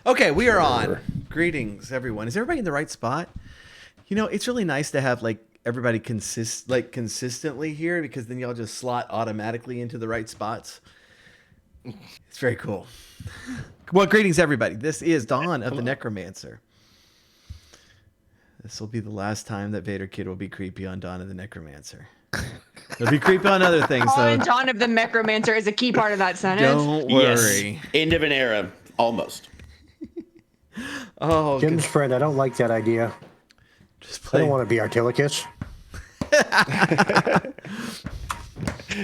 Okay, we are on. Greetings, everyone. Is everybody in the right spot? You know, it's really nice to have like everybody consistently here because then y'all just slot automatically into the right spots. It's very cool. Well, greetings, everybody. This is Dawn of the Necromancer. This will be the last time that Vader Kid will be creepy on Dawn of the Necromancer. He'll be creepy on other things, though. Dawn of the Necromancer is a key part of that sentence. Don't worry. Yes. End of an era, almost. Oh, Jim's friend, I don't like that idea. just I play. don't want to be Artilicus.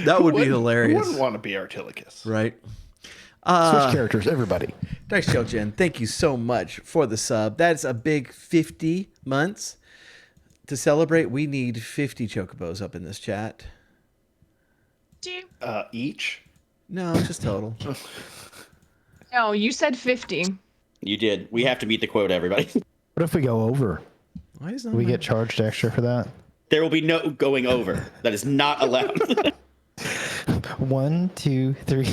That would be Who hilarious, wouldn't want to be Artilicus? right? Switch characters, everybody. Dice Shell Jen, thank you so much for the sub. That's a big 50 months. To celebrate, we need 50 chocobos up in this chat. Do you? Each? No, just total. No, you said 50. You did. We have to meet the quota, everybody. What if we go over? Why is that? Do we get charged extra for that? There will be no going over. That is not allowed. 1, 2, 3.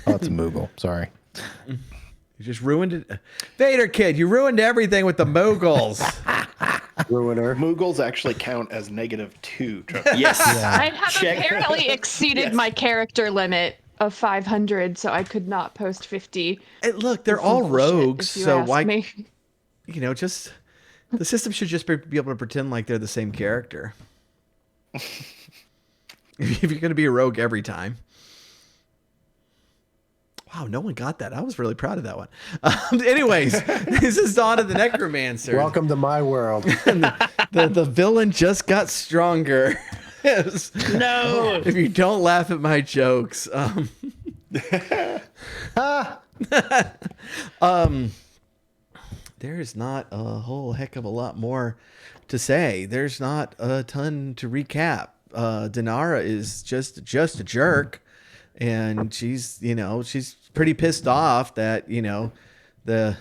Oh, it's a Moogle. Sorry. You just ruined it. Vader Kid, you ruined everything with the moguls. Ruiner. Moogles actually count as -2. Yes. I have Check. apparently exceeded Yes. my character limit of 500, so I could not post 50. Hey, look, they're Some all bullshit, rogues, if you so ask why? me. You know, just the system should just be able to pretend like they're the same character. If you're going to be a rogue every time. Wow, no one got that. I was really proud of that one. Anyways, this is Dawn of the Necromancer. Welcome to my world. The villain just got stronger. Yes. No. If you don't laugh at my jokes, there's not a whole heck of a lot more to say. There's not a ton to recap. Dinara is just a jerk, and she's pretty pissed off that they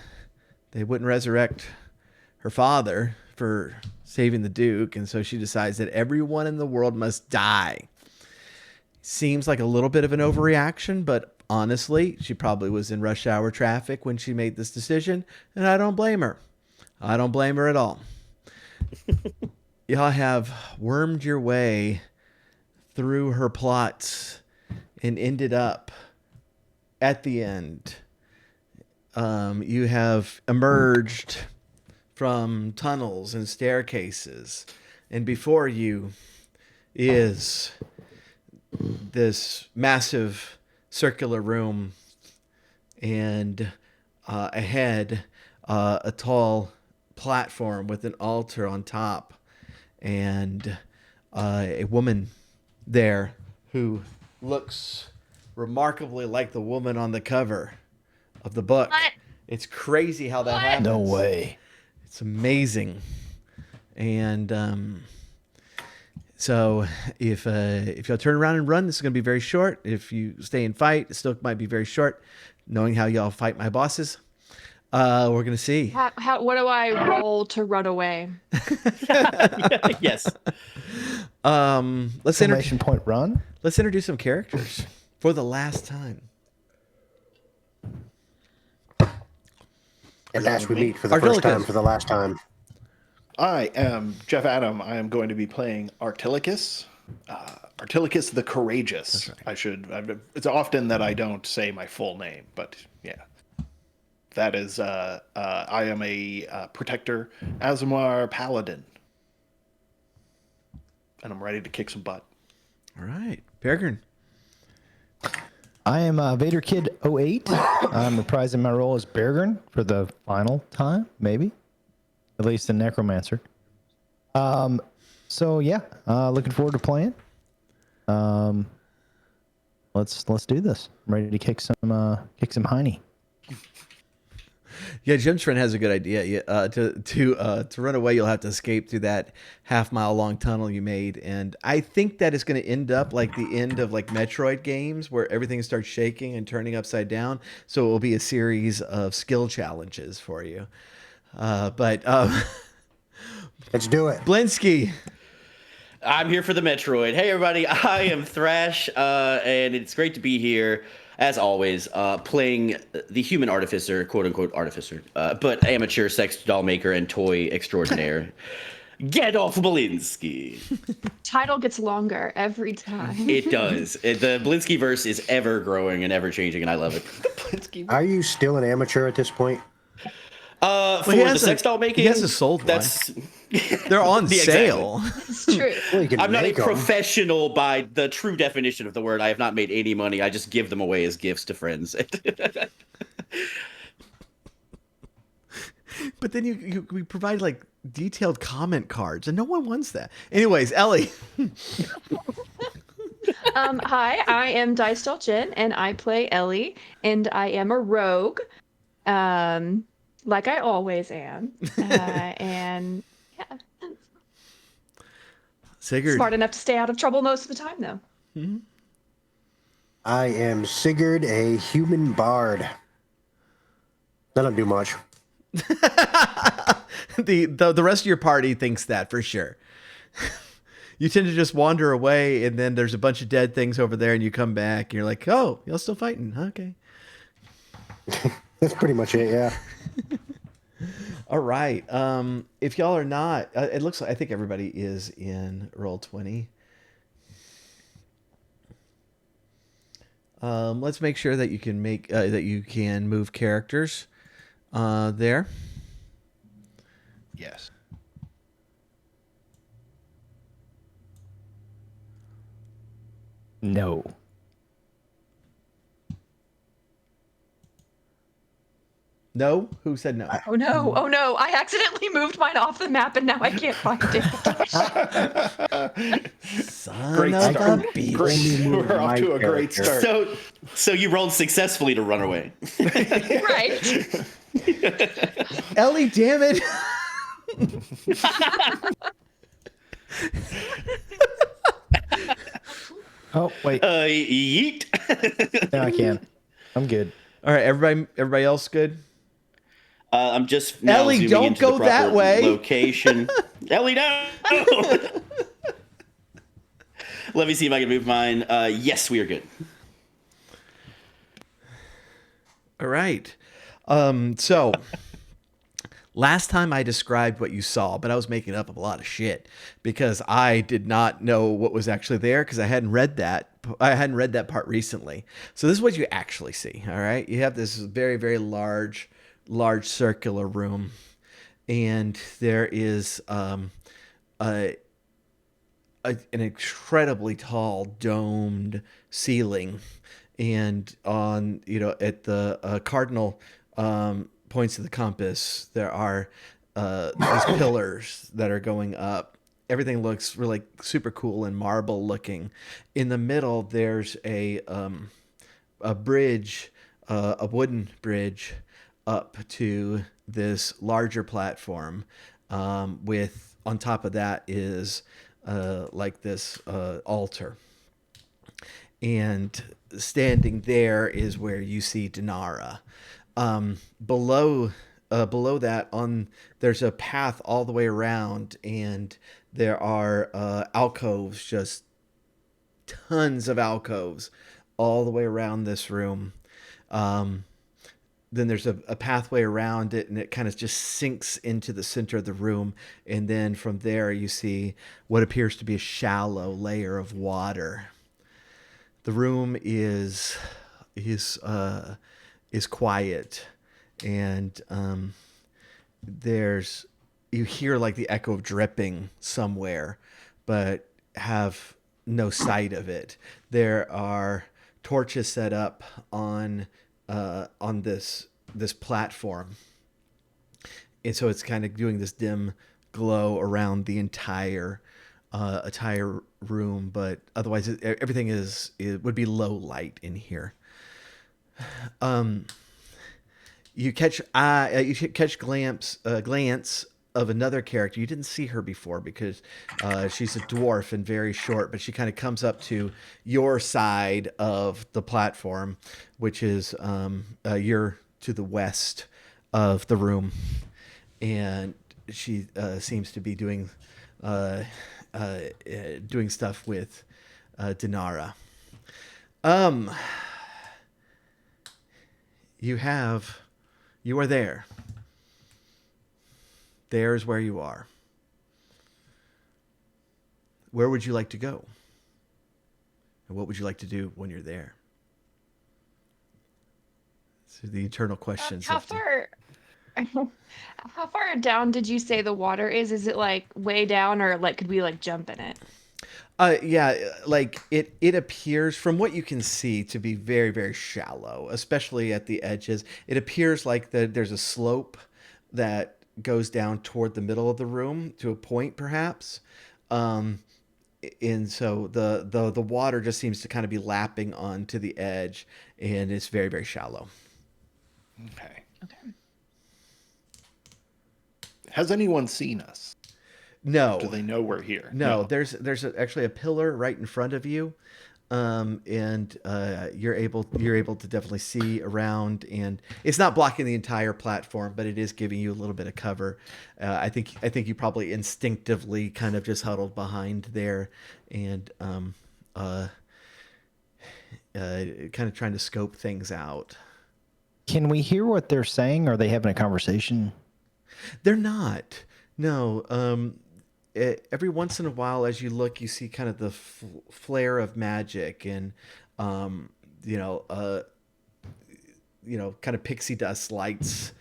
wouldn't resurrect her father for saving the Duke, and so she decides that everyone in the world must die. Seems like a little bit of an overreaction, but honestly, she probably was in rush hour traffic when she made this decision, and I don't blame her. I don't blame her at all. Y'all have wormed your way through her plots and ended up at the end. You have emerged from tunnels and staircases, and before you is this massive circular room, and ahead a tall platform with an altar on top, and a woman there who looks remarkably like the woman on the cover of the book. What? It's crazy how that happens. No way. It's amazing. And so if y'all turn around and run, this is going to be very short. If you stay and fight, it still might be very short. Knowing how y'all fight my bosses, we're going to see. What do I roll to run away? Yes. Let's Exclamation point run. let's introduce some characters for the last time. At last we meet for the Artilicus. first time, for the last time. I am Jeff Adam. I am going to be playing Artilicus. Artilicus the Courageous. Right. It's often that I don't say my full name, but yeah. That is, I am a Protector Azamar Paladin. And I'm ready to kick some butt. All right, Peregrine. I am Vader Kid 08. I'm reprising my role as Bergern for the final time, maybe. At least in Necromancer. So yeah, looking forward to playing. Let's do this. I'm ready to kick some hiney. Yeah, Jim's friend has a good idea. Yeah, to run away, you'll have to escape through that half-mile long tunnel you made, and I think that is going to end up like the end of like Metroid games, where everything starts shaking and turning upside down. So it will be a series of skill challenges for you. But Let's do it. Blinsky, I'm here for the Metroid. Hey, everybody. I am Thrash, and it's great to be here. as always, playing the human artificer, quote unquote artificer, but amateur sex doll maker and toy extraordinaire, Gadolf Belinsky. Title gets longer every time. It does. The Belinsky verse is ever growing and ever changing, and I love it. Are you still an amateur at this point? For he the has sex doll making, he has a sold that's They're on Yeah, sale. It's true. Well, you can I'm not a make 'em. professional by the true definition of the word. I have not made any money. I just give them away as gifts to friends. But then we provide like detailed comment cards, and no one wants that. Anyways, Ellie. Hi, I am Dice Doll Jen, and I play Ellie, and I am a rogue, like I always am. And yeah, Sigurd. smart enough to stay out of trouble most of the time, though. I am Sigurd, a human bard. I don't do much. The rest of your party thinks that for sure. You tend to just wander away, and then there's a bunch of dead things over there, and you come back, and you're like, "Oh, y'all still fighting? Okay." That's pretty much it, yeah. All right. If y'all are not, it looks like I think everybody is in Roll20. Let's make sure that you can move characters there. Yes. No. No? Who said no? Oh no! Oh no! I accidentally moved mine off the map, and now I can't find it. Son Great of start. a bitch. We're off to a great start. So you rolled successfully to run away. Right. Ellie, damn it. Oh, wait. Yeet. Now I can. I'm good. All right, everybody else good? I'm just now Ellie, zooming don't into go the proper that way. location. Ellie, no. Let me see if I can move mine. Yes, we are good. All right. So last time I described what you saw, but I was making up a lot of shit because I did not know what was actually there because I hadn't read that. I hadn't read that part recently. So this is what you actually see. All right. You have this very, very large circular room, and there is an incredibly tall domed ceiling, and on at the cardinal points of the compass there are these pillars that are going up. Everything looks really super cool and marble looking. In the middle there's a bridge, a wooden bridge up to this larger platform, with on top of that is like this altar, and standing there is where you see Dinara. Below that, there's a path all the way around, and there are alcoves, just tons of alcoves all the way around this room. Then there's a pathway around it, and it kind of just sinks into the center of the room. And then from there, you see what appears to be a shallow layer of water. The room is quiet, and you hear like the echo of dripping somewhere, but have no sight of it. There are torches set up on this platform, and so it's kind of doing this dim glow around the entire room, but otherwise everything would be low light in here. You catch glance of another character. You didn't see her before because she's a dwarf and very short, but she kind of comes up to your side of the platform, which is you're to the west of the room, and she seems to be doing stuff with Dinara. you are there. There's where you are. Where would you like to go? And what would you like to do when you're there? So the eternal questions. How far? How far down did you say the water is? Is it like way down, or like could we like jump in it? Yeah, like it appears from what you can see to be very, very shallow, especially at the edges. It appears like there's a slope that goes down toward the middle of the room to a point, perhaps. And so the water just seems to kind of be lapping onto the edge, and it's very, very shallow. Okay. Okay. Has anyone seen us? No. Do they know we're here? No, there's actually a pillar right in front of you, and you're able to definitely see around, and it's not blocking the entire platform, but it is giving you a little bit of cover. I think you probably instinctively kind of just huddled behind there, and kind of trying to scope things out. Can we hear what they're saying? Are they having a conversation? They're not. No. Every once in a while, as you look, you see kind of the flare of magic, and kind of pixie dust lights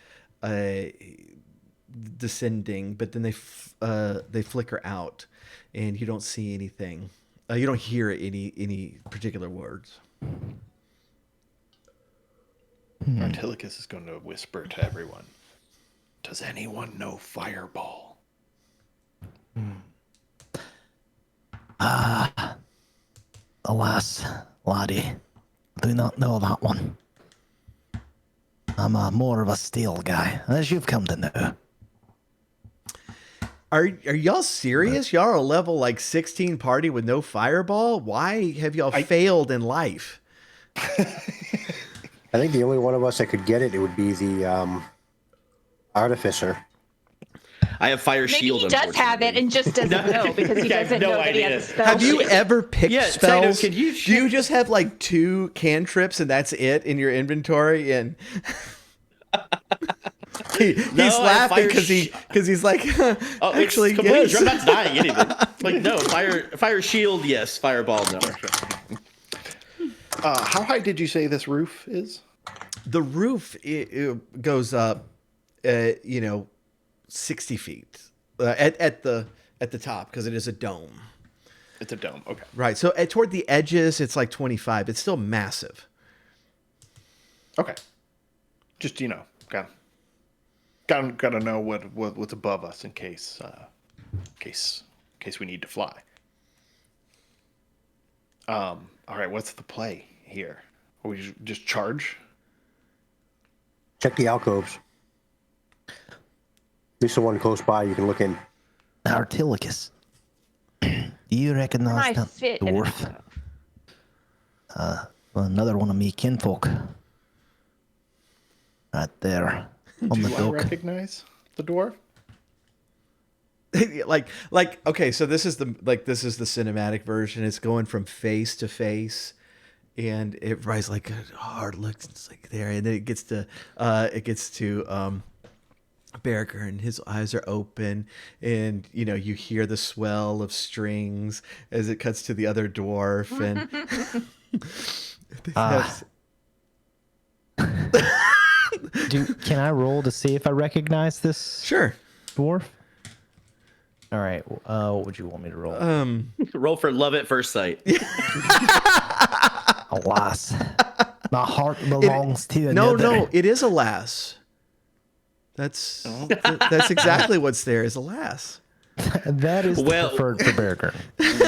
descending, but then they flicker out, and you don't see anything. You don't hear any particular words. Artilicus is going to whisper to everyone. Does anyone know Fireball? Alas, laddie, I do not know that one. I'm more of a steel guy, as you've come to know. Are y'all serious? Y'all are a level like 16 party with no fireball? Why have y'all failed in life? I think the only one of us that could get it would be the artificer. I have fire Maybe shield. he does have it and just doesn't know because he I have doesn't no know that he idea. has a spell. Have you sheet. ever picked Yeah, spells? Taito, can you Do you just have like 2 cantrips and that's it in your inventory? And he's I have laughing fire because he's like, Oh, actually, it's completely yes. true. I'm not denying anything. Like, no, fire shield, yes. Fireball, no. How high did you say this roof is? The roof it goes up, 60 feet at the top because it is a dome. It's a dome. Okay. Right. So toward the edges, it's like 25. It's still massive. Okay. Just gotta know what's above us in case we need to fly. All right. What's the play here? Are we just charge? Check the alcoves. At least the one close by you can look in. Artilicus, do you recognize I that fit in a dwarf? Another one of me kinfolk. Right there on the Do I dock. recognize the dwarf? like okay, so this is the cinematic version. It's going from face to face, and it rise like a hard look. It's like there, and then it gets to Barker, and his eyes are open, and you hear the swell of strings as it cuts to the other dwarf, and Can I roll to see if I recognize this sure. dwarf? All right. What would you want me to roll? Roll for love at first sight. Alas, my heart belongs to No, another. it is a lass. That's exactly what's there is a lass. That is Well- the preferred for Berger. Well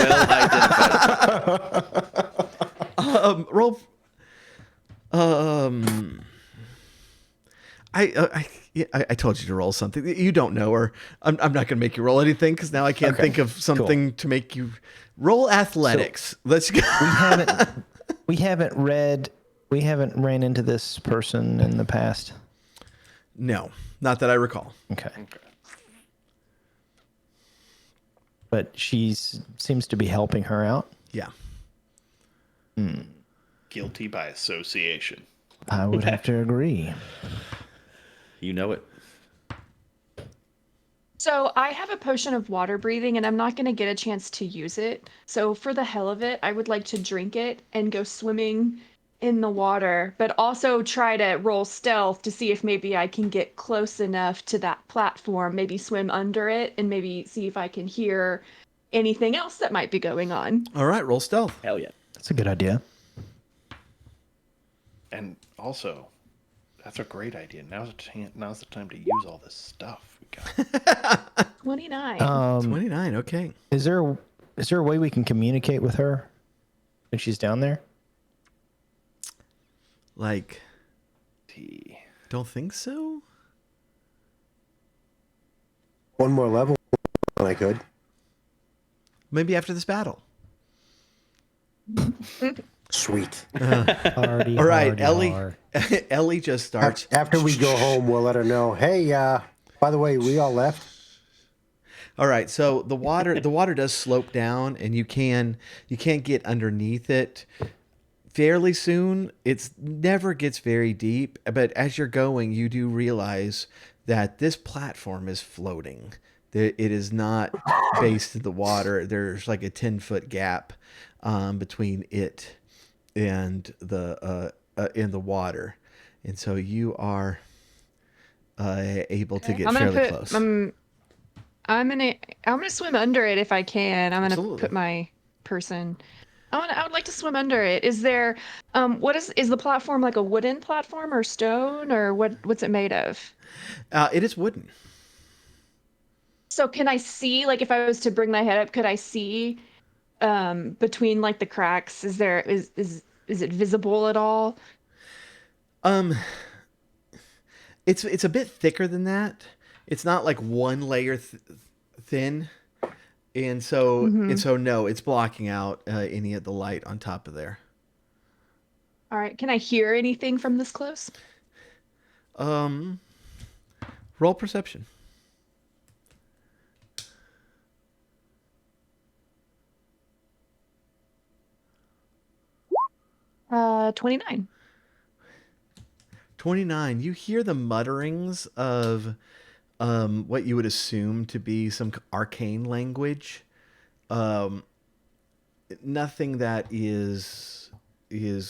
identified. Roll. I told you to roll something. You don't know her. I'm not going to make you roll anything because now I can't Okay, think of something to make you roll athletics. Let's go. We haven't ran into this person in the past. No, not that I recall. Okay. But she seems to be helping her out. Yeah. Guilty by association. I would have to agree. You know it. So I have a potion of water breathing, and I'm not going to get a chance to use it. So for the hell of it, I would like to drink it and go swimming in the water, but also try to roll stealth to see if maybe I can get close enough to that platform, maybe swim under it, and maybe see if I can hear anything else that might be going on. All right, roll stealth. Hell yeah. That's a good idea. And also, that's a great idea. Now's the time to use all this stuff we got. 29. 29. Okay. Is there a way we can communicate with her when she's down there? Like, T. don't think so. One more level when I could. Maybe after this battle. Sweet. Hardy, All right, hardy, Ellie. har. Ellie just starts. After we go home, we'll let her know. Hey, by the way, we all left. All right, so the water does slope down, and you can get underneath it fairly soon. It's never gets very deep, but as you're going, you do realize that this platform is floating. It is not based in the water. There's like a 10-foot gap between it and the in the water, and so you are able to get I'm gonna fairly put close. I'm gonna swim under it if I can. I'm gonna Absolutely. put my person. I would like to swim under it. Is there what is the platform, like a wooden platform or stone, or what's it made of? It is wooden. So can I see, like, if I was to bring my head up, could I see between like the cracks? Is it visible at all? Um, it's a bit thicker than that. It's not like one layer thin, and so no, it's blocking out any of the light on top of there. All right. Can I hear anything from this close? Roll perception. 29. 29. You hear the mutterings of what you would assume to be some arcane language. Nothing that is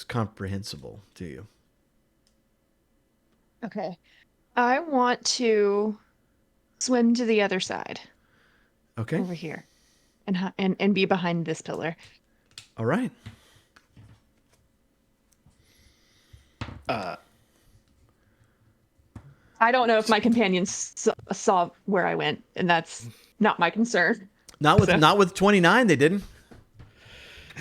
comprehensible to you. Okay. I want to swim to the other side Okay. over here and be behind this pillar. All right. I don't know if my companions saw where I went, and that's not my concern. Not with 29. They didn't.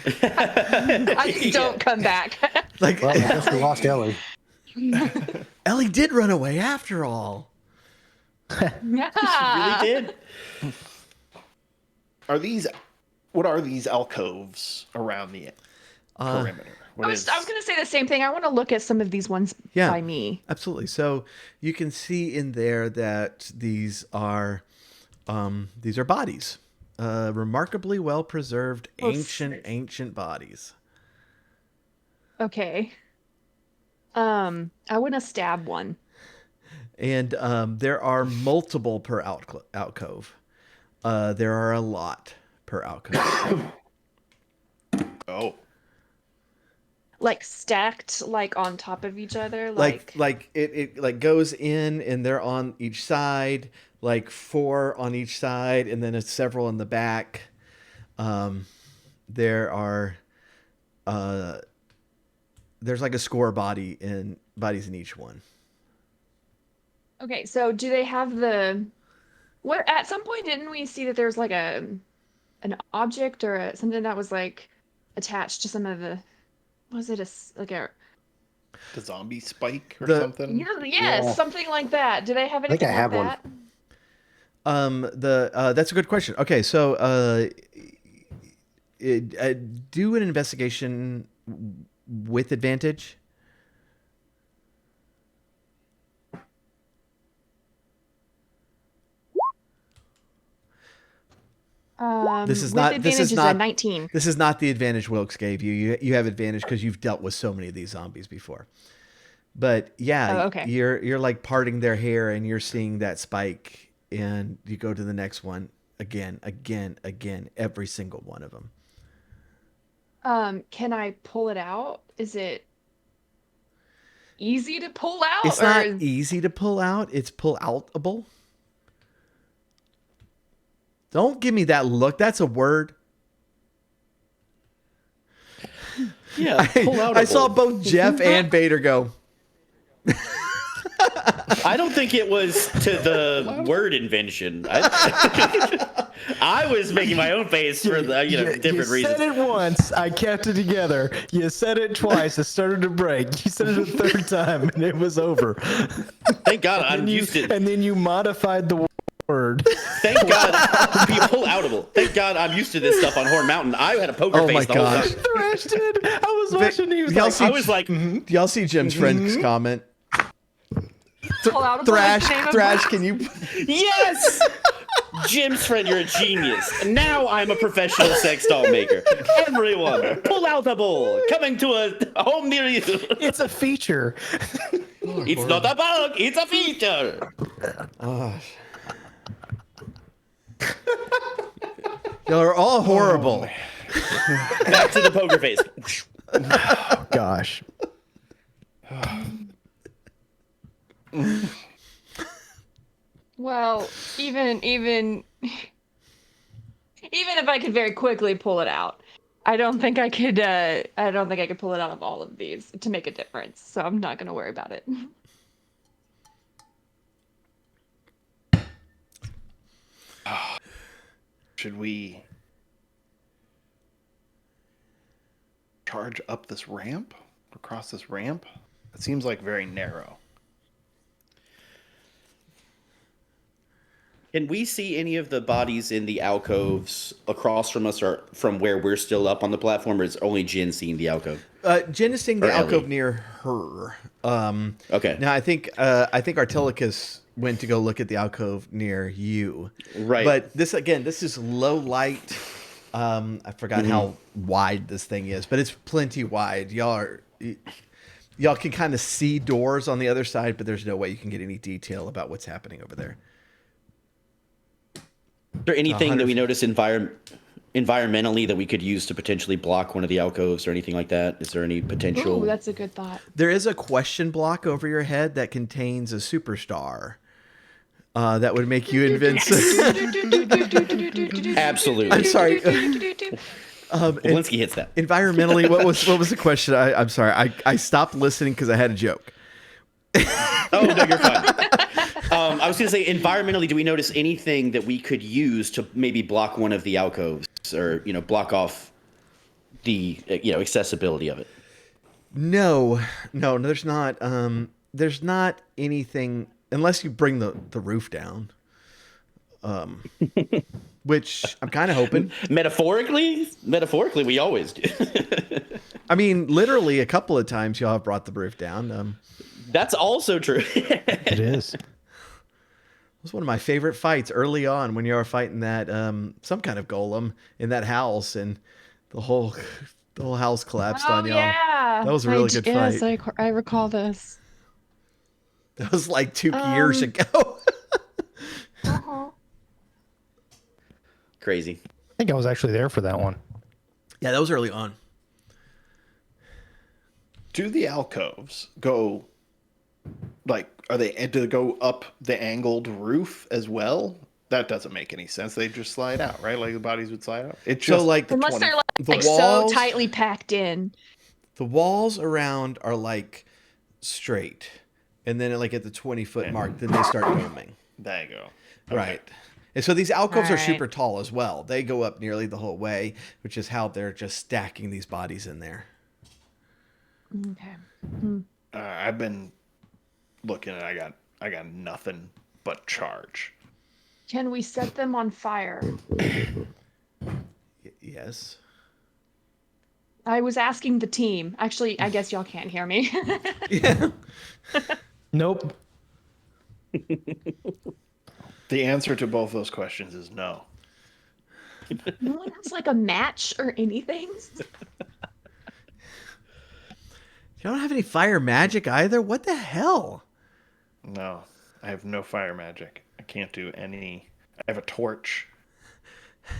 I just don't come back. Like Well, I guess we lost Ellie. Ellie did run away after all. Yeah. Really did. What are these alcoves around the perimeter? I was going to say the same thing. I want to look at some of these ones Yeah. by me. Absolutely. So you can see in there that these are bodies, remarkably well preserved, Oh, ancient bodies. Okay. I want to stab one. And there are multiple per alcove. There are a lot per alcove. Oh, Like stacked, like on top of each other. like it like goes in, and they're on each side, like 4 on each side, and then it's several in the back. There are there's like a score bodies in each one. Okay, so do they have what at some point didn't we see that there's like an object or something that was like attached to some of the, was it like a, the zombie spike or The- something? yes, Yeah. something like that. Do they have think anything I have like one. that? That's a good question. Okay, so do an investigation with advantage. This is With not. advantage This is is not. a 19. This is not the advantage Wilkes gave you. You have advantage because you've dealt with so many of these zombies before. But yeah, Oh, okay. you're like parting their hair and you're seeing that spike, and you go to the next one again, every single one of them. Can I pull it out? Is it easy to pull out, It's or not easy to pull out. It's pull outable. Don't give me that look. That's a word. Yeah, pull out. I saw both Jeff and Vader go. I don't think it was to the word invention. I was making my own face for the different you reasons. said it once, I kept it together. You said it twice, it started to break. You said it a third time, and it was over. Thank God I'm used to. And then you modified the word. Thank God, be pull outable. Thank God I'm used to this stuff on Horn Mountain. I had a poker Oh face my the whole gosh. time. Thresh did. I was watching. He was Y'all like, see- I was like, Do y'all see Jim's friend's comment? pull out? The name of Thrash, can you? yes! Jim's friend, you're a genius. Now I'm a professional sex doll maker. Everyone, pull outable. Coming to a home near you. it's a feature. It's not a bug, it's a feature. Y'all are all horrible. Back to the poker face. Gosh. Well, even if I could very quickly pull it out, I don't think I could. I don't think I could pull it out of all of these to make a difference. So I'm not gonna worry about it. Should we charge up this ramp? Across this ramp? It seems like very narrow. Can we see any of the bodies in the alcoves across from us or from where we're still up on the platform, or is only Jin seeing the alcove? Jen is seeing the Or Ellie. alcove near her. Okay. Now I think Artilicus went to go look at the alcove near you. Right. But this is low light. I forgot how wide this thing is, but it's plenty wide. Y'all can kind of see doors on the other side, but there's no way you can get any detail about what's happening over there. Is there anything that we notice environmentally that we could use to potentially block one of the alcoves or anything like that? Is there any potential? Ooh, that's a good thought. There is a question block over your head that contains a superstar. That would make you invincible. Absolutely. I'm sorry. Walensky hits that. Environmentally, what was the question? I'm sorry. I stopped listening because I had a joke. Oh, no, you're fine. I was going to say, environmentally, do we notice anything that we could use to maybe block one of the alcoves or, block off the, accessibility of it? No, there's not. There's not anything unless you bring the roof down. Which I'm kind of hoping. Metaphorically, we always do. I mean, literally a couple of times y'all have brought the roof down. That's also true. It is. It was one of my favorite fights early on when you were fighting that some kind of golem in that house, and the whole house collapsed on y'all. Yeah, That was a really good fight. Yes, I recall this. That was like 2 years ago. Crazy. I think I was actually there for that one. Yeah, that was early on. Do the alcoves go do they go up the angled roof as well? That doesn't make any sense. They just slide out, right? Like the bodies would slide out. It's So just like Unless they're the like so walls- tightly packed in. the walls around are like straight, and then like at the 20-foot mark, then they start doming. there you go. Right. And so these alcoves are Alright. super tall as well. They go up nearly the whole way, which is how they're just stacking these bodies in there. Okay. I've been looking and I got nothing but charge. Can we set them on fire? Yes. I was asking the team. Actually, I guess y'all can't hear me. Yeah. Nope. The answer to both those questions is no. No one has like a match or anything. You don't have any fire magic either? What the hell? No, I have no fire magic. I can't do any. I have a torch.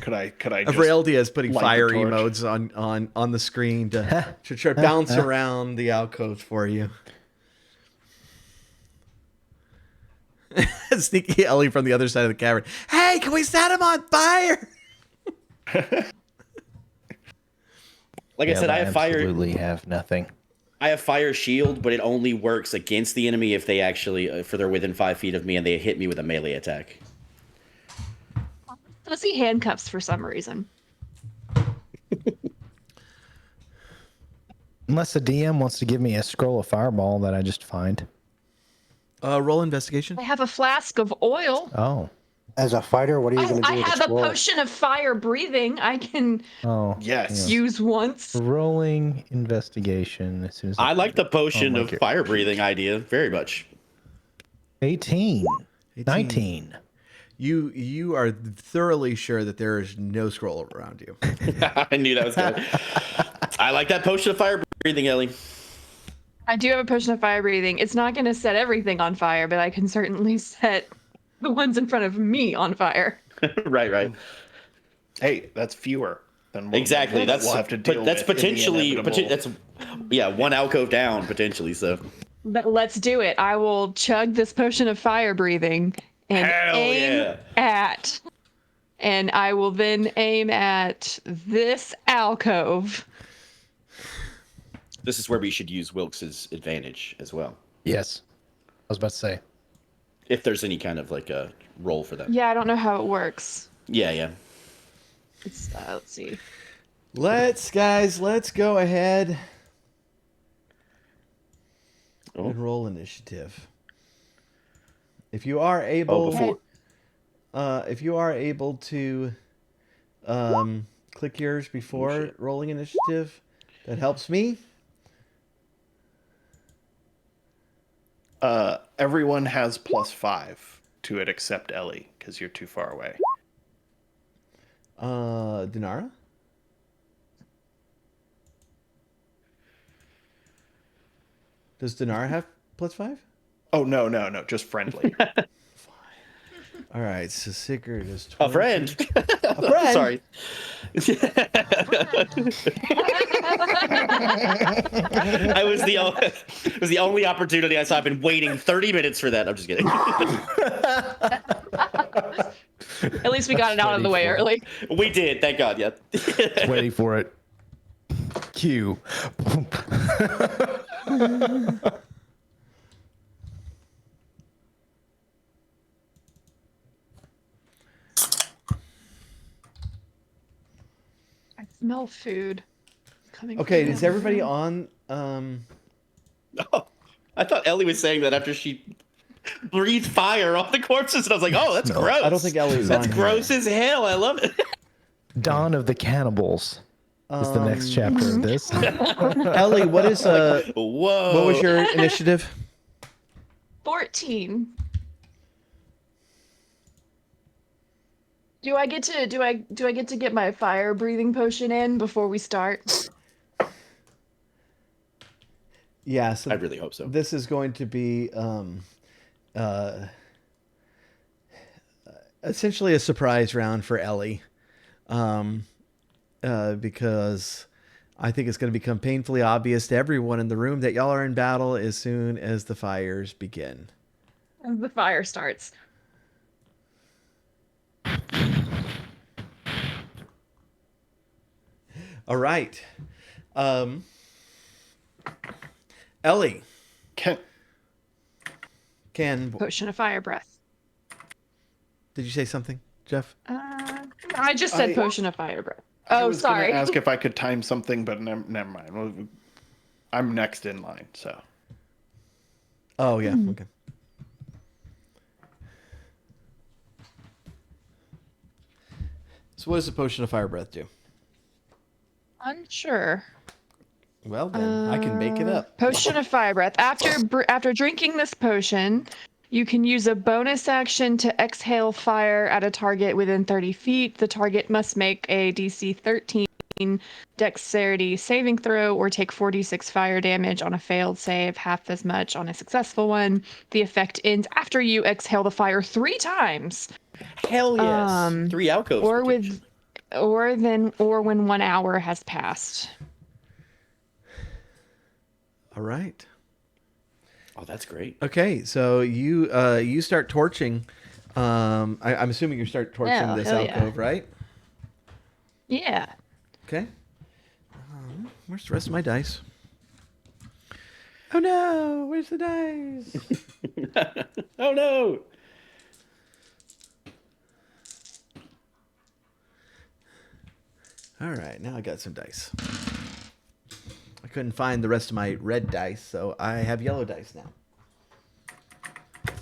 Could I just Avreldia is putting light the fire torch? emotes on the screen to try to bounce around the alcoves for you. Sneaky Ellie from the other side of the cavern. Hey, can we set him on fire? Like I said, I have fire. Absolutely have nothing. I have fire shield, but it only works against the enemy if they actually, if they're within 5 feet of me and they hit me with a melee attack. I see handcuffs for some reason. Unless the DM wants to give me a scroll of fireball that I just find. Roll investigation. I have a flask of oil. Oh. As a fighter, what are you going to do I with have a a scroll? potion of fire breathing I can Oh. Yes. use once. Rolling investigation as soon as I like the potion Oh, of my fire breathing idea very much. 18. 18. 19. You are thoroughly sure that there is no scroll around you. I knew that was good. I like that potion of fire breathing, Ellie. I do have a potion of fire breathing. It's not going to set everything on fire, but I can certainly set the ones in front of me on fire. Right. Hey, that's fewer than what Exactly. That's we'll have to deal that's with in the potentially inevitable. that's one alcove down potentially. So But let's do it. I will chug this potion of fire breathing and Hell aim at, and I will then aim at this alcove. this is where we should use Wilkes's advantage as well, Yes. I was about to say. if there's any kind of like a roll for that. Yeah, I don't know how it works. Yeah. It's, let's see. Let's go ahead Oh. and roll initiative. If you are able, if you are able to click yours before rolling initiative, that helps me. Everyone has +5 to it except Ellie, because you're too far away. Dinara? Does Dinara have +5? Oh, no, just friendly. All right, so Sigurd is 20. A friend. A friend? Sorry. I was it was the only opportunity I saw. I've been waiting 30 minutes for that. I'm just kidding. At least we got it out of the way early. We did, thank God. Yeah. Waiting for it. Q. I smell food coming. Okay, from is down everybody here. on? Oh, I thought Ellie was saying that after she breathed fire on the corpses, and I was like, "Oh, that's gross." I don't think Ellie's That's on gross as hell. I love it. Dawn of the Cannibals is the next chapter of this. Ellie, what is Whoa. what was your initiative? 14. Do I get to get my fire breathing potion in before we start? Yeah, so I really hope so. this is going to be essentially a surprise round for Ellie, because I think it's going to become painfully obvious to everyone in the room that y'all are in battle as soon as the fires begin. As the fire starts. All right, Ellie can. Potion of fire breath. Did you say something, Jeff? I just said potion of fire breath. Oh, I was gonna sorry. ask if I could time something, but never mind. Well, I'm next in line, so. Oh yeah. Okay. So what does the potion of fire breath do? Unsure. Well, then I can make it up. Potion of fire breath. After drinking this potion, you can use a bonus action to exhale fire at a target within 30 feet. The target must make a DC 13 dexterity saving throw or take 46 fire damage on a failed save, half as much on a successful one. The effect ends after you exhale the fire 3 times. Hell yes. 3 alcoves. Or protection. or when 1 hour has passed. All right. Oh, that's great. Okay, so you start torching. I'm assuming you start torching Oh, this hell yeah. alcove, right? Yeah. Okay. Where's the rest of my dice? Oh no! Where's the dice? Oh no. All right, now I got some dice. I couldn't find the rest of my red dice, so I have yellow dice now.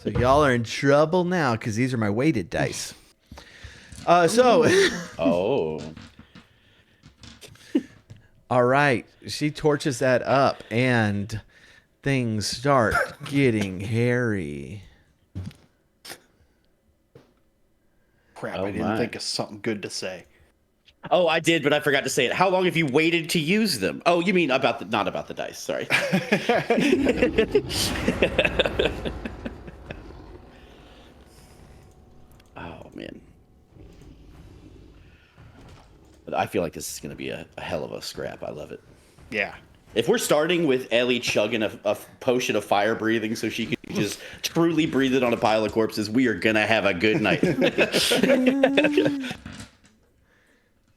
So y'all are in trouble now because these are my weighted dice. Oh. All right, she torches that up, and things start getting hairy. Crap, Oh, I didn't my. think of something good to say. Oh, I did, but I forgot to say it. How long have you waited to use them? Oh, you mean not about the dice. Sorry. Oh man. But I feel like this is going to be a hell of a scrap. I love it. Yeah. If we're starting with Ellie chugging a potion of fire breathing so she can just truly breathe it on a pile of corpses, we are going to have a good night.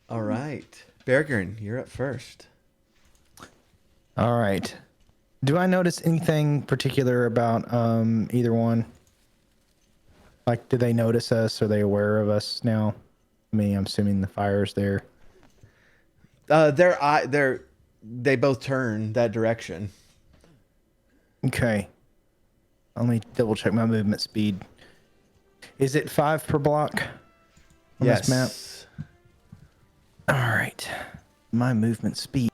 All right, Bergern, you're up first. All right. Do I notice anything particular about either one? Like, do they notice us? Are they aware of us now? I mean, I'm assuming the fire's there. They both turn that direction. Okay. Let me double check my movement speed. Is it 5 per block on Yes. this map? All right. My movement speed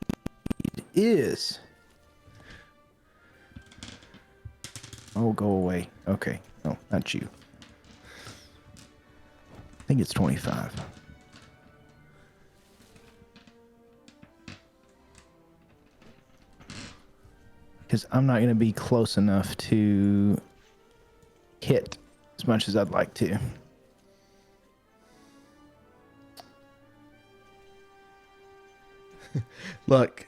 is... Oh, go away. Okay. No, not you. I think it's 25. Because I'm not going to be close enough to hit as much as I'd like to. Look,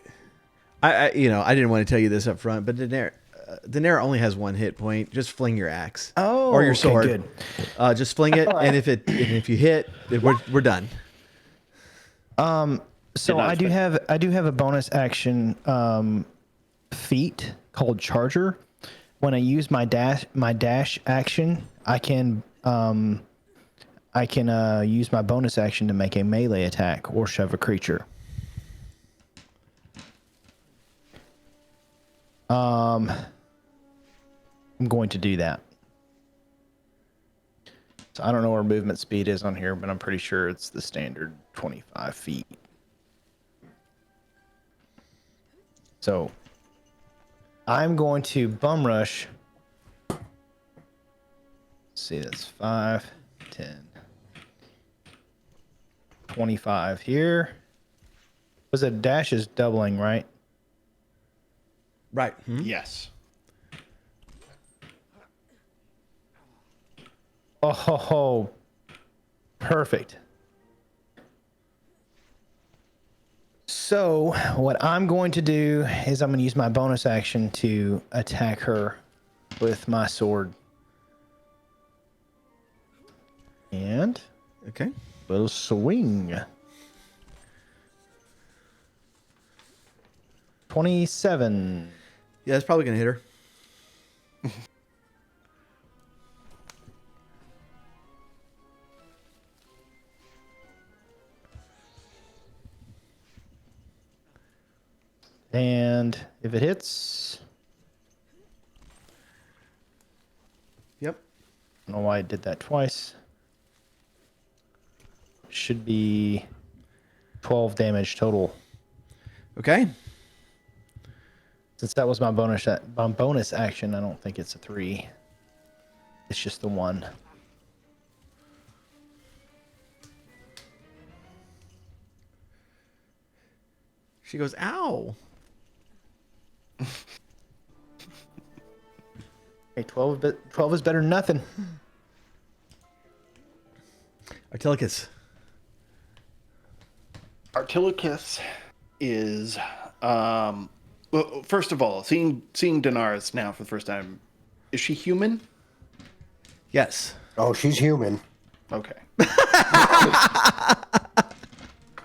I didn't want to tell you this up front, but Daenerys only has 1 hit point. Just fling your axe. Oh, or your okay, sword. good. Just fling it, and if you hit, we're done. So I do have a bonus action feat called Charger. When I use my dash action, I can use my bonus action to make a melee attack or shove a creature. I'm going to do that. So I don't know where movement speed is on here, but I'm pretty sure it's the standard 25 feet. So I'm going to bum rush. Let's see, that's 5, 10, 25 here. Was it dash is doubling, right? Right. Yes. Oh, ho, ho. Perfect. So what I'm going to do is I'm going to use my bonus action to attack her with my sword. And Okay. little swing. 27. Yeah, that's probably gonna hit her. And if it hits, Yep. I don't know why I did that twice. Should be 12 damage total. Okay. Since that was my bonus action, I don't think it's a 3. It's just the 1. She goes, ow. Hey, 12 is better than nothing. Artilicus. Artilicus is, well, first of all, seeing Daenerys now for the first time, is she human? Yes. Oh, she's human. Okay.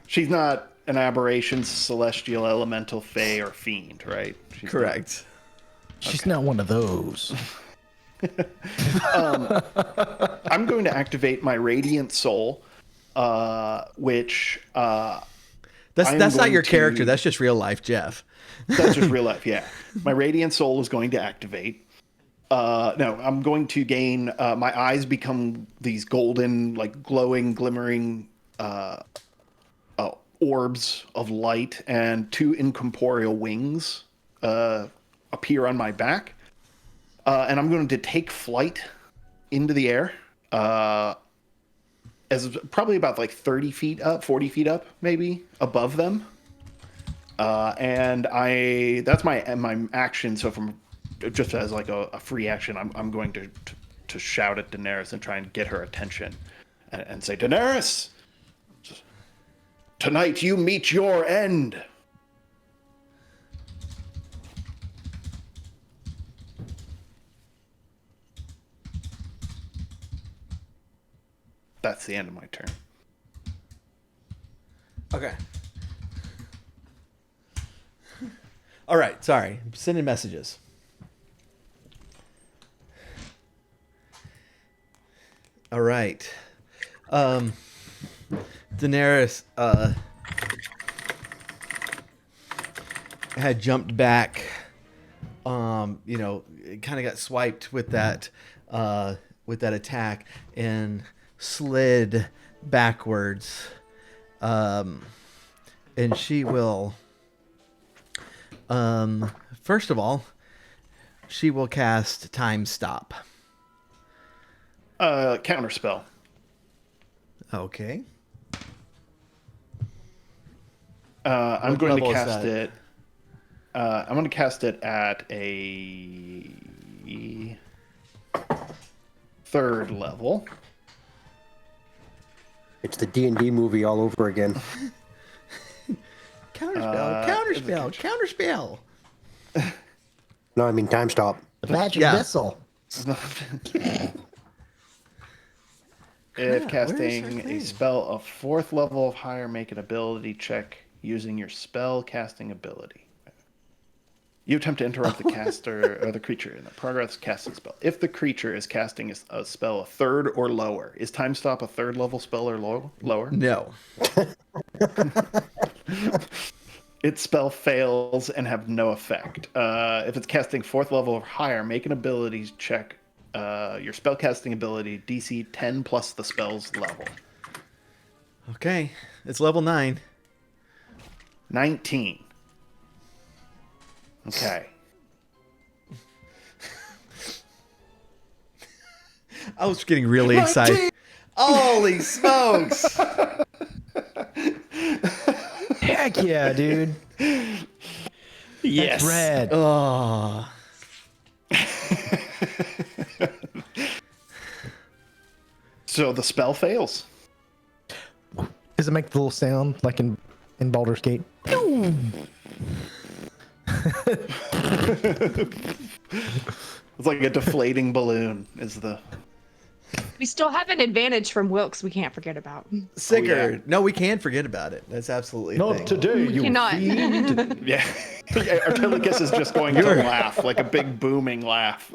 She's not an aberration, celestial, elemental, fae, or fiend, right? She's Correct. She's not one of those. I'm going to activate my Radiant Soul, which That's I am not going your to- character. That's just real life, Jeff. that's just real life, yeah. My Radiant Soul is going to activate. No, I'm going to gain. My eyes become these golden, like glowing, glimmering orbs of light, and 2 incorporeal wings appear on my back. And I'm going to take flight into the air, as probably about like 30 feet up, 40 feet up, maybe above them. And that's my action. So from just as like a free action, I'm going to shout at Daenerys and try and get her attention, and say, Daenerys, tonight you meet your end. That's the end of my turn. Okay. All right. Sorry. I'm sending messages. All right. Daenerys had jumped back. You know, kind of got swiped with that attack and slid backwards. And she will first of all, she will cast Time Stop. Counterspell. Okay. I'm What going to level is cast that? it. I'm going to cast it at a 3rd level. It's the D&D movie all over again. Counterspell. Counterspell. No, I mean time stop. The magic Yeah. missile. If where's casting her a thing? spell of 4th level of higher, make an ability check using your spell casting ability. You attempt to interrupt the caster or the creature in the progress of casting spell. If the creature is casting a spell a 3rd or lower, is Time Stop a 3rd level spell or lower? No. Its spell fails and have no effect. If it's casting 4th level or higher, make an ability check. Your spell casting ability DC 10 plus the spell's level. Okay. It's level 9. 19. Okay. I was getting really excited. Holy smokes! Heck yeah, dude. Yes. Red. Oh. So the spell fails. Does it make the little sound like in Baldur's Gate? It's like a deflating balloon is the... We still have an advantage from Wilkes we can't forget about. Sicker. yeah. No, we can forget about it. That's absolutely a thing. today, We cannot. Yeah. Artilicus is just going to laugh, like a big booming laugh.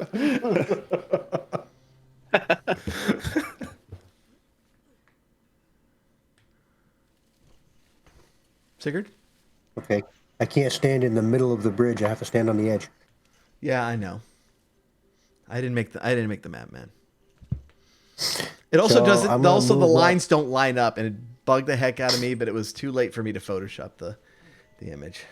Sigurd? Okay. I can't stand in the middle of the bridge. I have to stand on the edge. Yeah, I know. I didn't make the map, man. It also So, doesn't. I'm gonna Also, the move up. lines don't line up, and it bugged the heck out of me. But it was too late for me to Photoshop the image.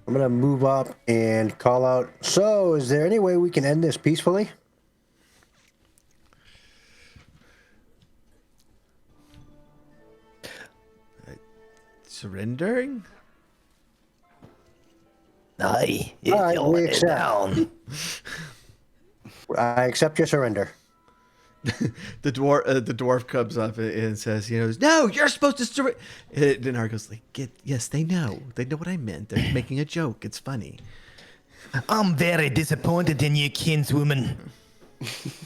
I'm going to move up and call out. So, is there any way we can end this peacefully? Surrendering? Aye, if All right, you'll we lay accept. down. I accept your surrender. The dwarf comes up and says, no, you're supposed to surrender. Dinar goes like, yes, they know what I meant. They're making a joke. It's funny. I'm very disappointed in you, kinswoman.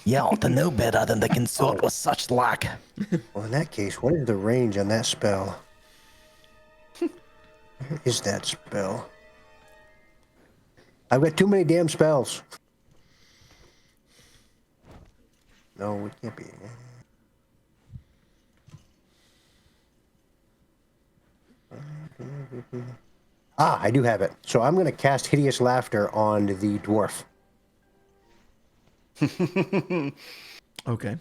You ought to know better than to consort with such lack. Well, in that case, what is the range on that spell? Where is that spell? I've got too many damn spells. No, it can't be. Ah, I do have it. So I'm going to cast Hideous Laughter on the dwarf. Okay.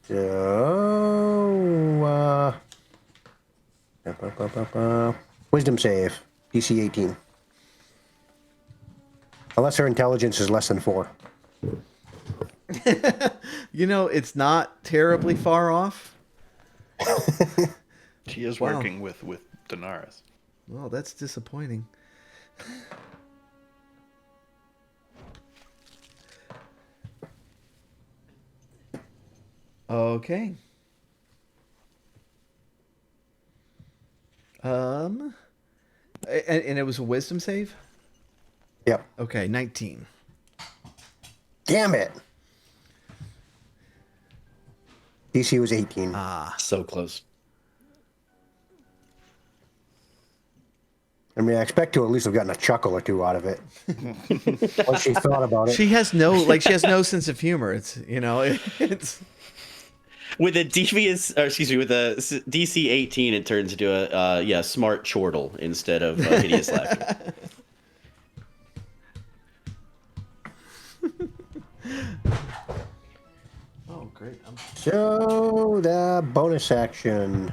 So, wisdom save, DC 18. Unless her intelligence is less than 4. It's not terribly far off. She is Wow. working with Daenerys. Well, that's disappointing. Okay. And it was a wisdom save? Yep. Okay, 19. Damn it. DC was 18. So close. I mean, I expect to at least have gotten a chuckle or two out of it. Once she thought about it. She has no sense of humor. It's With a DC 18, it turns into a smart chortle instead of hideous laughter. Oh, great. So, the bonus action.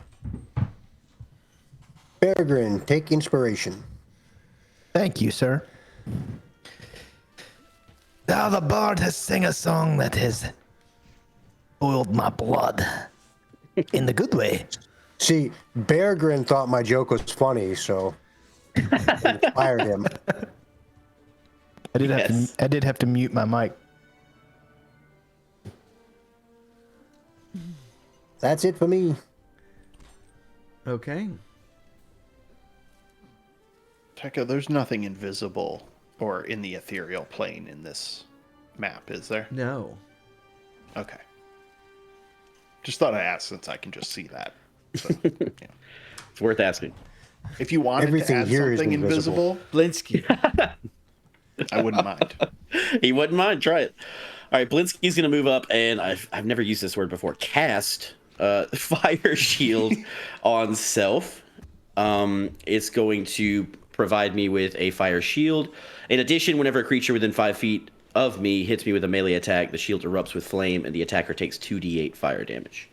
Peregrine, take inspiration. Thank you, sir. Now the bard has sang a song that has boiled my blood. In the good way. See, Peregrine thought my joke was funny, so it inspired him. I did Yes. have to mute my mic. That's it for me. Okay. Tekka, there's nothing invisible or in the ethereal plane in this map, is there? No. Okay. Just thought I'd ask since I can just see that. So, yeah. It's worth asking. If you wanted Everything to add here is something invisible. invisible, Blinsky. I wouldn't mind. He wouldn't mind. Try it. All right, Blinsky's going to move up, and I've never used this word before. Cast Fire Shield on self. It's going to provide me with a fire shield. In addition, whenever a creature within 5 feet of me hits me with a melee attack, the shield erupts with flame, and the attacker takes 2d8 fire damage.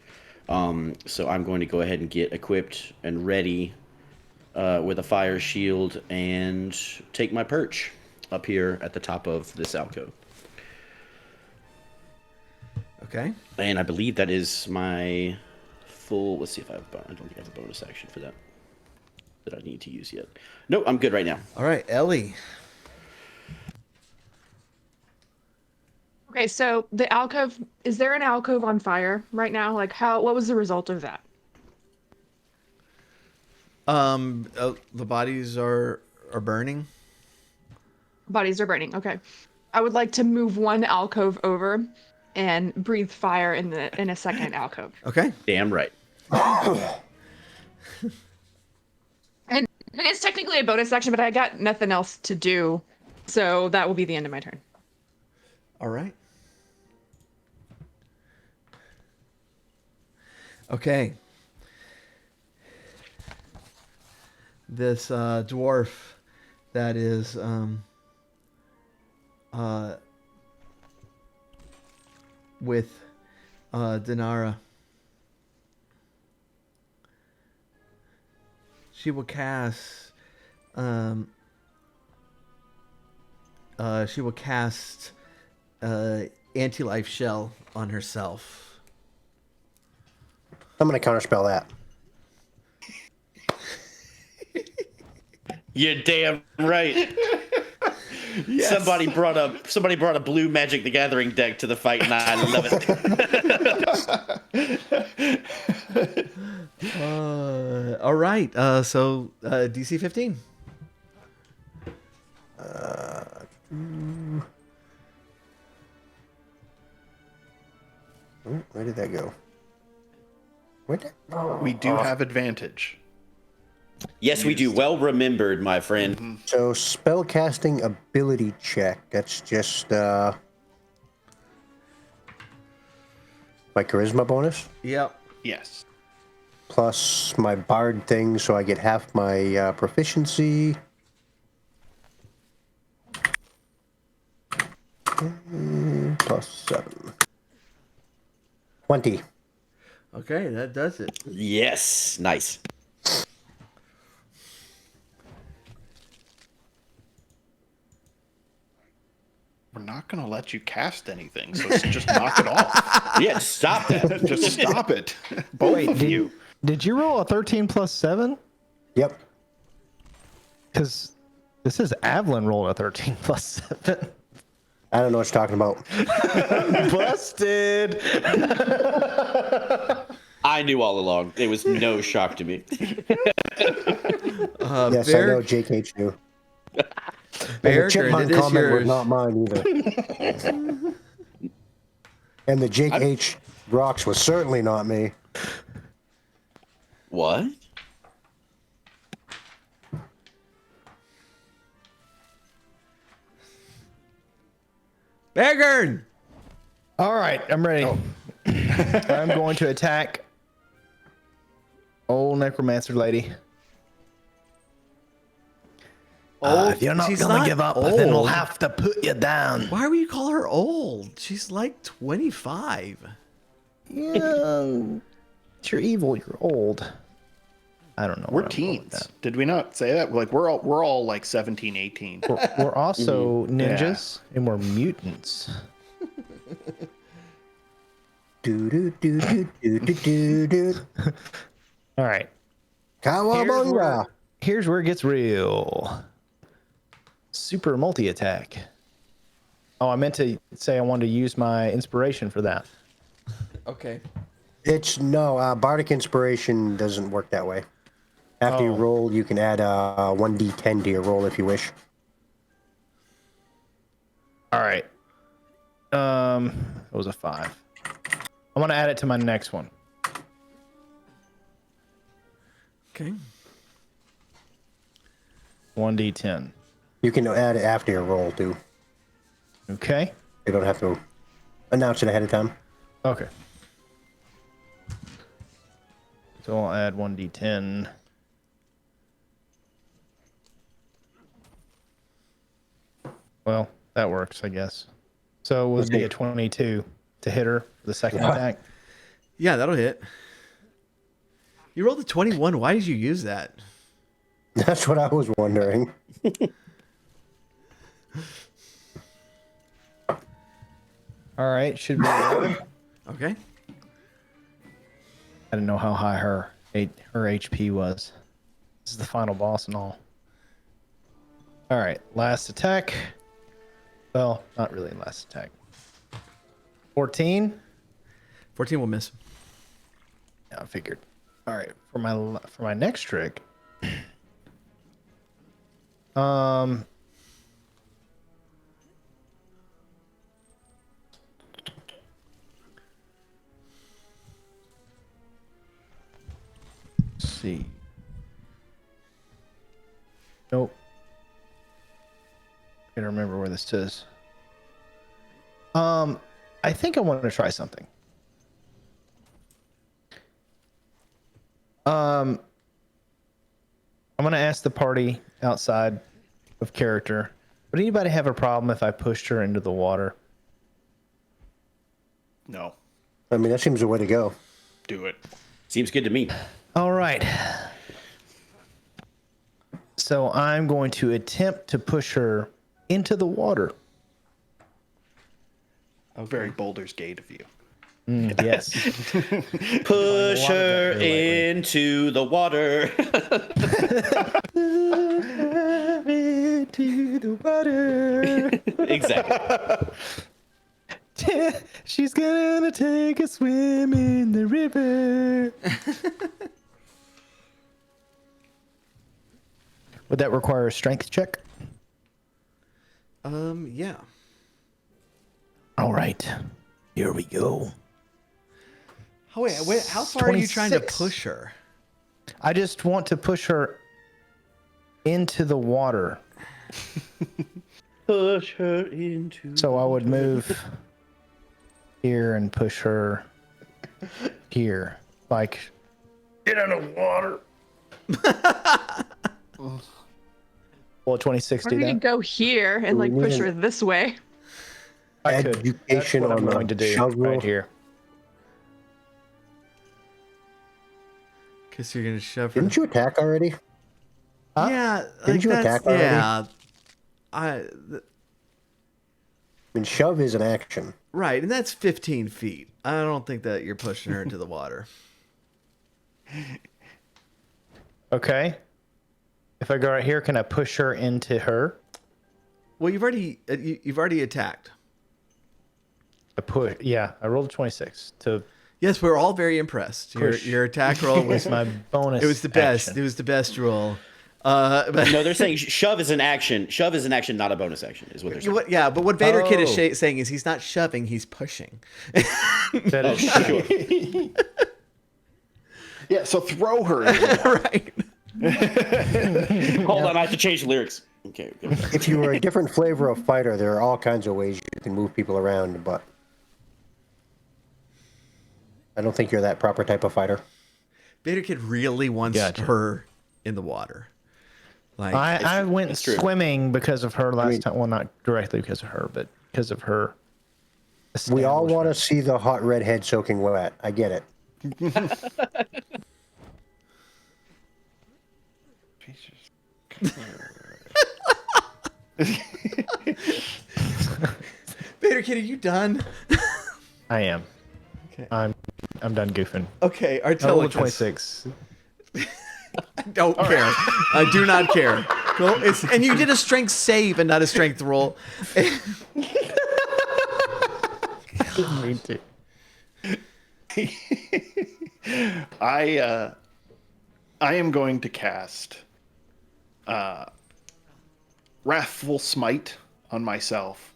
So I'm going to go ahead and get equipped and ready with a fire shield and take my perch up here at the top of this alcove. Okay. And I believe that is my full. Let's see if I have. I don't think I have a bonus action for that I need to use yet. No, I'm good right now. All right, Ellie. Okay, so the alcove, is there an alcove on fire right now? Like what was the result of that? The bodies are burning. Bodies are burning. Okay. I would like to move one alcove over and breathe fire in a second alcove. Okay. Damn right. And it's technically a bonus action, but I got nothing else to do. So that will be the end of my turn. All right. Okay. This dwarf that is with Dinara. She will cast anti-life shell on herself. I'm going to counterspell that. You're damn right. Somebody brought a blue Magic the Gathering deck to the fight, and I love it. All right. So DC 15. Where did that go? Where did? We do have advantage. Yes, we do. Well remembered, my friend. So spellcasting ability check. That's just my charisma bonus Yep. Yes. plus my bard thing, so I get half my proficiency. Plus 7. 20. Okay, that does it. Yes, nice. We're not going to let you cast anything, so just knock it off. Yeah, just stop that. Just stop it. Both of you. Did you roll a 13 plus 7? Yep. Because this is Avalon rolled a 13 plus 7. I don't know what you're talking about. Busted. I knew all along. It was no shock to me. Yes, I know Jake hates you. And Bear, the chipmunk it is comment was yours. not mine either. And the Jake H rocks was certainly not me. What? Beargern! All right, I'm ready. I'm going to attack old necromancer lady. If you're not she's gonna not give up, then we'll old. have to put you down. Why would you call her old? She's like 25. Yeah, you're evil. You're old. I don't know. We're where I'm going with teens. Did we not say that? Like we're all like 17, 18. that. We're also ninjas and we're mutants. Do do do do do do do do. All right. Kawabunga. Here's where it gets real. Super multi attack. Oh, I meant to say I wanted to use my inspiration for that. Okay. It's no bardic inspiration doesn't work that way. After you roll, you can add 1d10 to your roll if you wish. All right. It was a 5. I'm gonna add it to my next one. Okay. 1d10. You can add it after your roll too. Okay. You don't have to announce it ahead of time. Okay. So I'll add 1d10. Well, that works, I guess. So it would be a 22 to hit her for the second attack. Yeah, that'll hit. You rolled a 21. Why did you use that? That's what I was wondering. All right, should be 11. Okay. I didn't know how high her HP was. This is the final boss and all. All right, last attack. Well, not really last attack. 14. 14 will miss. Yeah, I figured. All right, for my next trick. Let's see. Nope. Can't remember where this is. I think I wanted to try something. I'm gonna ask the party outside of character. Would anybody have a problem if I pushed her into the water? No, I mean, that seems the way to go. do it. Seems good to me. All right. So I'm going to attempt to push her into the water. Very Boulder's Gate of you. Yes. Push water her got here into the water. Into the water. Exactly. She's gonna take a swim in the river. Would that require a strength check? Yeah. All right. Here we go. Oh, wait, how far are you trying to 26. push her? I just want to push her into the water. Push her into. So I would move here and push her here. Like, get in the water. Will 26 Or do we could that? go here and like push her this way. I could. That's Education what I'm on the going to do shove rule. right here. Because you're going to shove her. Didn't you attack already? Yeah. Didn't you attack already? Yeah. I mean, shove is an action. Right, and that's 15 feet. I don't think that you're pushing her into the water. Okay. If I go right here, can I push her into her? Well, you've already attacked. I push. Yeah, I rolled a 26 to Yes, we're all very impressed. Push. Your attack roll was my bonus. it was the best. action. It was the best roll. But No, they're saying shove is an action. Shove is an action, not a bonus action, is what they're saying. yeah, but what Vader Kid is Oh. saying is he's not shoving, he's pushing. That is Sure. Yeah, so throw her. in the water. Right. Hold on, I have to change the lyrics. Okay. If you were a different flavor of fighter, there are all kinds of ways you can move people around, but I don't think you're that proper type of fighter. Vader Kid really wants Gotcha. her in the water. Like I went true. swimming because of her last mean- time. Well, not directly because of her, but because of her. We all want to establishment. see the hot red head soaking wet. I get it. Vader Kid, are you done? I am. Okay. I'm done goofing. Okay, I rolled a Artillicus. 26. I don't care. I do not care. Cool. And you did a strength save and not a strength roll. Me too. I am going to cast Wrathful Smite on myself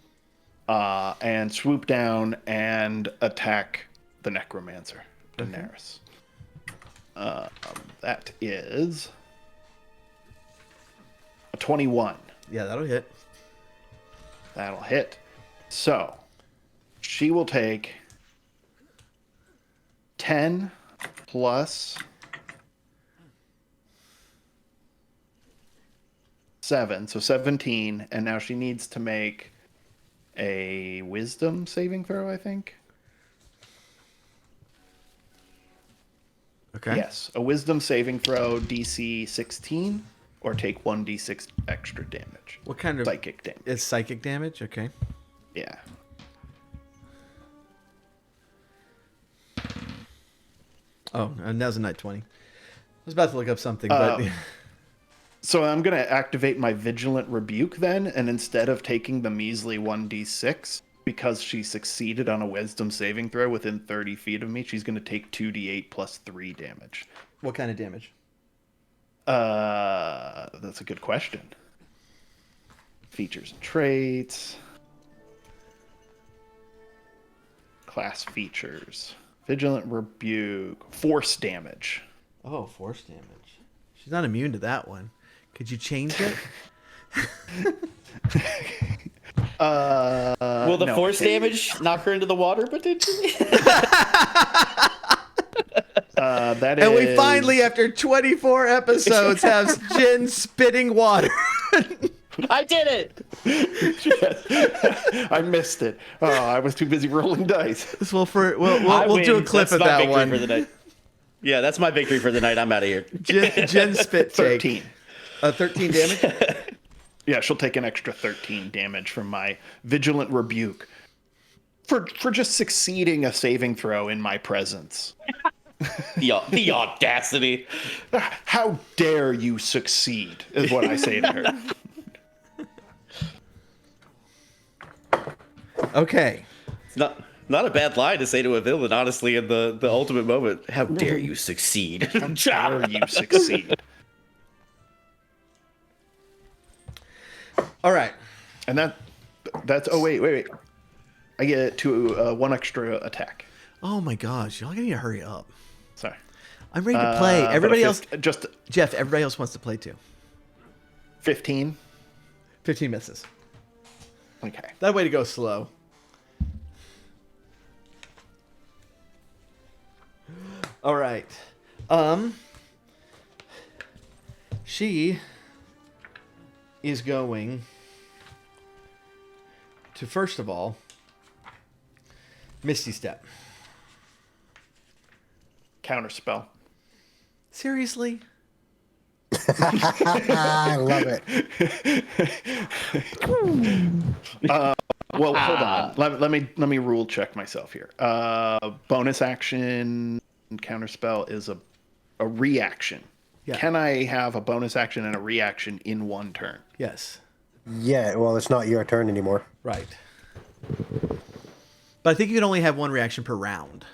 and swoop down and attack the Necromancer, Daenerys. That is a 21. Yeah, that'll hit. That'll hit. So she will take 10 plus 7, so 17, and now she needs to make a wisdom saving throw, I think. Okay. Yes, a wisdom saving throw, DC 16, or take 1d6 extra damage. What kind of Psychic damage. It's psychic damage? Okay. Yeah. Oh, and that was a nat 20. I was about to look up something, but So I'm going to activate my Vigilant Rebuke then, and instead of taking the measly 1d6, because she succeeded on a wisdom saving throw within 30 feet of me, she's going to take 2d8 plus 3 damage. what kind of damage? That's a good question. Features and traits. Class features. Vigilant Rebuke. Force damage. Oh, force damage. She's not immune to that one. Could you change it? Will the no. force damage knock her into the water potentially? That And we is- finally, after 24 episodes, have Jin spitting water. I did it. I missed it. Oh, I was too busy rolling dice. We'll I do a win. clip That's of my that victory one. for the night. Yeah, that's my victory for the night. I'm out of here. Jin spit take. 13. 13 damage. Yeah, she'll take an extra 13 damage from my Vigilant Rebuke. for just succeeding a saving throw in my presence. The audacity. How dare you succeed, is what I say to her. Okay. It's not a bad line to say to a villain, honestly, in the ultimate moment. How dare you succeed? How dare you succeed? All right. And that's oh wait. I get to one extra attack. Oh my gosh, y'all need to hurry up. Sorry. I'm ready to play. But Everybody else, just Jeff. Everybody else wants to play too. 15. 15 misses. Okay. That way to go slow. All right. She is going to first of all Misty Step. Counterspell. Seriously? I love it. Well, hold on. Let me rule check myself here. Bonus action counterspell is a reaction. Yeah. Can I have a bonus action and a reaction in one turn? Yes. Yeah, well, it's not your turn anymore. Right. But I think you can only have one reaction per round.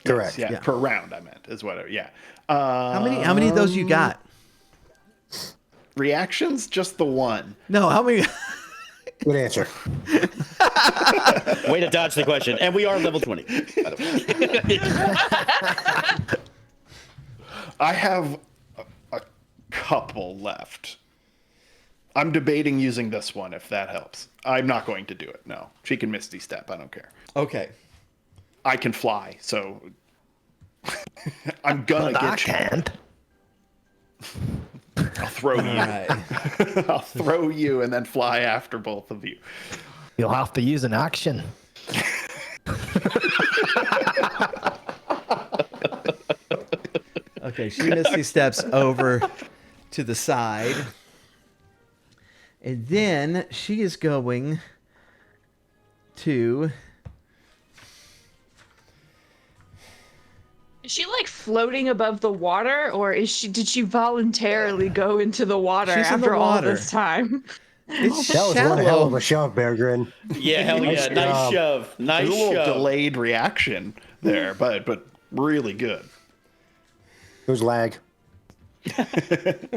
Correct. Yeah, Yeah. per round I meant is what. Yeah. How many of those you got? Reactions? Just the one. No, how many? Good answer. Way to dodge the question. And we are level 20. By the way. I have a couple left. I'm debating using this one if that helps. I'm not going to do it. No, she can Misty Step. I don't care. Okay. I can fly, so I'm gonna But I get you. can't. I'll throw you. All right. I'll throw you and then fly after both of you. You'll have to use an action. Okay, she Misty steps over to the side. And then she is going to... Is she like floating above the water, or did she voluntarily go into the water She's in the after all water. this time? It's That was shallow. one hell of a shove, Bear Grin. Yeah, hell yeah. Nice shove. Nice There's a little shove. delayed reaction there, but really good. It was lag.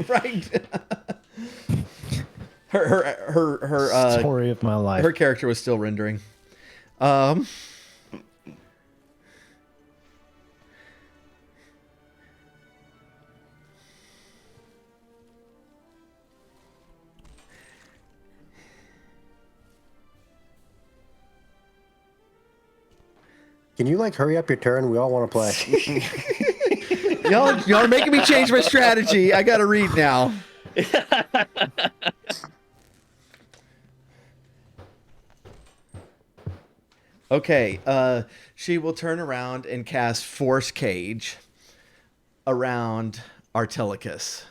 Right. her Story of my life. her character was still rendering. Can you like hurry up your turn? We all want to play. Y'all are making me change my strategy. I gotta read now. Okay, she will turn around and cast Force Cage around Artilicus.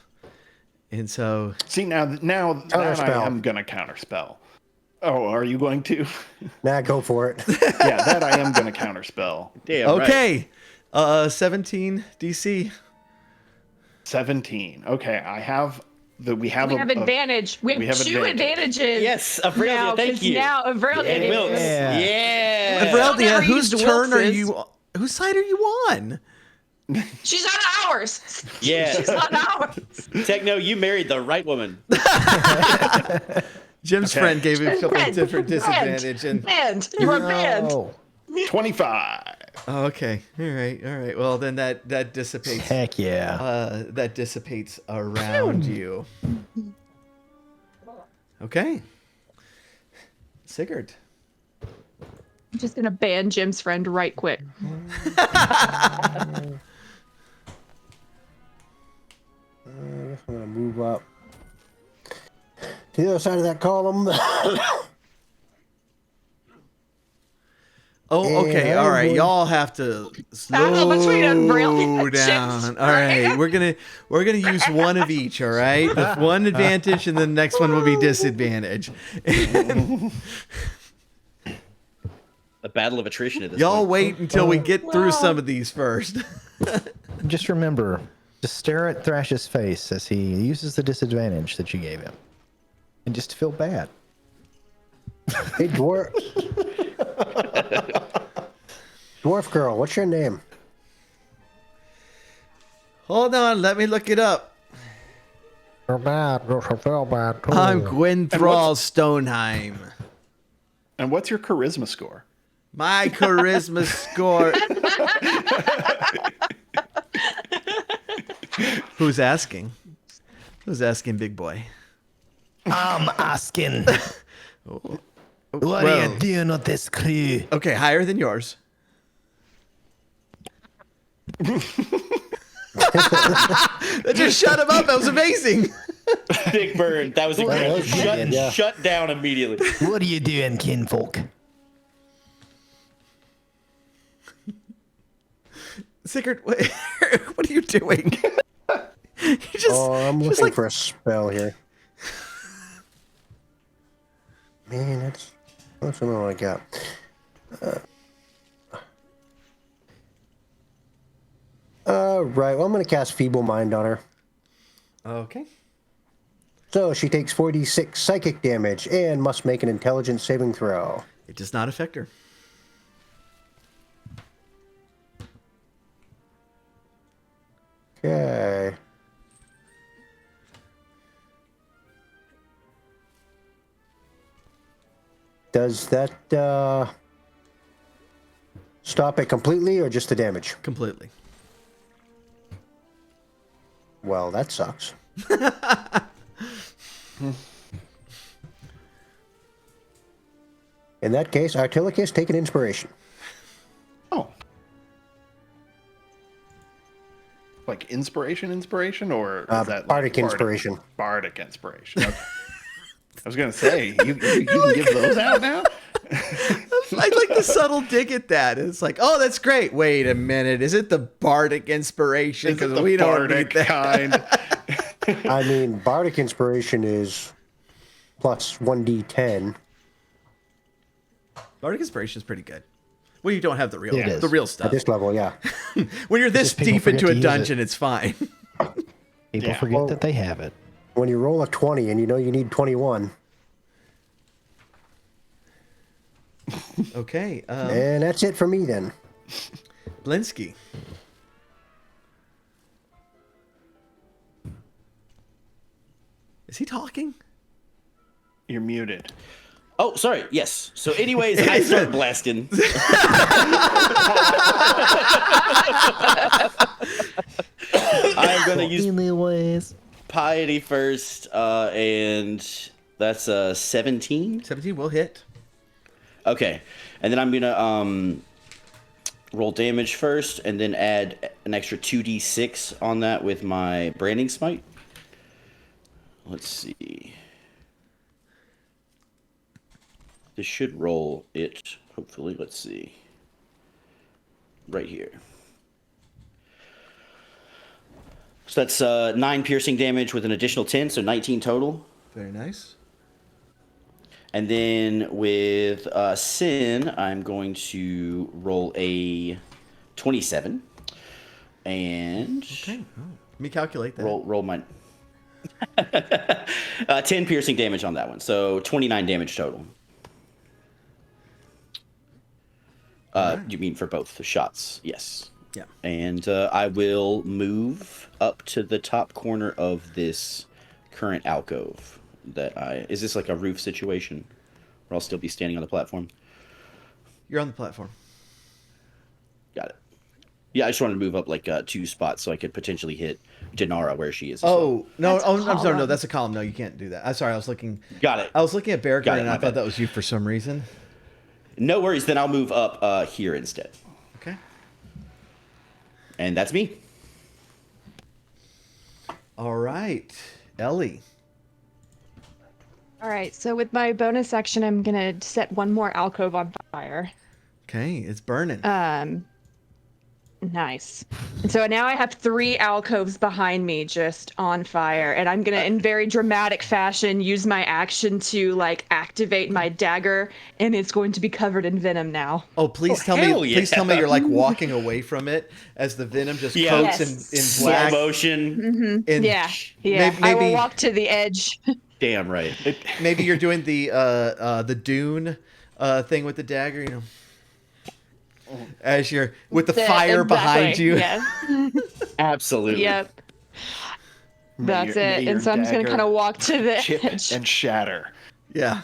And so See now that Counterspell. I am gonna counterspell. Oh, are you going to? Nah, go for it. Yeah, that I am gonna counterspell. Damn, right. okay. 17 DC. 17. Okay, I have we have We have advantage. We have two advantage. advantages. Yes, Aurelia, now, thank 'cause you. Now, Aurelia And is. Wilkes. Yeah. Yeah. Evreldia, never whose used turn are Wilkes's. you? Whose side are you on? She's on ours. Yeah. She's on ours. Techno, you married the right woman. Jim's Okay. friend gave him a couple of Banned. different disadvantage, and Banned. You are banned. No. 25. oh, okay, all right. Well, then that dissipates. Heck yeah. That dissipates around you. Okay, Sigurd. I'm just gonna ban Jim's friend right quick. I'm gonna move up to the other side of that column. Oh, okay, Yeah, all right. boy. Y'all have to Battle between Aurelia and down. Jim's All right, we're gonna use one of each. All right, with one advantage, and the next one will be disadvantage. a battle of attrition at this Y'all point. wait until we get through Well- some of these first. Just remember, just stare at Thrash's face as he uses the disadvantage that you gave him, and just feel bad. Hey, dwarf. Dwarf girl, what's your name? Hold on, let me look it up. I'm Gwen Thrall Stoneheim. And what's your charisma score? My charisma score. Who's asking? Who's asking, big boy? I'm asking. What are Well, you doing with this crew? okay, higher than yours. That just shut him up. That was amazing. Big Bird. That was That incredible. was good, yeah. Shut down immediately. What are you doing, kinfolk? Sigurd, what are you doing? You just, Oh, I'm just looking like, for a spell here. Man, that's what I got. Right. Well, I'm going to cast Feeble Mind on her. okay. So she takes 46 psychic damage and must make an intelligence saving throw. It does not affect her. Okay. Does that stop it completely or just the damage? Completely. Well, that sucks. In that case, Artilicus, take an inspiration. Oh. Like inspiration, or is that Bardic inspiration. Bardic inspiration. Okay. I was gonna say you can give those out now. I like the subtle dig at that. It's like, oh, that's great. Wait a minute. Is it the bardic inspiration? Is it Because the we don't bardic need that. kind? I mean, Bardic inspiration is plus 1d10. Bardic inspiration is pretty good. Well, you don't have the real, It is. the real At stuff. this level, yeah. When you're this just people deep forget into to a use dungeon, it's fine. People Yeah. forget that they have it. When you roll a 20 and you know you need 21, Okay. and that's it for me then. Blinsky. Is he talking? You're muted. Oh, sorry. Yes. So, anyways, I start blasting. I'm gonna use Anyways. piety first, and that's 17. 17 will hit. Okay, and then I'm gonna roll damage first, and then add an extra 2d6 on that with my branding smite. Let's see. This should roll it. Hopefully, let's see. Right here. So that's 9 piercing damage with an additional 10, so 19 total. Very nice. And then with Sin, I'm going to roll a 27. And Okay. Oh, let me calculate that. roll my 10 piercing damage on that one. So 29 damage total. You mean for both the shots? Yes. Yeah. And I will move up to the top corner of this current alcove. Is this like a roof situation where I'll still be standing on the platform? You're on the platform. Got it. Yeah, I just wanted to move up like 2 spots so I could potentially hit Denara where she is. as well. Oh, no. That's a Oh, I'm sorry. No, column. that's a column. No, you can't do that. I'm sorry. I was looking. Got it. I was looking at Bearcat Got it, and my I thought bad. that was you for some reason. No worries. Then I'll move up here instead. Okay. And that's me. All right. Ellie. All right, so with my bonus action, I'm gonna set one more alcove on fire. Okay. It's burning. Nice. And so now I have 3 alcoves behind me just on fire, and I'm gonna, in very dramatic fashion, use my action to like activate my dagger, and it's going to be covered in venom now. Oh, please tell hell me! yeah. Please tell me you're like walking away from it as the venom just Yeah. coats Yes. in Slow black. motion. And Yeah, yeah. I will maybe walk to the edge. Damn right. maybe you're doing the Dune thing with the dagger. You know, as you're with the fire behind Exactly, you. Yeah. Absolutely. Yep. That's May it. your And so I'm just gonna dagger kind of walk to the chip edge. and shatter. Yeah.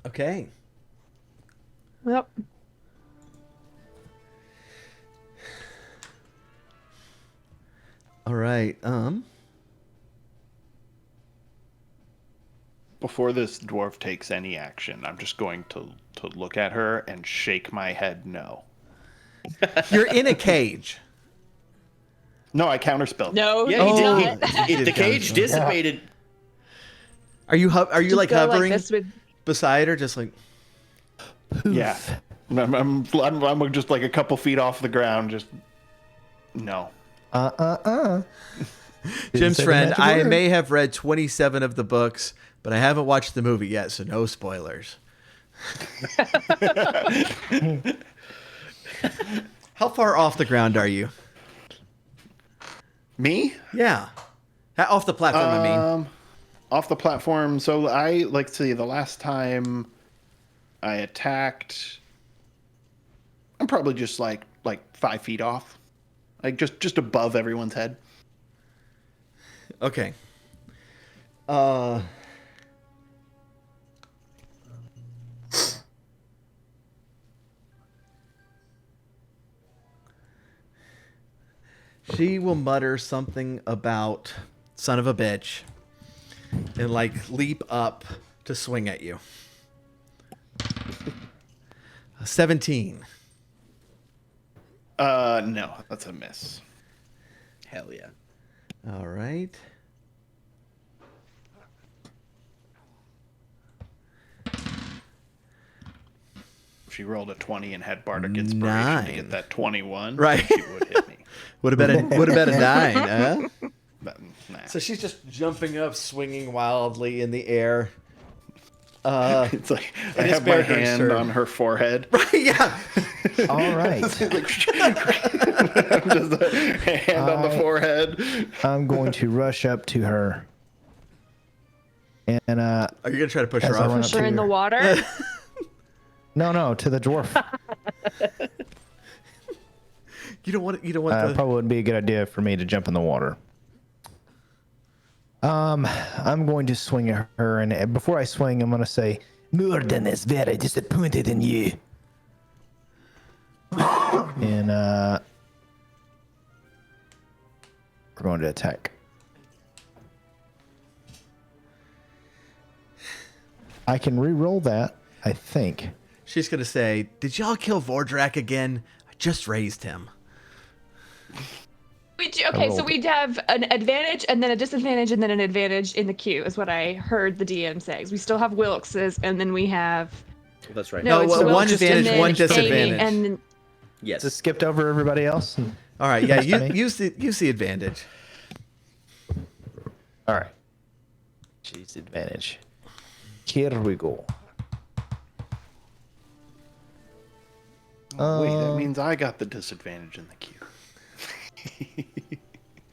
Okay. Yep. All right. Before this dwarf takes any action, I'm just going to look at her and shake my head no. You're in a cage. No, I counterspelled. No, Yeah, he's he not. did. The cage dissipated. Are you Just like go hovering this with. beside her, just like? Yeah. I'm just like a couple feet off the ground, just no. Jim's say the friend, magic I word. may have read 27 of the books, but I haven't watched the movie yet, so no spoilers. How far off the ground are you? Me? Yeah. Off the platform, I mean. Off the platform. So I like to see the last time I attacked. I'm probably just like 5 feet off, like just above everyone's head. Okay. She will mutter something about son of a bitch and like leap up to swing at you. 17. No, that's a miss. Hell yeah. All right. If she rolled a 20 and had bardic inspiration to 9. get that 21, Right. she would hit me. Would have been a 9, huh? But, nah. So she's just jumping up, swinging wildly in the air. It's like I it's have my Bear Grylls' hand turn. on her forehead. Yeah. All right. Just a hand on the forehead. I'm going to rush up to her. And Are you gonna try to push her As I off? run Push her in the water. no, to the dwarf. You don't want the. Probably wouldn't be a good idea for me to jump in the water. I'm going to swing at her, and before I swing, I'm going to say, Murden is very disappointed in you. And we're going to attack. I can re-roll that, I think. She's gonna say, "Did y'all kill Vordrak again? I just raised him." Okay, so we'd have an advantage and then a disadvantage and then an advantage in the queue, is what I heard the DM say. 'Cause we still have Wilkes's and then we have. That's right. No, No, it's one Wilkes advantage, and then one Amy, disadvantage. And then, Yes. Just skipped over everybody else. All right, yeah, Funny. use the advantage. All right. She's advantage. Here we go. Oh, wait, that means I got the disadvantage in the queue.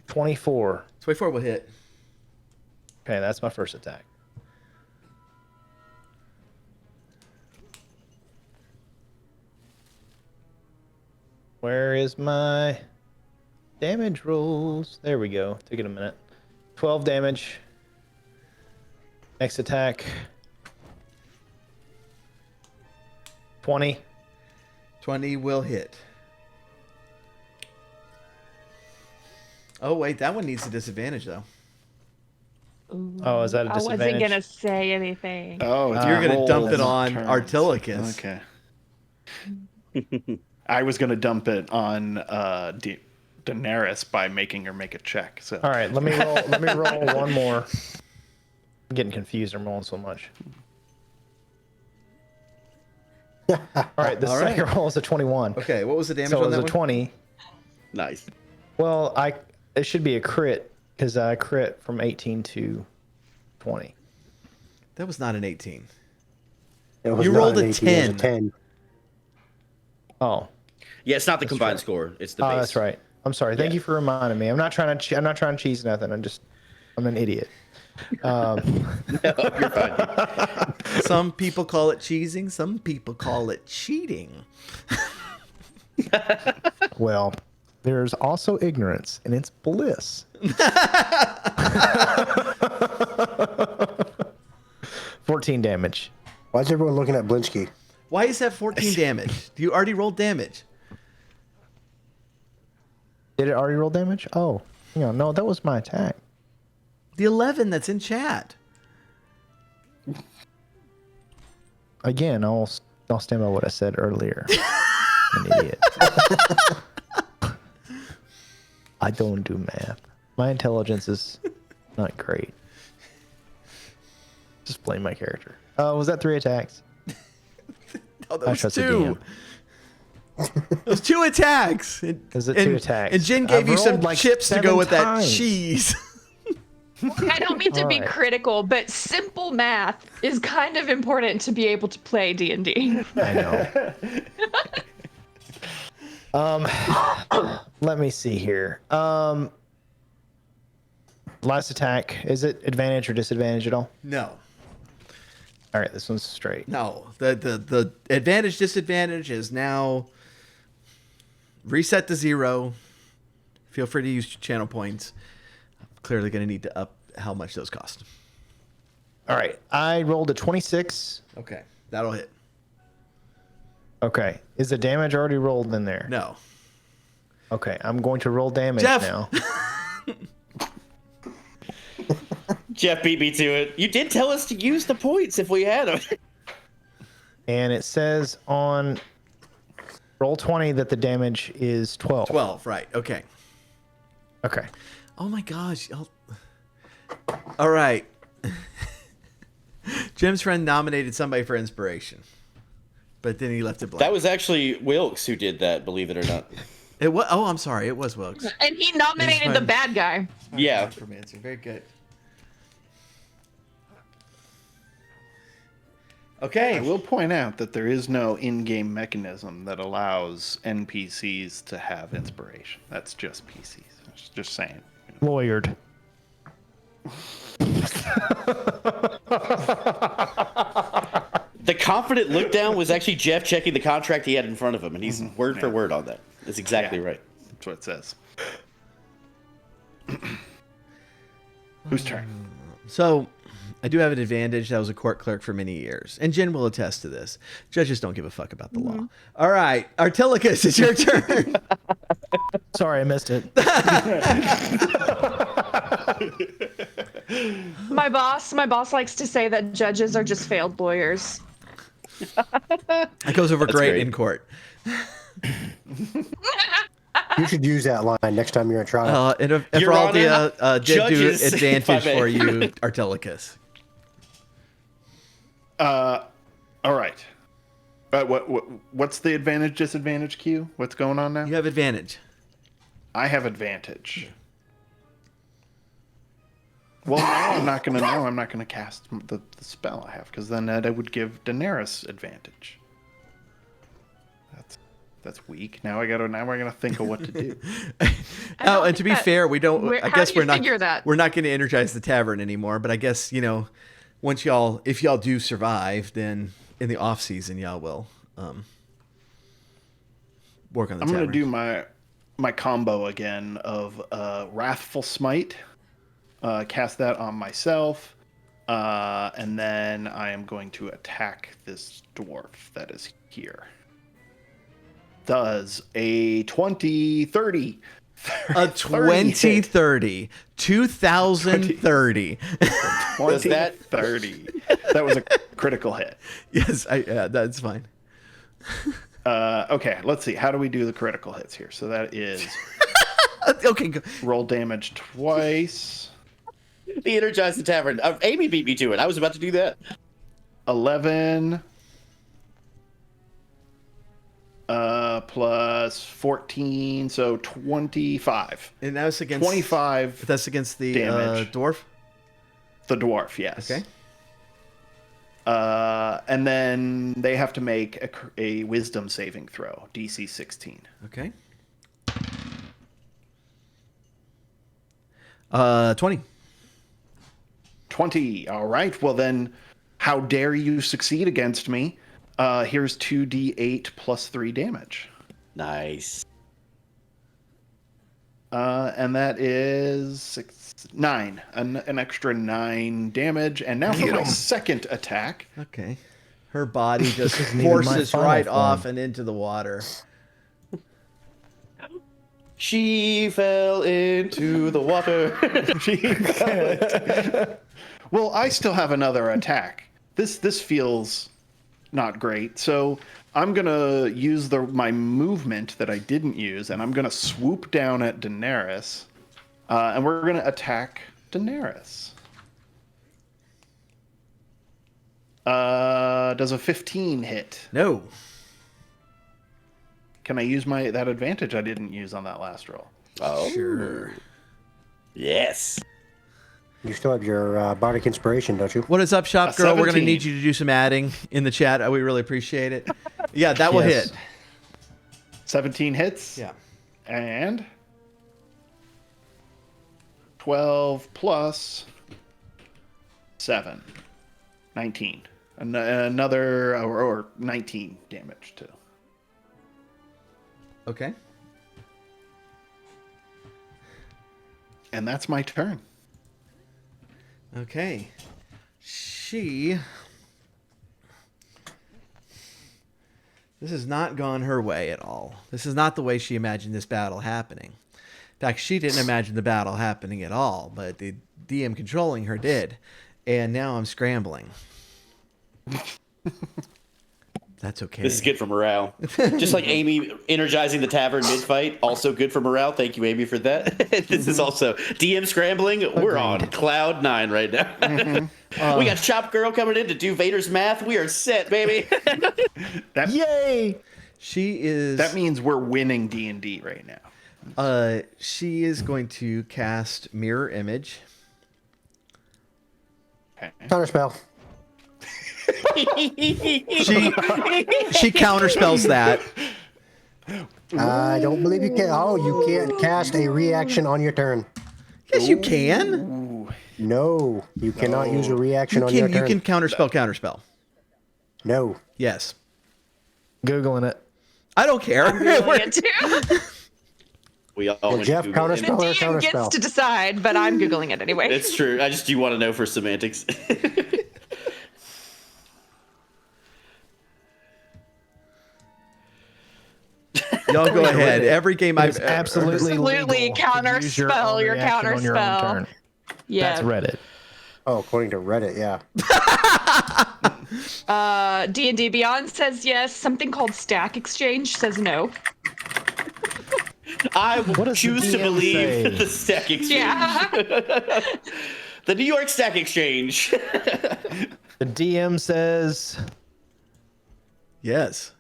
24. 24 will hit. Okay, that's my first attack. Where is my damage rolls? There we go. Took it a minute. 12 damage. Next attack. 20. 20 will hit. Oh wait, that one needs a disadvantage though. Oh, is that a I wasn't disadvantage? gonna say anything. Oh, it's You're gonna rolls dump it and on turns. Artilicus. Okay. I was gonna dump it on Daenerys by making her make a check. So All right, let me roll. Let me roll one more. I'm getting confused. I'm rolling so much. All right, the All right. second roll is a 21. Okay, what was the damage So it on was that a one? 20. Nice. Well, it should be a crit because I crit from 18 to 20. That was not an 18. It was You not rolled an a 18, it was 10. 10. Oh, Yeah, it's not the combined right. score. It's the base. that's right. I'm sorry. Thank Yeah. you for reminding me. I'm not trying to cheese nothing. I'm an idiot. No, you're fine. Some people call it cheesing. Some people call it cheating. Well, there's also ignorance, and it's bliss. 14 damage. Why is everyone looking at Blinsky? Why is that 14 damage? You already rolled damage. Did it already roll damage? Oh, no, that was my attack. The 11 that's in chat. Again, I'll stand by what I said earlier. I'm an idiot. I don't do math. My intelligence is not great. Just blame my character. Was that 3 attacks? Oh, that I was trust the 2. Those 2 attacks. Was it 2 attacks? And Jen gave I've you some rolled like chips to go 7 with times. that cheese. I don't mean to be Alright. critical, but simple math is kind of important to be able to play D&D. I know. Let me see here. Last attack. Is it advantage or disadvantage at all? No. All right, this one's straight. No. The advantage disadvantage is now reset to 0. Feel free to use channel points. Clearly going to need to up how much those cost. All right, I rolled a 26. Okay. That'll hit. Okay, is the damage already rolled in there? No. Okay, I'm going to roll damage Jeff! now. Jeff beat me to it. You did tell us to use the points if we had them. And it says on roll 20 that the damage is 12. 12, right. Okay. Okay. Oh my gosh. All right. Jim's friend nominated somebody for inspiration, but then he left it blank. That was actually Wilkes who did that, believe it or not. It was. Oh, I'm sorry. It was Wilkes. And he nominated the bad guy. Yeah. Necromancer. Very good. Okay. I will point out that there is no in-game mechanism that allows NPCs to have inspiration. That's just PCs. Just saying. Lawyered. The confident look down was actually Jeff checking the contract he had in front of him, and he's word for Yeah. word on that. That's exactly Yeah. right. That's what it says. Whose turn? So, I do have an advantage. I was a court clerk for many years, and Jen will attest to this. Judges don't give a fuck about the law. All right, Artilicus, it's your turn. Sorry, I missed it. My boss likes to say that judges are just failed lawyers. It goes over great great. in court. You should use that line next time you're at trial. And if Your Aldia Honor, did do judges, if I advantage may. for you, Artilicus. All right. What's the advantage disadvantage Q? What's going on now? You have advantage. I have advantage. Well, now I'm not gonna know. I'm not gonna cast the spell I have because then that would give Daenerys advantage. That's weak. Now we're gonna think of what to do. Oh, and to be think that- fair, we don't. Where- I how guess do you we're not. figure that? We're not going to energize the tavern anymore. But I guess once if y'all do survive, then in the off season, y'all will work on the I'm tavern. gonna do my combo again of Wrathful Smite. Cast that on myself, and then I am going to attack this dwarf that is here. Does a 20-30. A 2030, 2030. Was that 30? That was a critical hit. Yes, that's fine. Okay, let's see. How do we do the critical hits here? So that is Okay, go. roll damage twice. the Energize the Tavern? Amy beat me to it. I was about to do that. 11 plus 14, so 25. And that's against 25. That's against the damage. dwarf. The dwarf, yes. Okay. And then they have to make a wisdom saving throw, DC 16. Okay. 20. 20. All right. Well, then, how dare you succeed against me? Here's 2d8 plus 3 damage. Nice. And that is 9. An extra 9 damage. And now for my second attack. Okay. Her body just needed my forces final right form. off and into the water. She fell into the water. Well, I still have another attack. This feels not great. So I'm gonna use my movement that I didn't use, and I'm gonna swoop down at Daenerys, and we're gonna attack Daenerys. Does a 15 hit? No. Can I use that advantage I didn't use on that last roll? Oh, Sure. yes. You still have your Bardic Inspiration, don't you? What is up, Shop A Girl? We're going to 17. need you to do some adding in the chat. We really appreciate it. Yeah, that will Yes. hit. 17 hits. Yeah. And 12 plus 7. 19. Another, or 19 damage too. Okay. And that's my turn. Okay. This has not gone her way at all. This is not the way she imagined this battle happening. In fact, she didn't imagine the battle happening at all, but the DM controlling her did. And now I'm scrambling. That's okay. This is good for morale. Just like Amy energizing the tavern mid-fight, also good for morale. Thank you, Amy, for that. This is also DM scrambling. We're on cloud 9 right now. We got Chop Girl coming in to do Vader's math. We are set, baby. Yay! She is. That means we're winning D&D right now. She is going to cast Mirror Image. Okay. Counterspell. She counterspells that. I don't believe you can. Oh, you can't cast a reaction on your turn. Yes, you can. No, you cannot use a reaction You on your can. You turn. can counterspell. No. Yes. Googling it. I don't care. Googling it too. We all Well, went Jeff, Google it. The counterspell or DM gets counterspell? to decide, but I'm Googling it anyway. It's true. I just do want to know for semantics. Y'all go ahead. Every game I've It's absolutely Absolutely legal to use your counterspell own your reaction on your own counterspell. turn. Yeah. That's Reddit. Oh, according to Reddit, yeah. D&D Beyond says yes. Something called Stack Exchange says no. I What does the choose to DM believe say? the Stack Exchange. Yeah. The New York Stack Exchange. The DM says Yes.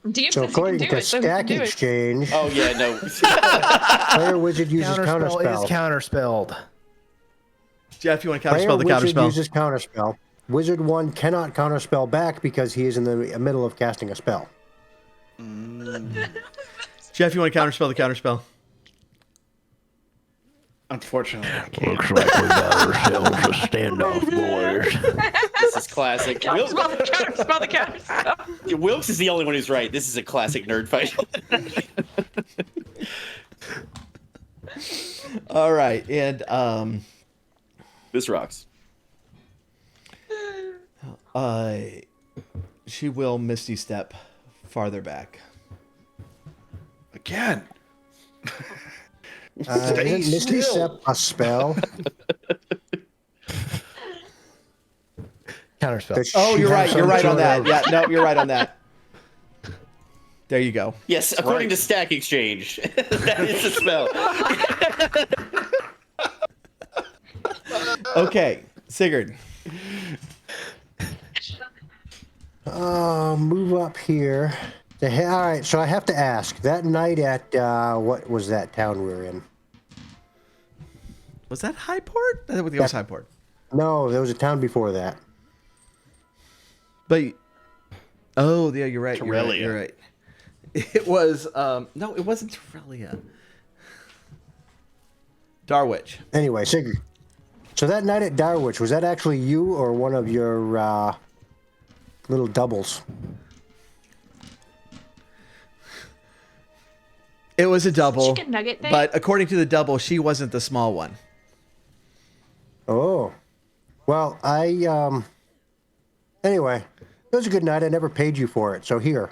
DM So says you can according do to it, so Stack do it. Exchange, Oh yeah, no. player wizard uses counterspell is counterspell. counterspelled. Jeff, you want to Player counterspell the wizard counterspell? uses counterspell. Wizard 1 cannot counterspell back because he is in the middle of casting a spell. Jeff, you want to counterspell the counterspell? Unfortunately, I can't. Looks like we got ourselves a standoff, boys. This is classic. Counterspell the counterspell the counterspell. Wilkes is the only one who's right. This is a classic nerd fight. All right, and This rocks. she will Misty Step farther back. Again. Isn't Misty Step a spell? Counterspell. Does Oh, she you're have right. You're some right on sort that. of- Yeah, no, you're right on that. There you go. Yes, according to Stack Exchange. That is a spell. Okay, Sigurd. Move up here. All right, so I have to ask. That night at what was that town we were in? Was that Highport? I think it was Highport. No, there was a town before that. But oh yeah, you're right. Torellia. You're right. It was no, it wasn't Torellia. Darwich. Anyway, Sigurd. So that night at Darwich, was that actually you or one of your little doubles? It was a double. Chicken nugget thing? But according to the double, she wasn't the small one. Oh. Well, anyway, it was a good night. I never paid you for it. So here,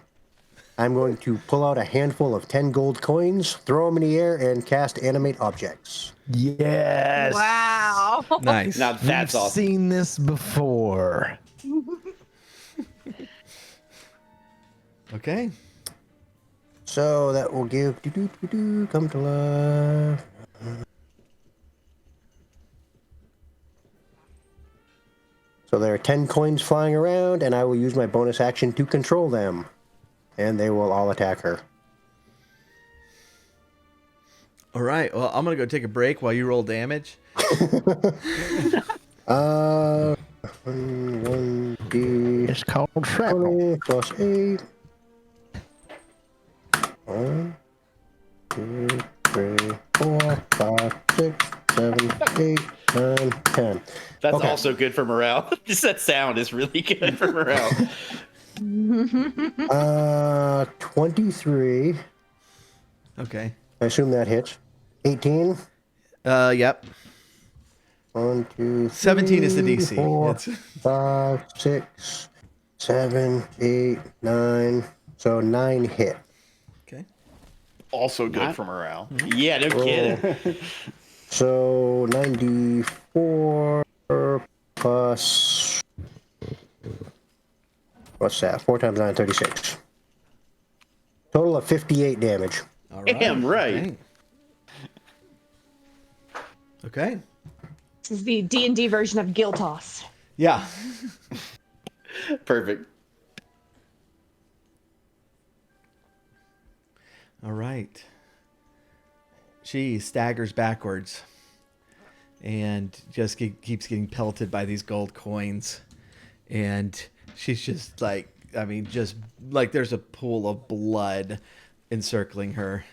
I'm going to pull out a handful of 10 gold coins, throw them in the air, and cast animate objects. Yes. Wow. Nice. Now that's We've awesome. seen this before. Okay. So that will give come to life. So there are 10 coins flying around, and I will use my bonus action to control them. And they will all attack her. All right. Well, I'm gonna go take a break while you roll damage. 1d It's called shrapnel. 20 plus 8. 1, 2, 3, 4, 5, 6, 7, 8, 9, 10. That's Okay. also good for morale. Just that sound is really good for morale. 23. Okay. I assume that hits. 18. Yep. 1, 2, 3, 17 is the DC. 4, It's 5, 6, 7, 8, 9. So 9 hit. okay. Also good for morale. Yeah, no kidding. So 94 plus. What's that? 4 times 9, 36. Total of 58 damage. All Damn right. Okay. This is the D&D version of Guild Toss. Yeah. Perfect. All right. She staggers backwards and just keeps getting pelted by these gold coins. And she's just like, I mean, just like there's a pool of blood encircling her.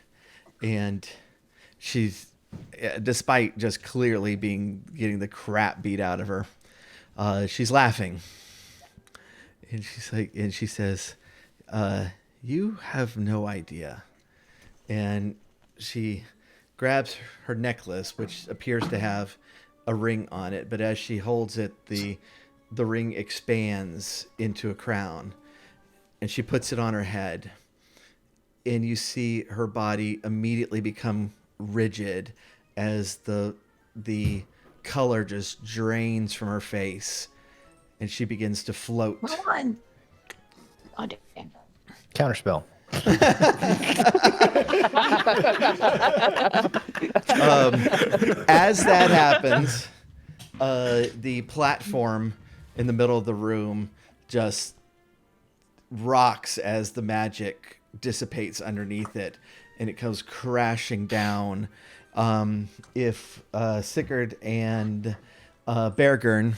And she's, despite just clearly getting the crap beat out of her, she's laughing. And she says, you have no idea. And she grabs her necklace, which appears to have a ring on it, but as she holds it, the ring expands into a crown, and she puts it on her head, and you see her body immediately become rigid as the color just drains from her face, and she begins to float. Come on. Oh, damn. Counterspell. As that happens, the platform in the middle of the room just rocks as the magic dissipates underneath it, and it comes crashing down. If Sigurd and Bergern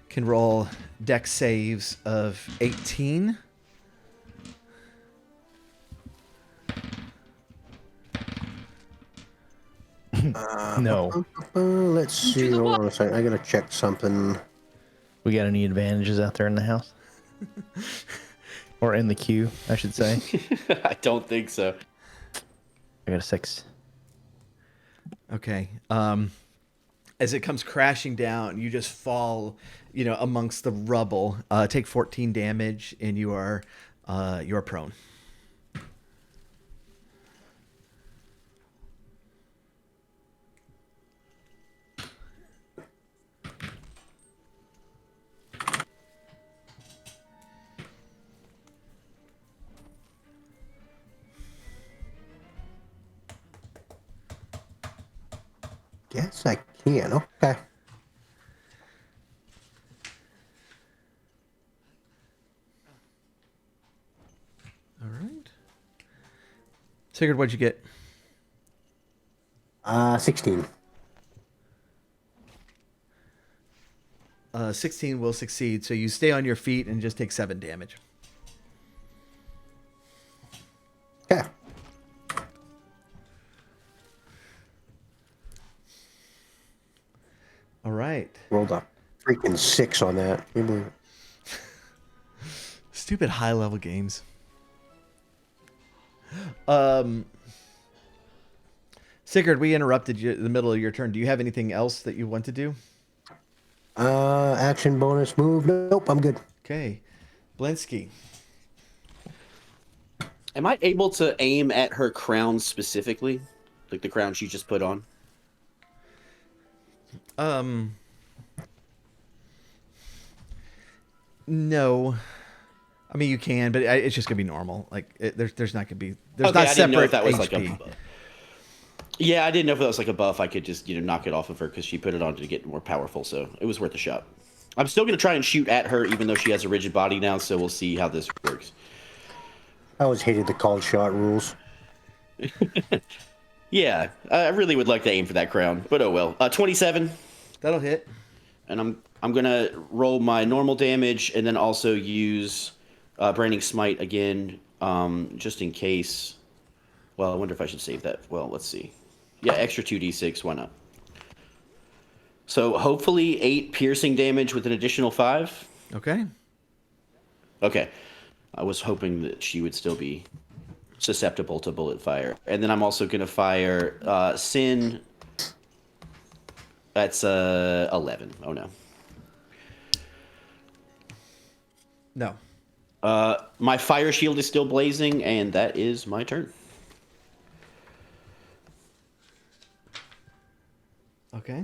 can roll dex saves of 18. No. Let's see. the Hold on a second. I gotta check something. We got any advantages out there in the house? Or in the queue, I should say. I don't think so. I got a 6. Okay. As it comes crashing down, you just fall, amongst the rubble. Take 14 damage, and you're prone. Yes, I can. Okay. All right. Sigurd, what'd you get? 16. 16 will succeed, so you stay on your feet and just take 7 damage. Yeah. All right. Rolled a freaking 6 on that. Can you believe it? Stupid high-level games. Sigurd, we interrupted you in the middle of your turn. Do you have anything else that you want to do? Action bonus move. Nope, I'm good. Okay. Blinsky. Am I able to aim at her crown specifically? Like the crown she just put on? No. I mean, you can, but it's just gonna be normal. Like, there's not gonna be. There's Okay, not I didn't know separate if that was HP. like a. Yeah, I didn't know if that was like a buff. I could just knock it off of her because she put it on to get more powerful. So it was worth a shot. I'm still gonna try and shoot at her, even though she has a rigid body now. So we'll see how this works. I always hated the called shot rules. Yeah, I really would like to aim for that crown, but oh well. 27. That'll hit. And I'm gonna roll my normal damage and then also use Branding Smite again, just in case. Well, I wonder if I should save that. Well, let's see. Yeah, extra 2d6. Why not? So hopefully 8 piercing damage with an additional 5. Okay. Okay. I was hoping that she would still be susceptible to bullet fire. And then I'm also gonna fire Sin. That's 11. Oh no. No. My fire shield is still blazing, and that is my turn. Okay.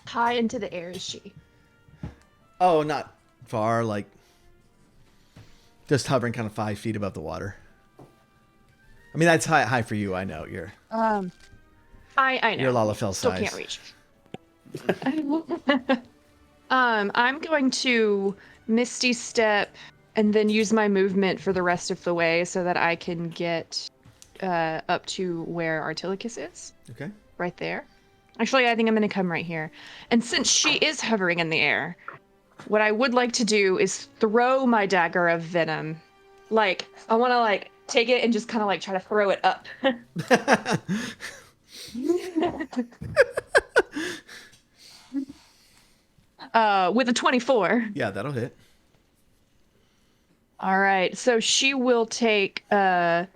High into the air is she? Oh, not far. Like, just hovering kind of 5 feet above the water. I mean, that's high for you. I know you're. I know. You're Lalafell Still size. can't reach. I'm going to Misty Step and then use my movement for the rest of the way so that I can get up to where Artilicus is. Okay. Right there. Actually, I think I'm going to come right here. And since she is hovering in the air, what I would like to do is throw my dagger of venom. Like, I want to, like, take it and just kind of, like, try to throw it up. With a 24. Yeah, that'll hit. All right, so she will take 8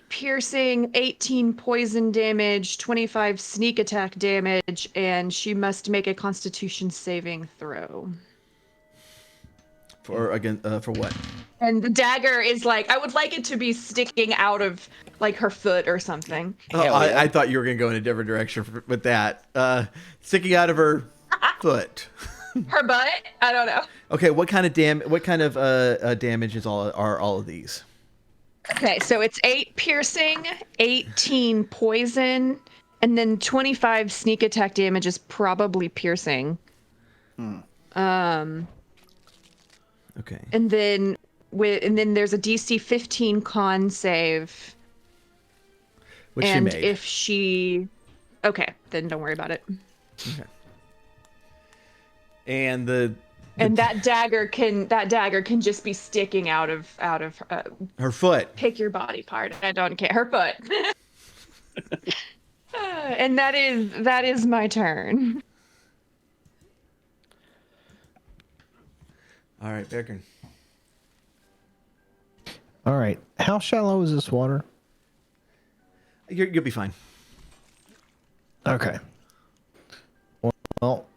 piercing, 18 poison damage, 25 sneak attack damage, and she must make a Constitution saving throw. For what? And the dagger is like, I would like it to be sticking out of like her foot or something. Oh, Hell yeah. I thought you were gonna go in a different direction with that. Sticking out of her foot. Her butt? I don't know. Okay, what kind of damage are all of these? Okay, so it's 8 piercing, 18 poison, and then 25 sneak attack damage is probably piercing. Okay. And then there's a DC 15 con save. Which and she made. if she okay, then don't worry about it. Okay. And that dagger can just be sticking out of her foot. pick your body part. I don't care. Her foot. And that is my turn. All right, Bergen. All right. How shallow is this water? You'll be fine. Okay. Well,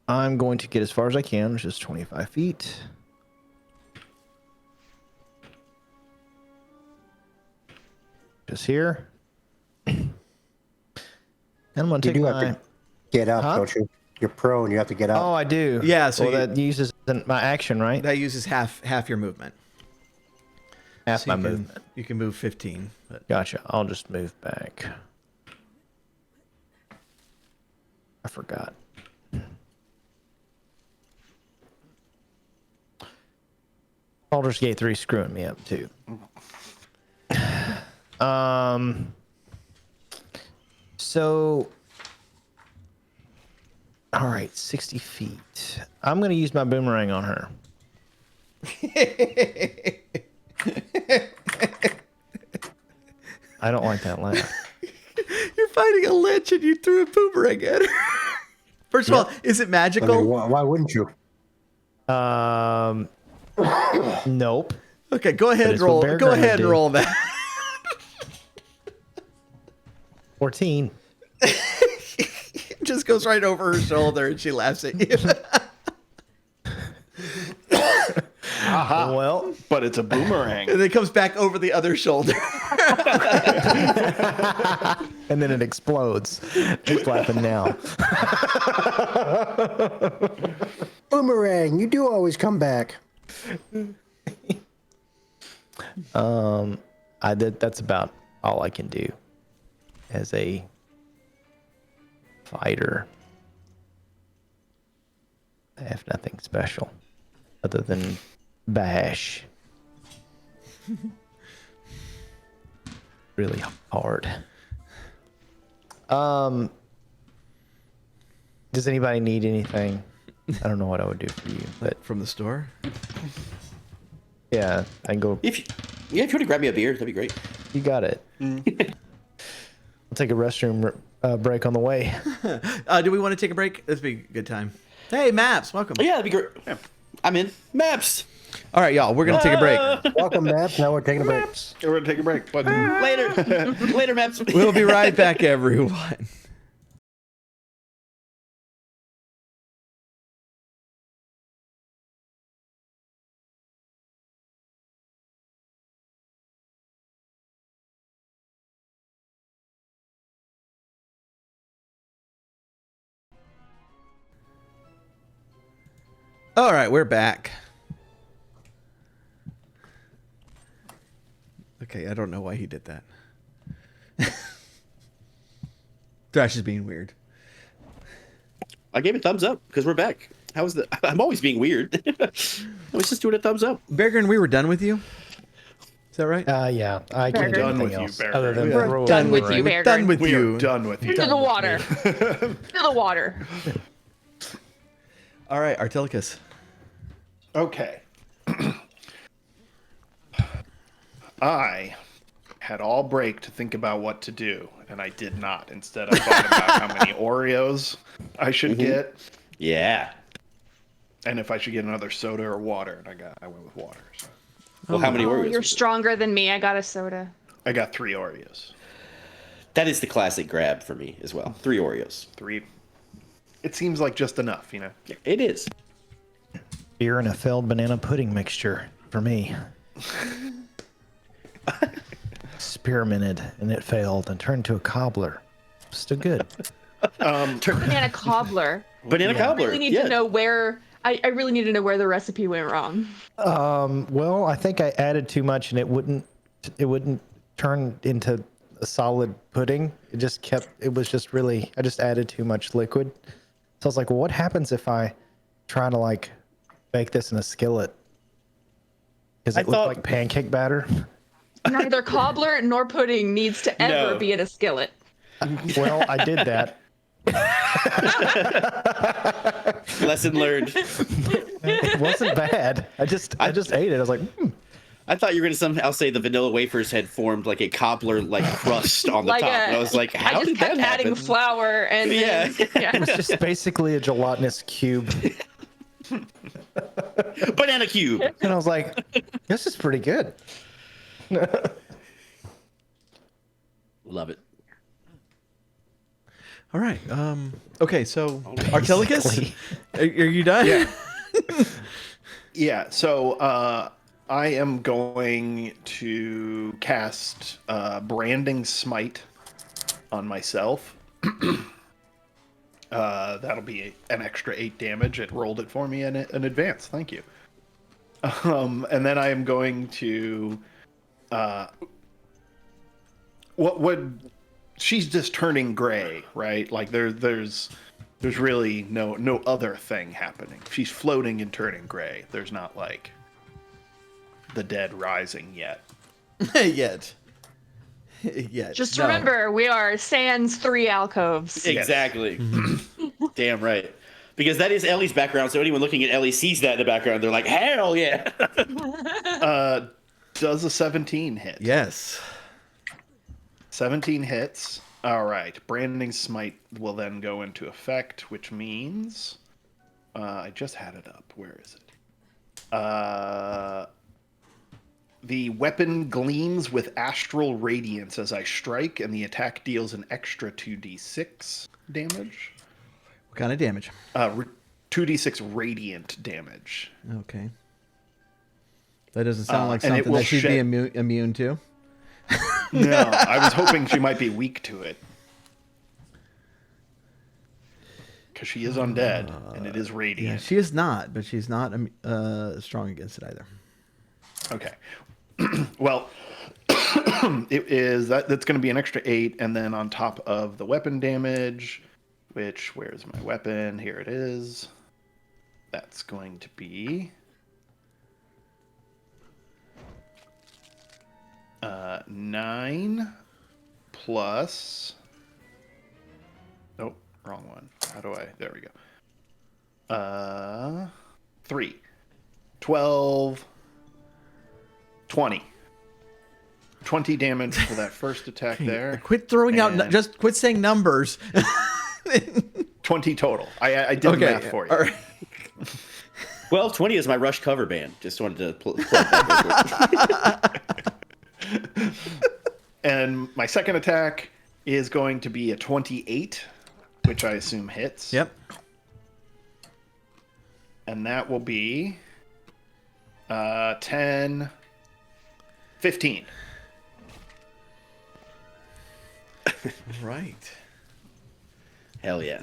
I'm going to get as far as I can, which is 25 feet. Just here. And I'm going to You take do my... have to get up, don't you? You're prone. You have to get up. Oh, I do. Yeah, so well, that uses my action, right? That uses half your movement. Half So my you can, movement. you can move 15. But Gotcha. I'll just move back. I forgot. Baldur's Gate 3 screwing me up too. So all right, 60 feet. I'm gonna use my boomerang on her. I don't like that laugh. you're fighting a lich and you threw a boomerang at her. First of all, is it I magical? mean, why wouldn't you? Nope. Okay, go ahead and it's what roll. bear Go granners ahead and do. roll that. 14. Just goes right over her shoulder and she laughs at you. Well, But it's a boomerang. And then comes back over the other shoulder. and then it explodes. Who's laughing now? Boomerang, you do always come back. That's about all I can do as a fighter. I have nothing special other than bash. Really hard. Does anybody need anything? I don't know what I would do for you, but From the store? yeah, I can go. If you want to grab me a beer, that'd be great. You got it. I'll take a restroom break on the way. Do we want to take a break? This would be a good time. Hey, Maps, welcome. Oh, yeah, that'd be great. I'm in. Maps. All right, y'all, we're going to take a break. Welcome, Maps. Now we're taking a break. We're gonna take a break, but Later. Later, Maps. We'll be right back, everyone. All right, we're back. Okay, I don't know why he did that. Thrash is being weird. I gave it thumbs up because we're back. How was the? I'm always being weird. I was just doing a thumbs up. Beargrin, we were done with you. Is that right? Yeah, I can't do Done anything with you, else Bear other than Grylls. throw a Done with boomerang. you, Bear Done with we you. are done with you. Into the water. Into the water. All right, Artilicus. Okay. I had all break to think about what to do, and I did not. Instead, I thought about how many Oreos I should get, Yeah. and if I should get another soda or water. And I went with water. So Well, how many Oh, Oreos? you're was it? stronger than me. I got a soda. I got 3 Oreos. That is the classic grab for me as well. 3 Oreos. 3. It seems like just enough, you know. Yeah, it is. Beer and a failed banana pudding mixture for me. Experimented and it failed and turned to a cobbler. Still good. Banana cobbler. Banana I cobbler. really need yeah. to know where. I really need to know where the recipe went wrong. Well, I think I added too much and it wouldn't turn into a solid pudding. It just kept. It was just really. I just added too much liquid. So I was like, well, what happens if I try to like bake this in a skillet? Because I it looked thought- like pancake batter. Neither cobbler nor pudding needs to ever No. be in a skillet. Well, I did that. Lesson learned. It wasn't bad. I just ate it. I was like, I thought you were going to somehow say the vanilla wafers had formed like a cobbler like crust on the Like top. a, And I was like, how I just did kept that adding happen? flour and Yeah. then, yeah. it's just basically a gelatinous cube. Banana cube. And I was like, this is pretty good. Love it. All right. Okay, so Artilicus, are you done? Yeah. Yeah, so I am going to cast Branding Smite on myself. That'll be an extra 8 damage. It rolled it for me in advance. Thank you. And then I am going to what would she's just turning gray, right? Like there's really no other thing happening. She's floating and turning gray. There's not like the dead rising yet. Yet. Just No. remember, we are sans 3 alcoves. Exactly. Damn right. Because that is Ellie's background, so anyone looking at Ellie sees that in the background, they're like, hell yeah. Does a 17 hit? Yes. 17 hits. All right. Branding Smite will then go into effect, which means I just had it up. Where is it? The weapon gleams with astral radiance as I strike, and the attack deals an extra 2d6 damage. What kind of damage? 2d6 radiant damage. Okay. That doesn't sound like and it something will that she'd be shed- immune to. No, I was hoping she might be weak to it. Because she is undead, and it is Yeah, radiant. she is not, but she's not strong against it either. Okay. Well, it is that's going to be an extra 8, and then on top of the weapon damage, which, where's my weapon? Here it is. That's going to be 9 plus. Nope, wrong one. How do I? There we go. 3, 12. 20 damage for that first attack there. Quit throwing out. And Just quit saying numbers. 20 total. I did the math for you. All right. 1220 is my Rush cover band. Just wanted to plug that real quick. And my second attack is going to be a 28, which I assume hits. Yep. And that will be 10, 15. Right. Hell yeah.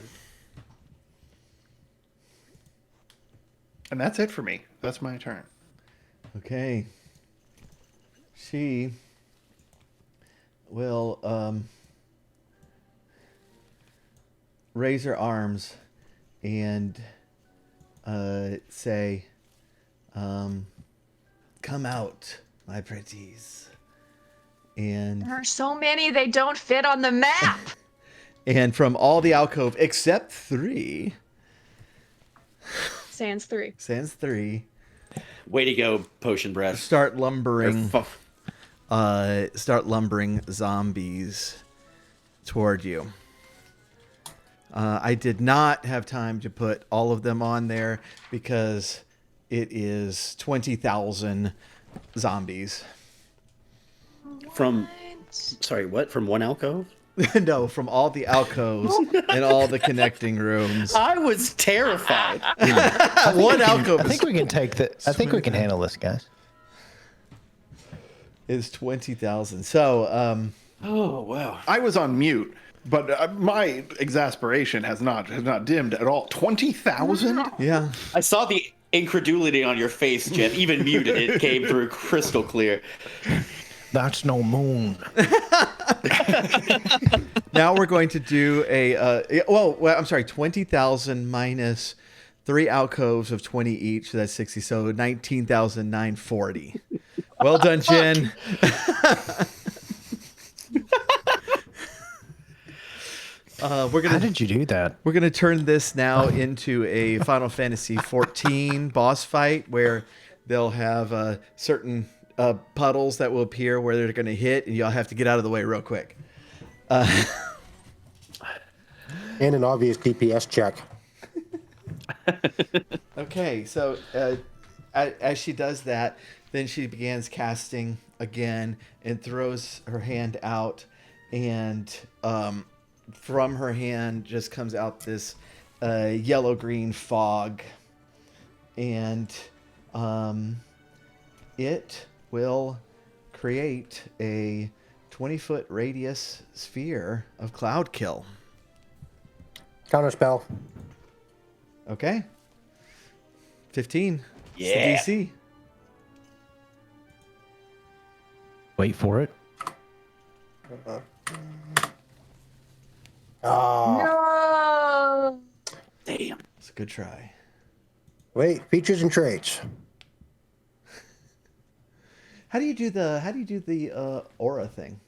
And that's it for me. That's my turn. Okay. She will raise her arms and say, "Come out, my pretties." And There are so many, they don't fit on the map. and from all the alcove except 3, Sans 3. sans 3, Way to go, Potion Breath. start lumbering. Or Start lumbering zombies toward you. I did not have time to put all of them on there because it is 20,000 zombies. From, sorry, what? From one alcove? No, from all the alcoves and all the connecting rooms. I was terrified. One alcove I think we can take the. I think we can handle this, guys. is 20,000. So, Oh, wow. I was on mute, but my exasperation has not dimmed at all. 20,000? yeah. I saw the incredulity on your face, Jeff. Even muted, it came through crystal clear. That's no moon. Now we're going to do I'm sorry, 20,000 minus 3 alcoves of 20 each. So that's 60. So 19,940. Well done, Jen. How did you do that? We're gonna turn this now into a Final Fantasy 14 boss fight where they'll have certain puddles that will appear where they're gonna hit, and y'all have to get out of the way real quick. And an obvious DPS check. Okay, so as she does that, then she begins casting again and throws her hand out, and from her hand just comes out this yellow-green fog, and it will create a 20-foot radius sphere of cloud kill. Counterspell. Okay. 15. Yeah. It's the DC. Wait for it. Oh, No. Damn. It's a good try. wait, features and traits. How do you do the aura thing?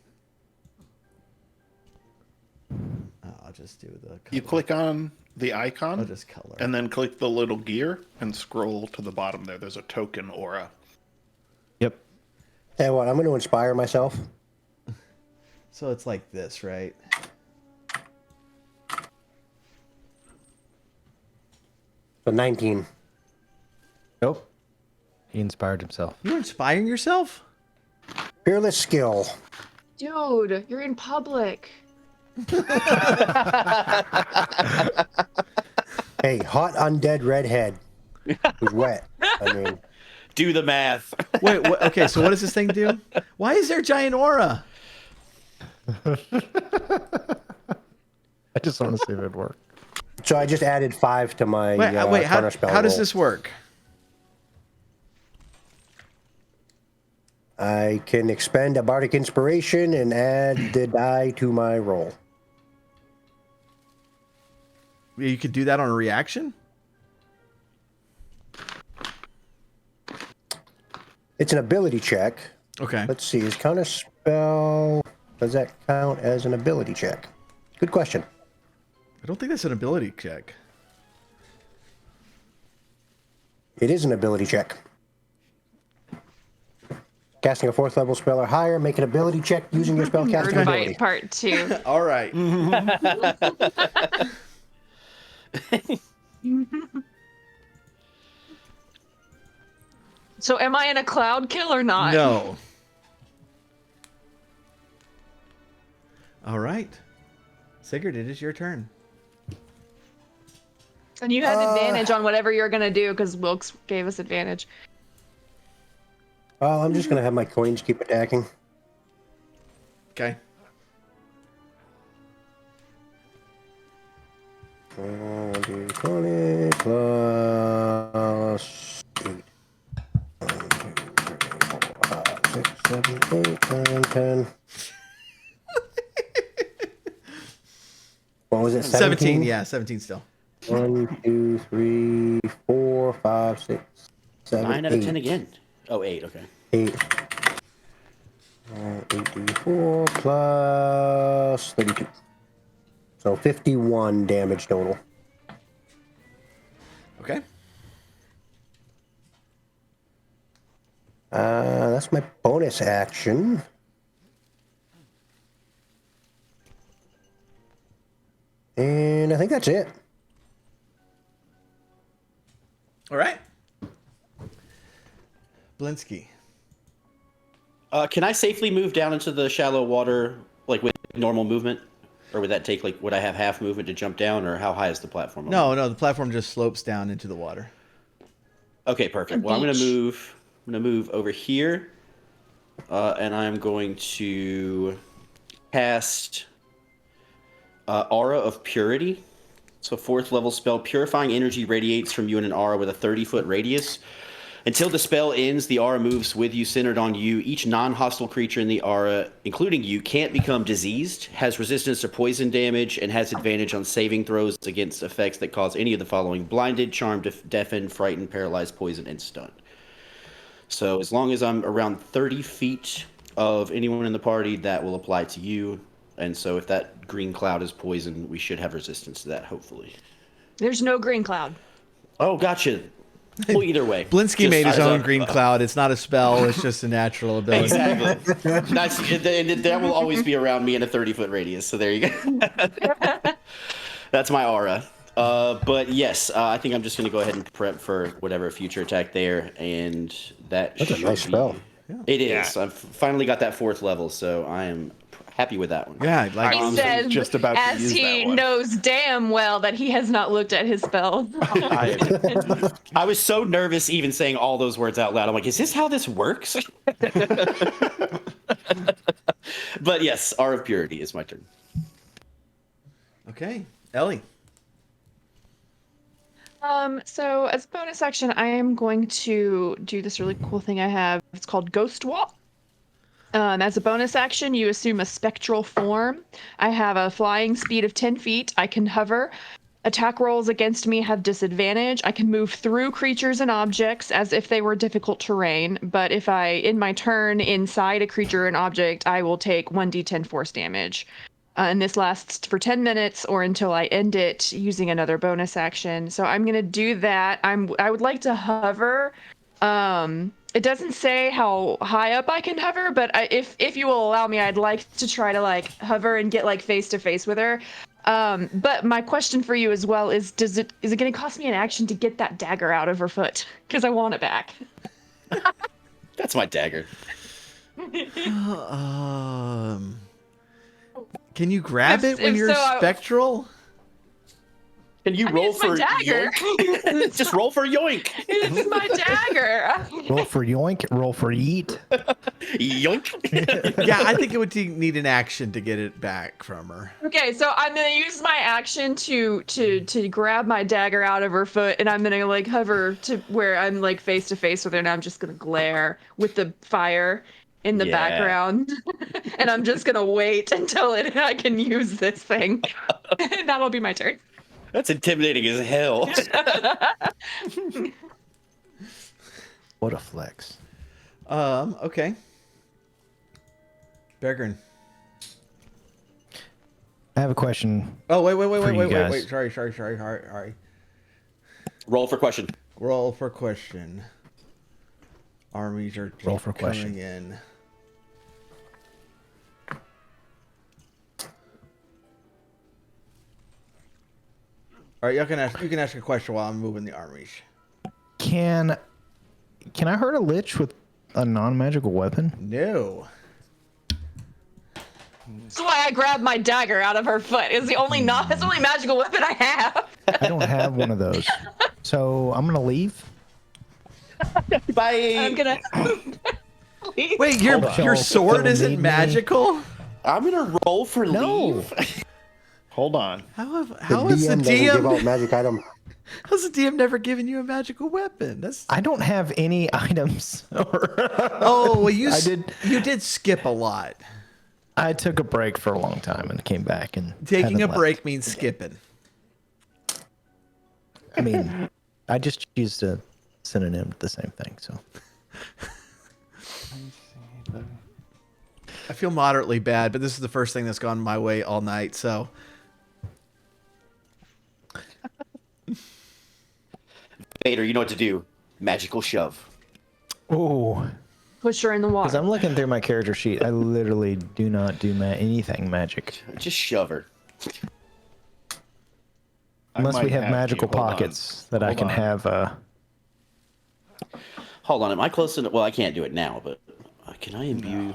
Oh, I'll just do the color. You click on the I'll icon just color. and then click the little gear and scroll to the bottom there. There's a token aura. Yep. Hey, what? I'm going to inspire myself. So it's like this, right? So 19. Nope. He inspired himself. You're inspiring yourself? Fearless skill. Dude, you're in public. Hey, hot undead redhead who's wet. I mean, Do the math. Wait, okay, so what does this thing do? Why is there giant aura? I just want to see if it worked. so I just added 5 to my Wait, how counterspell does roll. this work? I can expend a bardic inspiration and add the die to my roll. You could do that on a reaction? It's an ability check. Okay. Let's see, is counterspell, does that count as an ability check? Good question. I don't think that's an ability check. It is an ability check. Casting a 4th level spell or higher, make an ability check using your spellcasting Nerd ability. fight part 2. All right. So am I in a cloud kill or not? No. All right. Sigurd, it is your turn. And you had advantage on whatever you're gonna do because Wilkes gave us advantage. Well, I'm just going to have my coins keep attacking. Okay. D20 plus 8. 1, 2, 3, 4, 5, 6, 7, 8, 9, 10. What was it? 17, yeah, 17 still. 1, 2, 3, 4, 5, 6, 7, 9 out of 10 8. again. Oh, 8. Okay. 8. 8d4 plus 32. So 51 damage total. Okay. That's my bonus action. And I think that's it. All right. Blinsky. Can I safely move down into the shallow water, like with normal movement? Or would that take, like, would I have half movement to jump down, or how high is the platform? No, the platform just slopes down into the water. Okay, perfect. Well, I'm gonna move over here, and I'm going to cast Aura of Purity. So 4th level spell, purifying energy radiates from you in an aura with a 30-foot radius. Until the spell ends, the aura moves with you, centered on you. Each non-hostile creature in the aura, including you, can't become diseased, has resistance to poison damage, and has advantage on saving throws against effects that cause any of the following: blinded, charmed, deafened, frightened, paralyzed, poisoned, and stunned. So as long as I'm around 30 feet of anyone in the party, that will apply to you. And so if that green cloud is poison, we should have resistance to that, hopefully. There's no green cloud. Oh, gotcha. Well, either way. Blinsky Just made his as own a- green cloud. It's not a spell. It's just a natural ability. Exactly. That will always be around me in a 30-foot radius. So there you go. That's my aura. But yes, I think I'm just going to go ahead and prep for whatever future attack there, and That's a should nice be- spell. It is. I've finally got that 4th level, so I am happy with that one. Yeah, like He was says, just about to as use he that one. knows damn well that he has not looked at his spells. I was so nervous even saying all those words out loud. I'm like, is this how this works? But yes, Aura of Purity is my turn. okay, Ellie. So as a bonus action, I am going to do this really cool thing I have. It's called Ghost Walk. As a bonus action, you assume a spectral form. I have a flying speed of 10 feet. I can hover. Attack rolls against me have disadvantage. I can move through creatures and objects as if they were difficult terrain, but if I, in my turn, inside a creature or an object, I will take 1d10 force damage. And this lasts for 10 minutes or until I end it using another bonus action. So I'm going to do that. I would like to hover. It doesn't say how high up I can hover, but if you will allow me, I'd like to try to like hover and get like face to face with her. But my question for you as well is is it going to cost me an action to get that dagger out of her foot? Because I want it back. That's my dagger. Can you grab it when if you're so, spectral? Can you roll it's my for dagger. yoink? Just roll for yoink. It's my dagger. Roll for yoink, roll for yeet. Yoink. Yeah, I think it would need an action to get it back from her. Okay, so I'm gonna use my action to grab my dagger out of her foot, and I'm gonna like hover to where I'm like face to face with her, and I'm just gonna glare with the fire in the Yeah. background, and I'm just gonna wait until I can use this thing. That'll be my turn. That's intimidating as hell. What a flex. Okay. Bergrin. I have a question. Oh, wait. you guys. Sorry. Roll for question. Roll for question. Armies are Roll for coming question. in. All right, you can ask a question while I'm moving the armies. Can I hurt a lich with a non-magical weapon? No. That's why I grabbed my dagger out of her foot. It's the only magical weapon I have. I don't have one of those. So I'm gonna leave. Bye. I'm gonna. Please. Wait, your Hold on. sword Don't isn't need me. magical? I'm gonna roll for No. leave. Hold on. How The is the DM doesn't give out DM? magic item. How's the DM never given you a magical weapon? That's I don't have any items. oh, well, I did. You did skip a lot. I took a break for a long time and came back and Taking a haven't break left. means skipping. I mean, I just used a synonym to the same thing. So I feel moderately bad, but this is the first thing that's gone my way all night. So Vader, you know what to do. Magical shove. oh, Push her in the because water. I'm looking through my character sheet, I literally do not do anything magic Just shove her. I unless we might have have magical you. Hold on. pockets that I Hold can on. have. Hold on, am I close enough? Well, I can't do it now, but can I imbue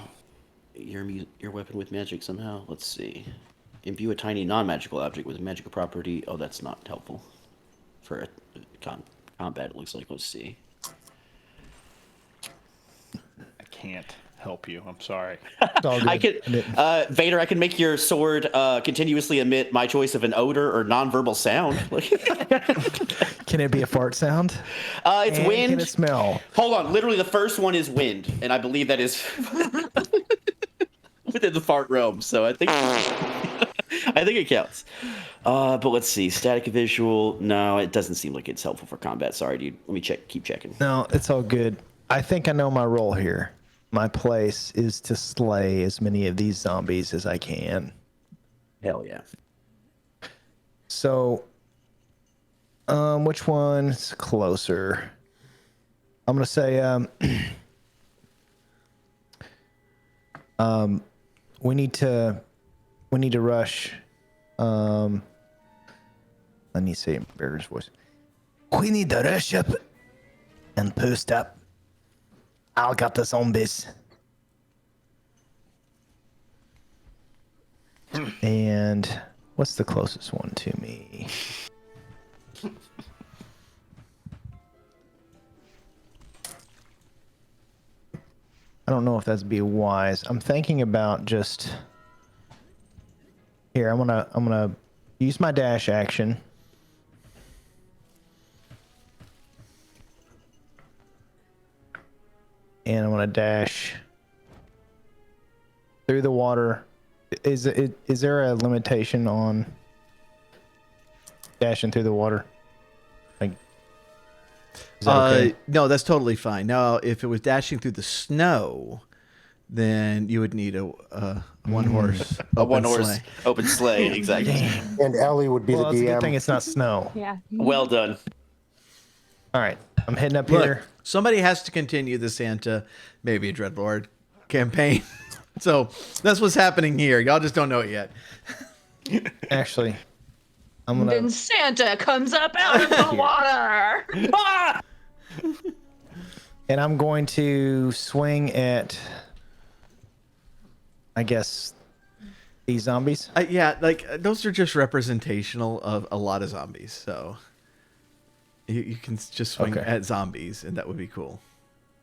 your weapon with magic somehow? Let's see. Imbue a tiny non-magical object with a magical property. Oh, that's not helpful for a combat. It looks like. Let's see. I can't help you. I'm sorry. It's all good. I can, Vader. I can make your sword continuously emit my choice of an odor or non-verbal sound. Can it be a fart sound? It's And wind. Can it smell? Hold on. Literally, the first one is wind, and I believe that is within the fart realm. So I think I think it counts. But let's see. Static visual. No, it doesn't seem like it's helpful for combat. Sorry, dude. Let me check. Keep checking. No, it's all good. I think I know my role here. My place is to slay as many of these zombies as I can. Hell yeah. So, which one's closer? I'm gonna say, we need to rush. Let me say it in Bear's voice. We need to rush up and post up. I'll got the zombies. And what's the closest one to me? I don't know if that's be wise. I'm thinking about just here. I'm gonna use my dash action. And I'm gonna dash through the water. Is there a limitation on dashing through the water? Like, is that okay? No, that's totally fine. Now, if it was dashing through the snow, then you would need a one horse A one horse open sleigh, exactly. And Ellie would be Well, the it's a good DM. thing it's not snow. Yeah. Well done. All right, I'm heading up Look, here. somebody has to continue the Santa, maybe a Dreadlord campaign. So that's what's happening here. Y'all just don't know it yet. Actually, I'm Then gonna. Santa comes up out of the water. Ah! And I'm going to swing at, I guess, these zombies. Yeah, like those are just representational of a lot of zombies. So you can just swing Okay. at zombies, and that would be cool.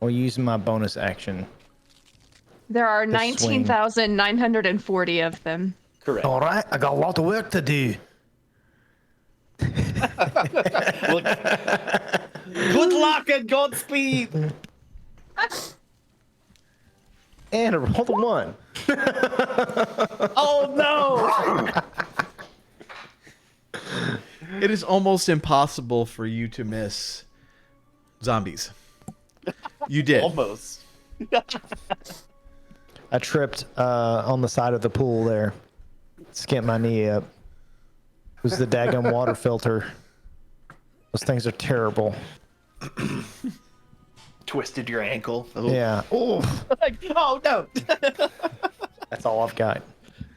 I'll use my bonus action. There are The swing. 19,940 of them. Correct. All right, I got a lot of work to do. Well, good luck and Godspeed. And I rolled a 1. Oh no! It is almost impossible for you to miss zombies. You did. Almost. I tripped on the side of the pool there. Skipped my knee up. It was the daggum water filter. Those things are terrible. Twisted your ankle. Yeah. Oh, Oh no! that's all I've got.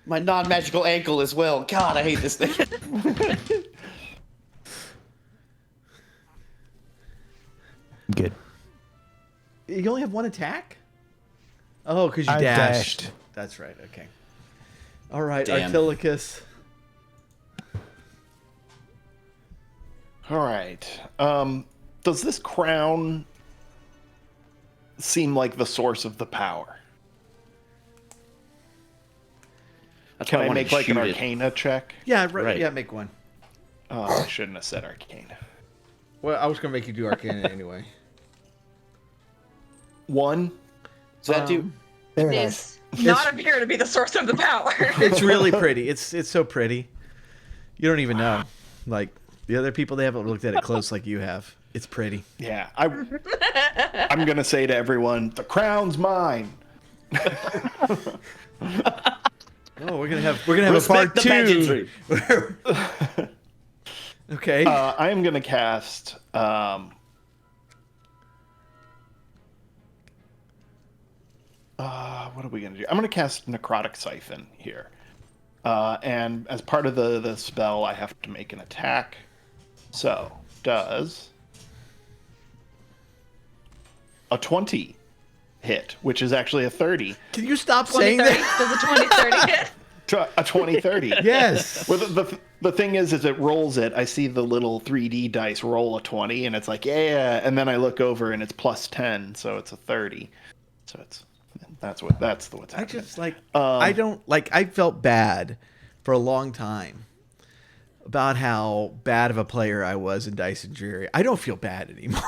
My non-magical ankle as well. God, I hate this thing. Good. You only have one attack? Oh, because you I dashed. dashed. That's right. Okay. All right, Damn. Artilicus. All right. Does this crown seem like the source of the power? That's Can why I wanted make to like an shoot it. Arcana check? Yeah, Right. Yeah, make one. Oh, I shouldn't have said Arcane. Well, I was gonna make you do Arcana anyway. 1. So that do. Very nice. Does not appear to be the source of the power. It's really pretty. It's so pretty. You don't even know. Like the other people, they haven't looked at it close like you have. It's pretty. Yeah, I'm gonna say to everyone, the crown's mine. Oh, we're gonna have a Respect part the 2. pageantry. Okay. I am gonna cast. What are we gonna do? I'm gonna cast Necrotic Siphon here, and as part of the spell, I have to make an attack. So does a 20 hit, which is actually a 30. Can you stop saying 2030? that? Does a 2030 hit? A 20/30. Yes. Well, the thing is it rolls it. I see the little 3D dice roll a 20, and it's like, yeah. And then I look over, and it's plus 10, so it's a 30. So that's what's I happening. just I felt bad for a long time about how bad of a player I was in Dice and Dreary. I don't feel bad anymore.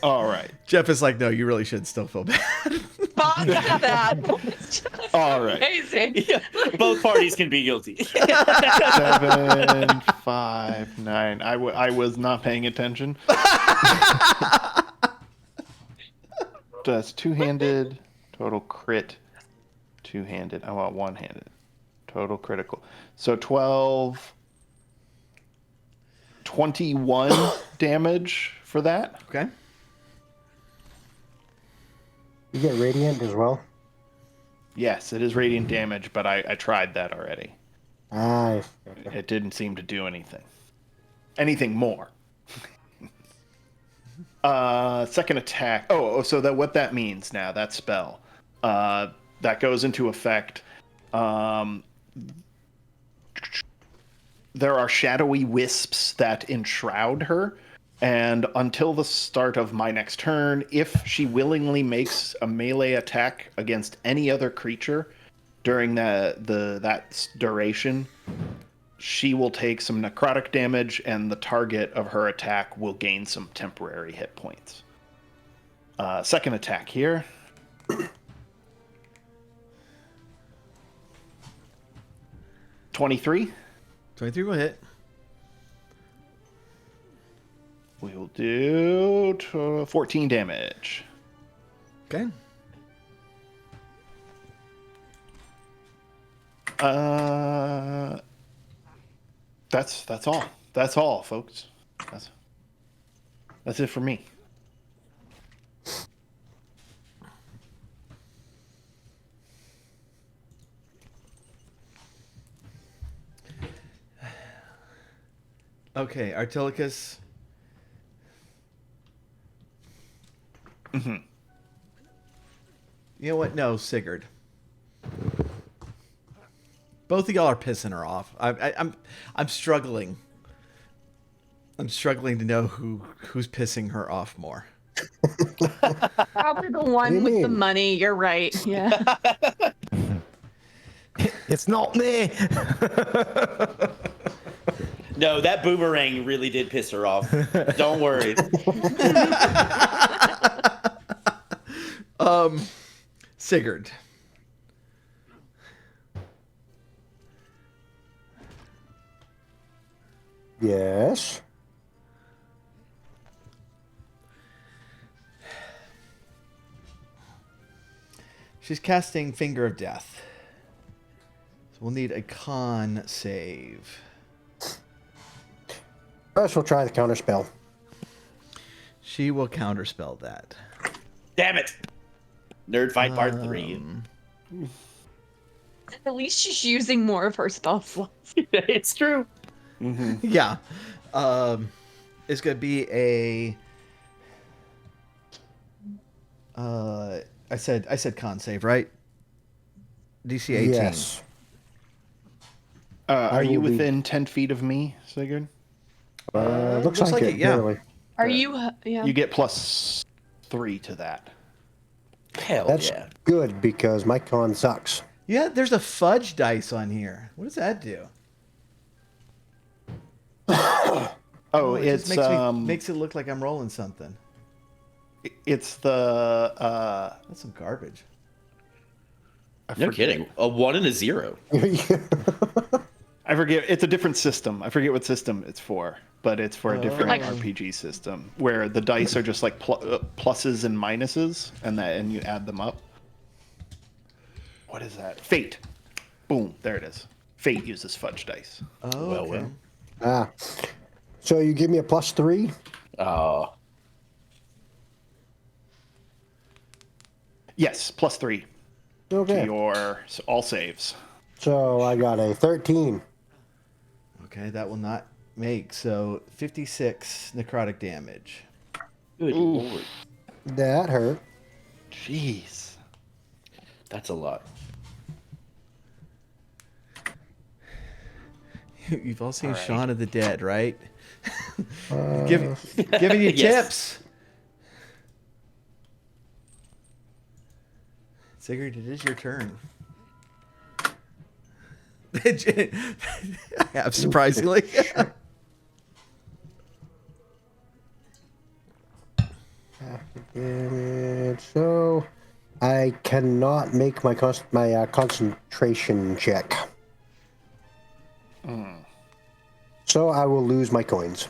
All right. Jeff is like, no, you really should still feel bad. Fuck that. It's just All right. amazing. Both parties can be guilty. 7, 5, 9. I was not paying attention. That's two-handed. Total crit. Two-handed. I want one-handed. Total critical. So 12. 21 damage for that. Okay. You get radiant as well. Yes, it is radiant damage, but I tried that already. Ah, It didn't seem to do anything. Anything more. Second attack. Oh, so what that means now, that spell. That goes into effect. There are shadowy wisps that enshroud her, and until the start of my next turn, if she willingly makes a melee attack against any other creature during that duration, she will take some necrotic damage, and the target of her attack will gain some temporary hit points. Second attack here. 23. 23 will hit. We'll do 14 damage. Okay. That's all. That's all, folks. That's it for me. Okay, Artilicus. Mm-hmm. You know what? No, Sigurd. Both of y'all are pissing her off. I'm struggling. I'm struggling to know who's pissing her off more. Probably the do one you with the mean? money. You're right. Yeah. It's not me. No, that boomerang really did piss her off. Don't worry. Sigurd. Yes. She's casting Finger of Death. So we'll need a con save. First, we'll try the counter spell. She will counterspell that. Damn it. Nerd fight part 3. At least she's using more of her spell slots. It's true. Yeah. It's going to be a... I said con save, right? DC 18. Yes. Are you will be- within 10 feet of me, Sigurd? Looks like it, yeah. barely. Are you? Yeah. You get +3 to that. Hell That's yeah. good because my con sucks. Yeah, there's a fudge dice on here. What does that do? Oh, It it's just makes it look like I'm rolling something. it's the That's some garbage. I No forget- kidding. A 1 and a 0. I forget. It's a different system. I forget what system it's for, but it's for a different Like- RPG system where the dice are just like pluses and minuses, and you add them up. What is that? Fate. Boom. There it is. Fate uses fudge dice. Oh, Well, okay. well. Ah. So you give me a +3? Oh. Yes, +3 to Okay. your all saves. So I got a 13. Okay, that will not make. So 56 necrotic damage. Good lord. That hurt. Jeez. That's a lot. You've all seen All right. Shaun of the Dead, right? Giving you Yes. tips. Sigurd, it is your turn. I have, surprisingly. Damage. So I cannot make my concentration check. So I will lose my coins.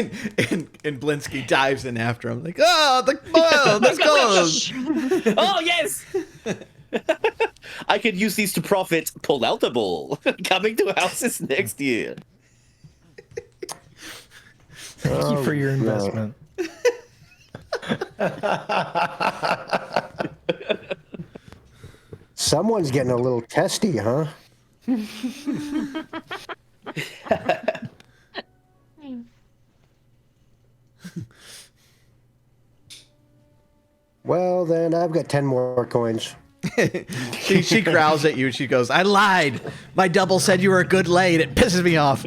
and Blinsky dives in after him, like, oh, the boil, let's go. Oh, yes! I could use these to profit. Pull out the bowl. Coming to houses next year. Thank you for your investment. Someone's getting a little testy, huh? Well, then I've got 10 more coins. She growls at you. She goes, I lied. My double said you were a good lay, and it pisses me off.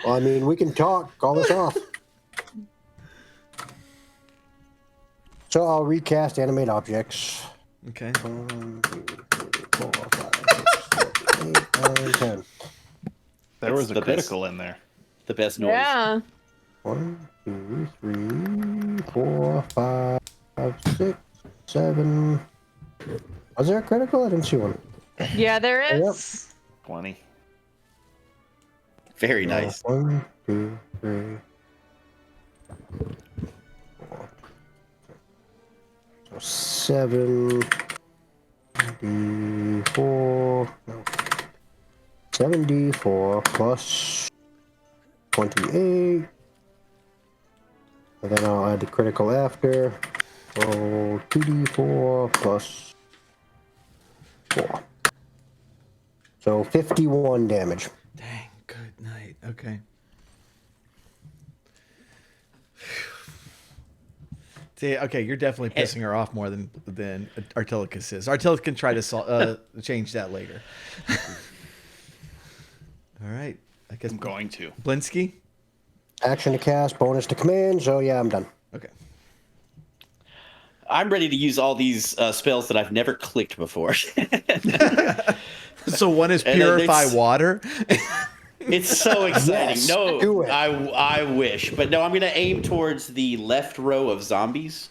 Well, I mean, we can talk. Call this off. So I'll recast animate objects. Okay. 1, 2, 3, 4, 5, 6, 7, 8, 9, 10. There was a the best. critical in there. the best noise. Yeah. 1, 2, 3, 4, 5, 6, 7. Was there a critical? I didn't see one. Yeah, there Yep. is. 20. Very nice. 1, 2, 3, 4. So 7 D4. No. 7d4 plus 28. And then I'll add the critical after. So 2d4 plus 4. So 51 damage. Dang, good night. Okay. See, okay, you're definitely pissing her off more than Artilicus is. Artilicus can try to change that later. All right, I guess I'm going to. Blinsky. Action to cast, bonus to command. So yeah, I'm done. Okay. I'm ready to use all these spells that I've never clicked before. So one is And purify it's- water. It's so exciting. Yes, No, do it. I wish, but no, I'm gonna aim towards the left row of zombies,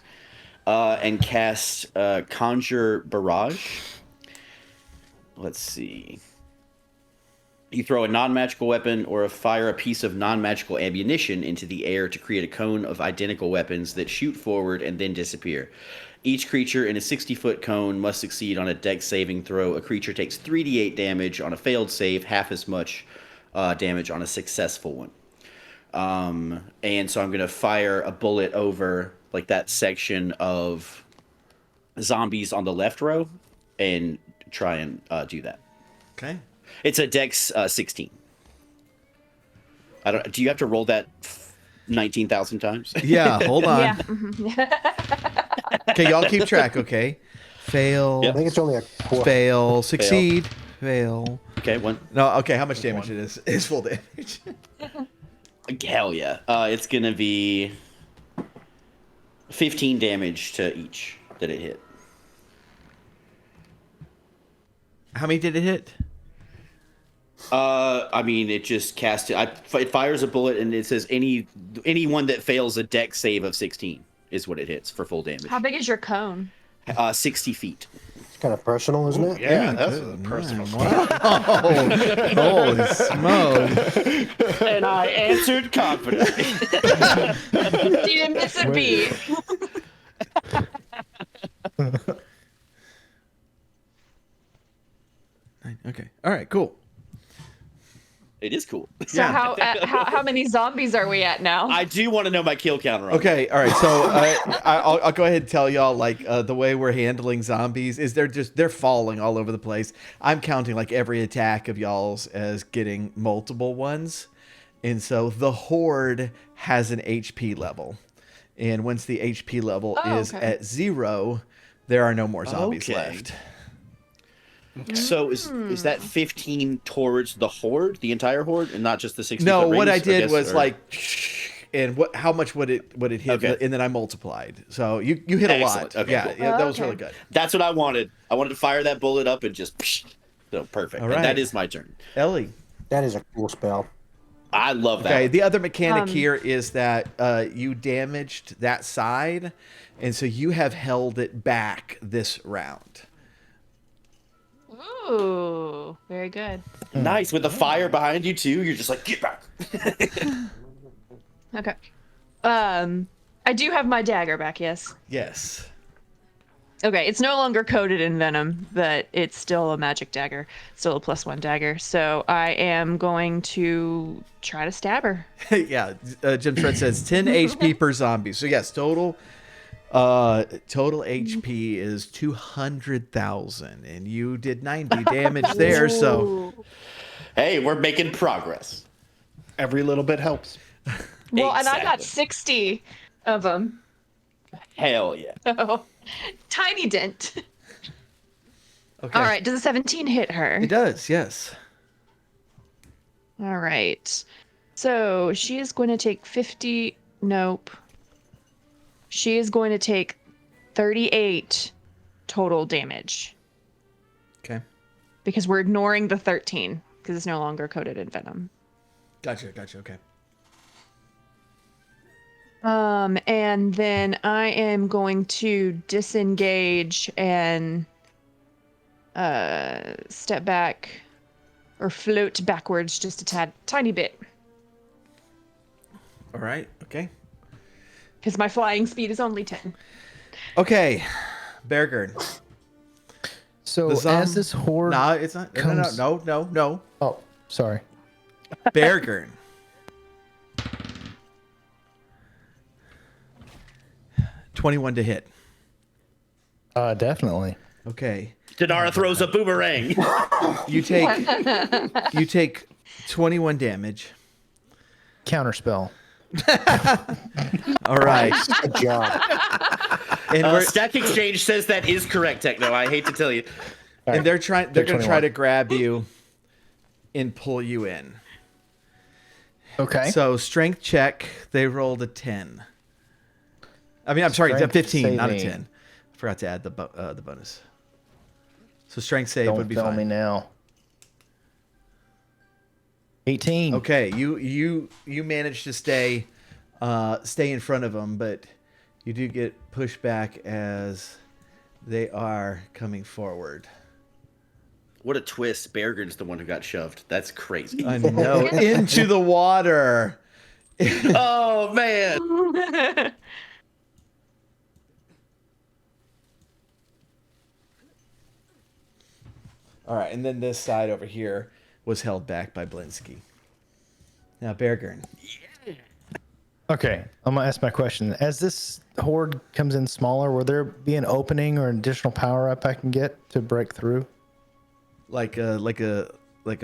and cast Conjure Barrage. Let's see. You throw a non-magical weapon or fire a piece of non-magical ammunition into the air to create a cone of identical weapons that shoot forward and then disappear. Each creature in a 60-foot cone must succeed on a dex saving throw. A creature takes 3d8 damage on a failed save, half as much damage on a successful one. And so I'm going to fire a bullet over like that section of zombies on the left row and try and do that. Okay. It's a dex 16. I don't. Do you have to roll that 19,000 times? Yeah. Hold on. Yeah. Mhm. Okay, y'all keep track. Okay. Fail. I think it's only a quarter. Fail. Succeed. Fail. Okay, one. No. Okay. How much damage it is full damage? Hell yeah. It's gonna be 15 damage to each that it hit. How many did it hit? I mean, it just cast it. It fires a bullet, and it says anyone that fails a dex save of 16 is what it hits for full damage. How big is your cone? 60 feet. It's kind of personal, isn't it? Yeah, that's good. a personal. Wow. Holy smokes. And I answered confidently. You didn't miss a beat. Okay. All right. Cool. It is cool. So Yeah. how many zombies are we at now? I do want to know my kill counter on Okay, all right. So I'll go ahead and tell y'all like the way we're handling zombies is they're falling all over the place. I'm counting like every attack of y'all's as getting multiple ones, and so the horde has an HP level, and once the HP level is okay. at 0, there are no more zombies Okay. left. So is that 15 towards the horde, the entire horde, and not just the 60? No, what I radius, did guess, was or- like, and how much would it hit, Okay. and then I multiplied. So you hit a Excellent. lot. Okay, Yeah, cool. yeah, that was Okay. really good. That's what I wanted. I wanted to fire that bullet up and just. So perfect. All And right. that is my turn. Ellie. That is a cool spell. I love that. Okay, the other mechanic here is that you damaged that side, and so you have held it back this round. Ooh, very good. Nice. With the fire behind you too, you're just like, get back. Okay. I do have my dagger back, yes. Yes. Okay, it's no longer coated in venom, but it's still a magic dagger, still a +1 dagger. So I am going to try to stab her. Yeah, Jim Fred says 10 HP per zombie. So yes, total HP is 200,000, and you did 90 damage there. So Ooh. Hey, we're making progress. Every little bit helps. Well, and I got Exactly. 60 of them. Hell yeah. So, tiny dent. okay, All right, does a 17 hit her? it does. Yes. All right. So she is going to take 50. Nope. She is going to take 38 total damage Okay. because we're ignoring the 13 because it's no longer coated in venom. Gotcha. Okay. And then I am going to disengage and step back or float backwards just a tiny bit. All right. Okay. Because my flying speed is only 10. Okay. Bergern. So The as this horde No, it's not. comes- No. Oh, sorry. Bergern. $21 to hit. Definitely. Okay. Denara throws a boomerang. You take 21 damage. Counterspell. All right. Good job. And we're, Stack Exchange says that is correct, Techno. I hate to tell you. and they're going to 21. try to grab you and pull you in. Okay. So strength check, they rolled a 10. I mean, I'm sorry, Strength 15, not a saving. 10. I forgot to add the bonus. So strength save Don't would be fail fine. me now. 18. Okay, you managed to stay in front of them, but you do get pushed back as they are coming forward. What a twist. Bergern's the one who got shoved. That's crazy. I know. Into the water. Oh, man. All right, and then this side over here was held back by Blinsky. Now, Bergern. Okay, I'm gonna ask my question. As this horde comes in smaller, will there be an opening or an additional power up I can get to break through? Like a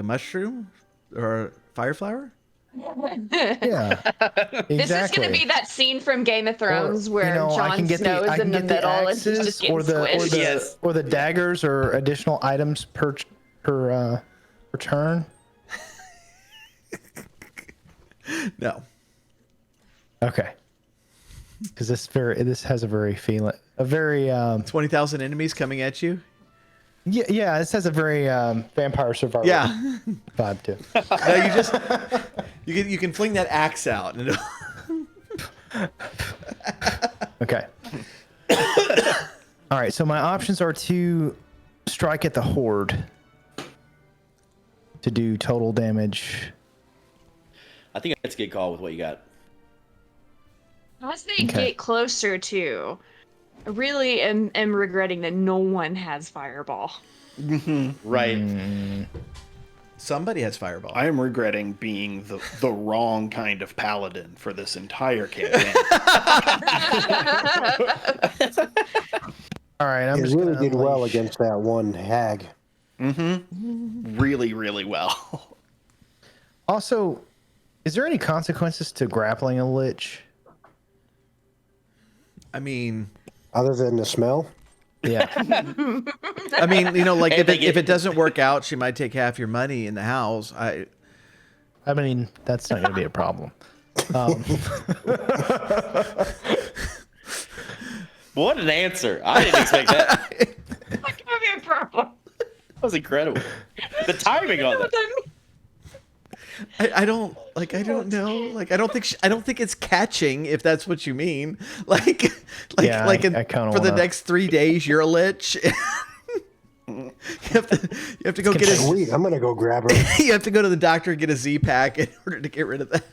mushroom or a fire flower? Yeah, exactly. This is going to be that scene from Game of Thrones where Jon Snow is in the middle and he's just getting squished. Yes. or the daggers or additional items per turn. No. Okay, because this has a very 20,000 enemies coming at you? yeah this has a very vampire survivor Yeah. vibe too. No, you can fling that axe out. And Okay. All right. So my options are to strike at the horde to do total damage. I think that's a good call with what you got. As they Okay. get closer to, I really am regretting that no one has Fireball. Right. somebody has fireball. I am regretting being the wrong kind of paladin for this entire campaign. All right. I'm It just really gonna did well unleash- against that one hag. Really, really well. Also, is there any consequences to grappling a lich? I mean, Other than the smell? Yeah. like And if it doesn't work out, she might take half your money in the house. I mean, that's not going to be a problem. What an answer. I didn't expect that. That could be a problem. That was incredible. The timing on that. I don't know. Like I don't think it's catching, if that's what you mean. Yeah, I kinda for the wanna- next 3 days you're a lich. you have to go get Sweet, I'm gonna go grab her. you have to go to the doctor and get a Z pack in order to get rid of that.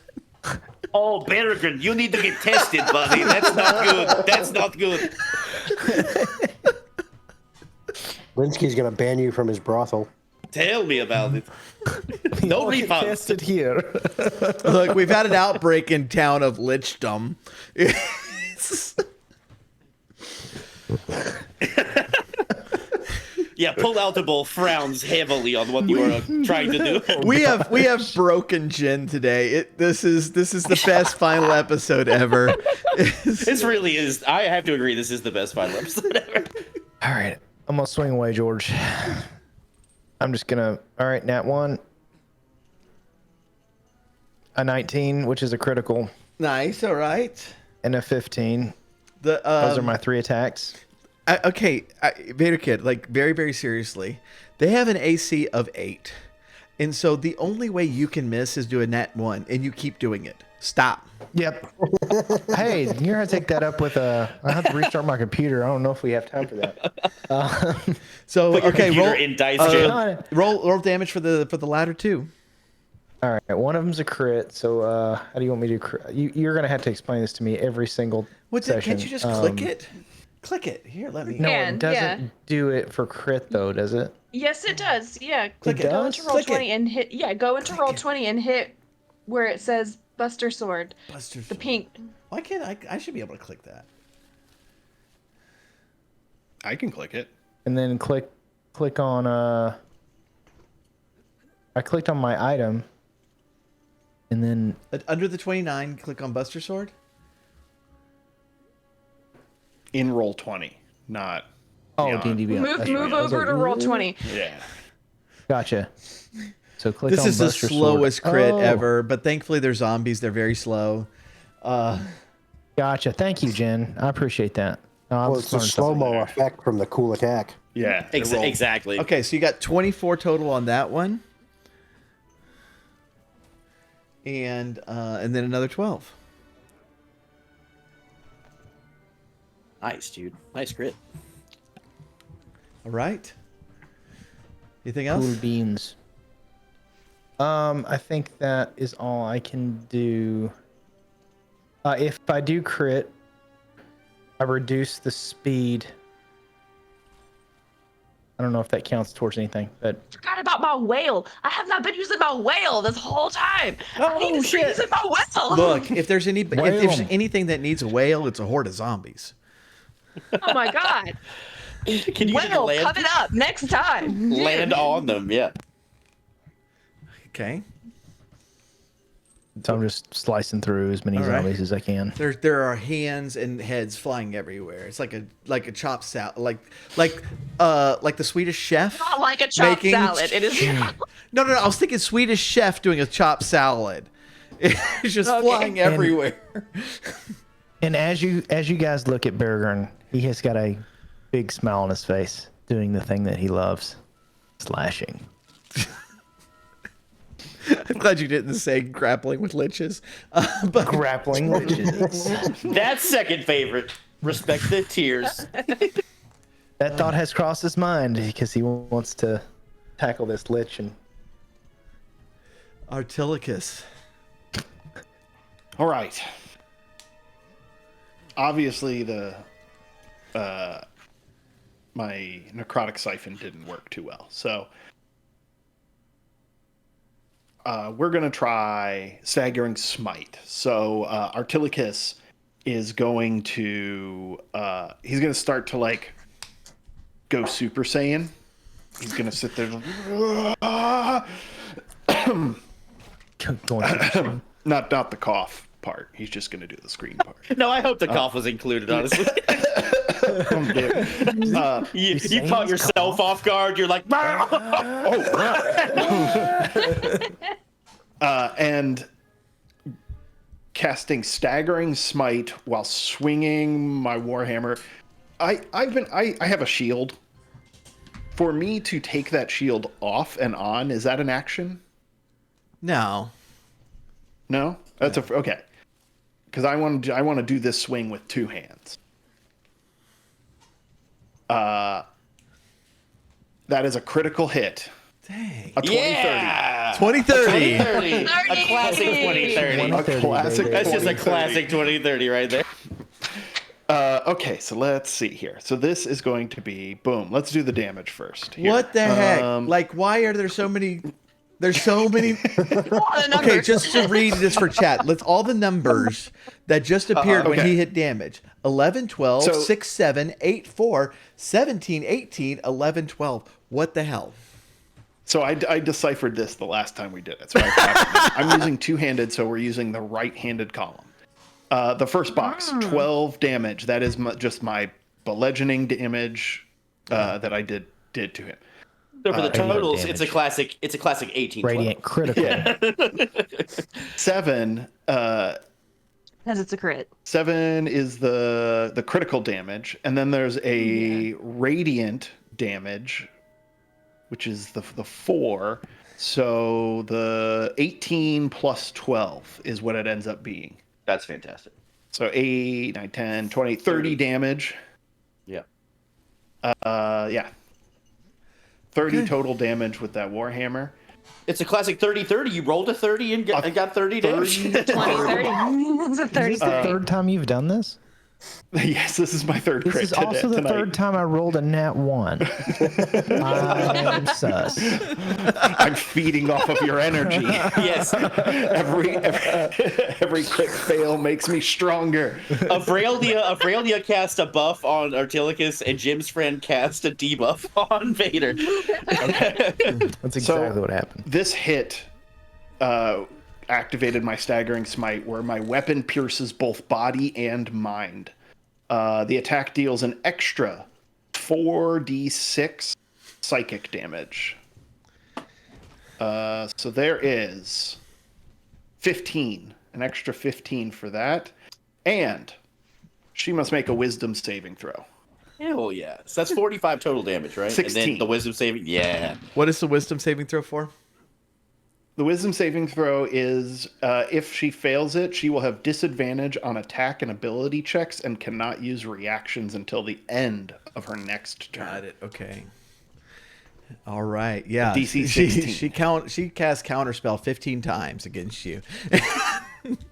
Oh, Berrigan, you need to get tested, buddy. That's not good. That's not good. Linsky's gonna ban you from his brothel. Tell me about it. No refunds. Tested here. Look, we've had an outbreak in town of lichdom. Yeah, Palatable frowns heavily on what you are trying to do. we have broken gin today. This is the best final episode ever. This really is. I have to agree. This is the best final episode ever. All right. I'm going to swing away, George. I'm just going to. All right, Nat 1. A 19, which is a critical, Nice. All right. and a 15. The Those are my 3 attacks. okay, Vader Kid, like very, very seriously, they have an AC of 8. And so the only way you can miss is do a nat 1, and you keep doing it. Stop. Yep. Hey, you're gonna take that up with I have to restart my computer. I don't know if we have time for that. So Put your okay, computer roll in dice jail. roll damage for the latter two. All right, one of them's a crit. So how do you want me to? You're gonna have to explain this to me every single session. Can't you just click it? Click it. Here, let me. No, Can, it doesn't yeah. do it for crit though, does it? Yes, it does. Yeah. Click it. Go does? into roll Click it. 20 and hit. Yeah, go into roll 20 and hit where it says Buster Sword. Buster The Sword. pink. Why can't I? I should be able to click that. I can click it. And then click on I clicked on my item, and then Under the 29, click on Buster Sword. In roll 20, not. D&D beyond. Beyond. Move That's right. I was over like, to roll "Ooh." 20. Yeah. Gotcha. So click This on is the Buster Sword. slowest crit Oh, ever, but thankfully they're zombies. They're very slow. Gotcha. Thank you, Jen. I appreciate that. No, I'm Well, it's a learning something. slow-mo effect from the cool attack. Yeah. it rolled. Exactly. Okay, so you got 24 total on that one, and then another 12. Nice, dude. Nice crit. All right. Anything else? Cool beans. I think that is all I can do. If I do crit, I reduce the speed. I don't know if that counts towards anything, but Forgot about my whale. I have not been using my whale this whole time. I need to start using my whale. Look, if there's Whale 'em. anything that needs a whale, it's a horde of zombies. Oh my god. Can you Whale land, coming up next time. land on them? Yeah. Okay. so I'm just slicing through as many All right. zombies as I can. There are hands and heads flying everywhere. It's like a chopped salad, like the Swedish chef. Not like a chopped salad. It is. No. I was thinking Swedish chef doing a chopped salad. It's just Okay. flying everywhere. And as you guys look at Bergern, he has got a big smile on his face, doing the thing that he loves, slashing. I'm glad you didn't say grappling with liches. But Grappling witches. That's second favorite. Respect the tears. That thought has crossed his mind because he wants to tackle this lich and Artilicus. All right. Obviously, my necrotic siphon didn't work too well, so we're gonna try staggering smite. So Artilicus is going to he's gonna start to like go Super Saiyan. He's gonna sit there. going to Not the cough part. He's just gonna do the scream part. No, I hope the cough was included, honestly. you saying caught he's yourself off guard. You're like, And casting staggering smite while swinging my warhammer. I have a shield. For me to take that shield off and on, is that an action? No. No, that's okay. Because I want to do this swing with two hands. That is a critical hit. Dang. A 20-30. yeah, 2030. 2030, a classic 2030. A classic. That's just a 20-30. classic 2030 right there. Okay, so let's see here. So this is going to be boom. Let's do the damage first. Here. What the heck? Like, why are there so many? There's so many. Okay, just to read this for chat. Let's all the numbers that just appeared when okay. he hit damage. 11, 12, So- 6, 7, 8, 4, 17, 18, 11, 12. What the hell? So I deciphered this the last time we did it. So I'm using two-handed, so we're using the right-handed column. The first box, 12 damage. That is just my bludgeoning damage that I did to him. So for the totals, damage. it's a classic 18. radiant critical. 7 Because it's a crit. 7 is the critical damage, and then there's a radiant damage, which is the 4. So the 18 plus 12 is what it ends up being. That's fantastic. So 8, 9, 10, 20, 30 damage. Yeah. Yeah. 30 total damage with that Warhammer. It's a classic 30-30. You rolled a 30 and got 30 damage. 20, 30. It's a 30, Is this the third time you've done this? Yes, this is my third This crit is also the tonight. third time I rolled a nat 1. I'm sus. I'm feeding off of your energy. Yes. Every quick fail makes me stronger. Avralia cast a buff on Artilicus, and Jim's friend cast a debuff on Vader. That's exactly what happened. This hit activated my staggering smite, where my weapon pierces both body and mind. The attack deals an extra 4d6 psychic damage. So there is 15, an extra 15 for that. And she must make a wisdom saving throw. Hell yeah. So that's 45 total damage, right? 16. And then the wisdom saving. Yeah. What is the wisdom saving throw for? The wisdom saving throw is if she fails it, she will have disadvantage on attack and ability checks and cannot use reactions until the end of her next turn. Got it. Okay. All right. Yeah. DC 16. She casts counterspell 15 times against you.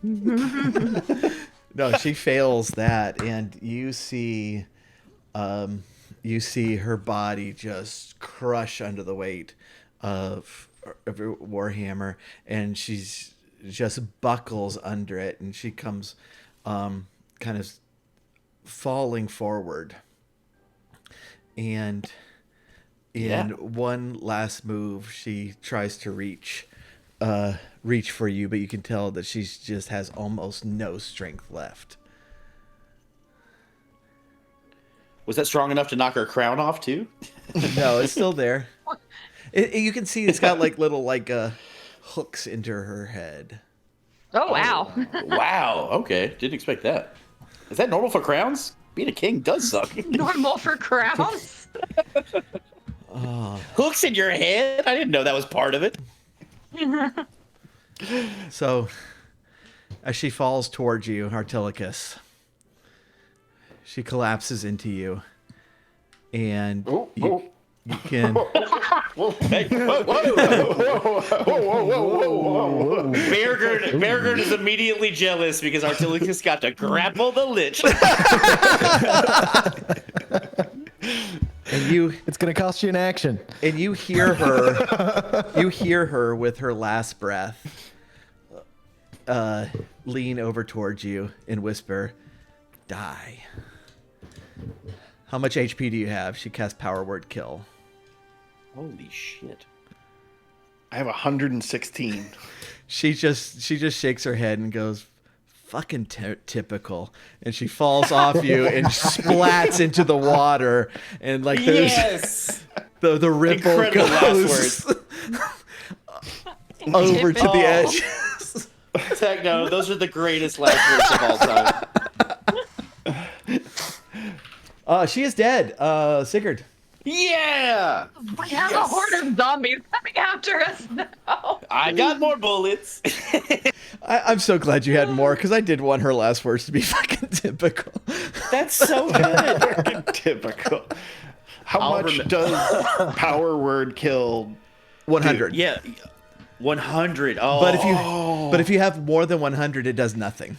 No, she fails that, and you see her body just crush under the weight of Warhammer, and she's just buckles under it, and she comes kind of falling forward, and in one last move she tries to reach for you, but you can tell that she just has almost no strength left. Was that strong enough to knock her crown off too? No, it's still there. You can see it's got like little hooks into her head. Oh, wow. Wow. Okay. Didn't expect that. Is that normal for crowns? Being a king does suck. Normal for crowns? Hooks in your head? I didn't know that was part of it. So, as she falls towards you, Artilicus, she collapses into you, and you can. Hey, whoa. Beargard is immediately jealous because Artilicus got to grapple the lich. And It's going to cost you an action. And you hear her with her last breath lean over towards you and whisper, "Die." How much HP do you have? She casts Power Word Kill. Holy shit. I have 116. She just shakes her head and goes, "Fucking typical," and she falls off you and splats into the water, and there's the ripple Incredible goes over to the edge. Techno, those are the greatest last words of all time. She is dead. Sigurd. Yeah! We have a horde of zombies coming after us now. I got more bullets. I'm so glad you had more, because I did want her last words to be fucking typical. That's so good. Typical. How I'll much does Power Word Kill? 100. Yeah. 100. Oh. But if you have more than 100, it does nothing.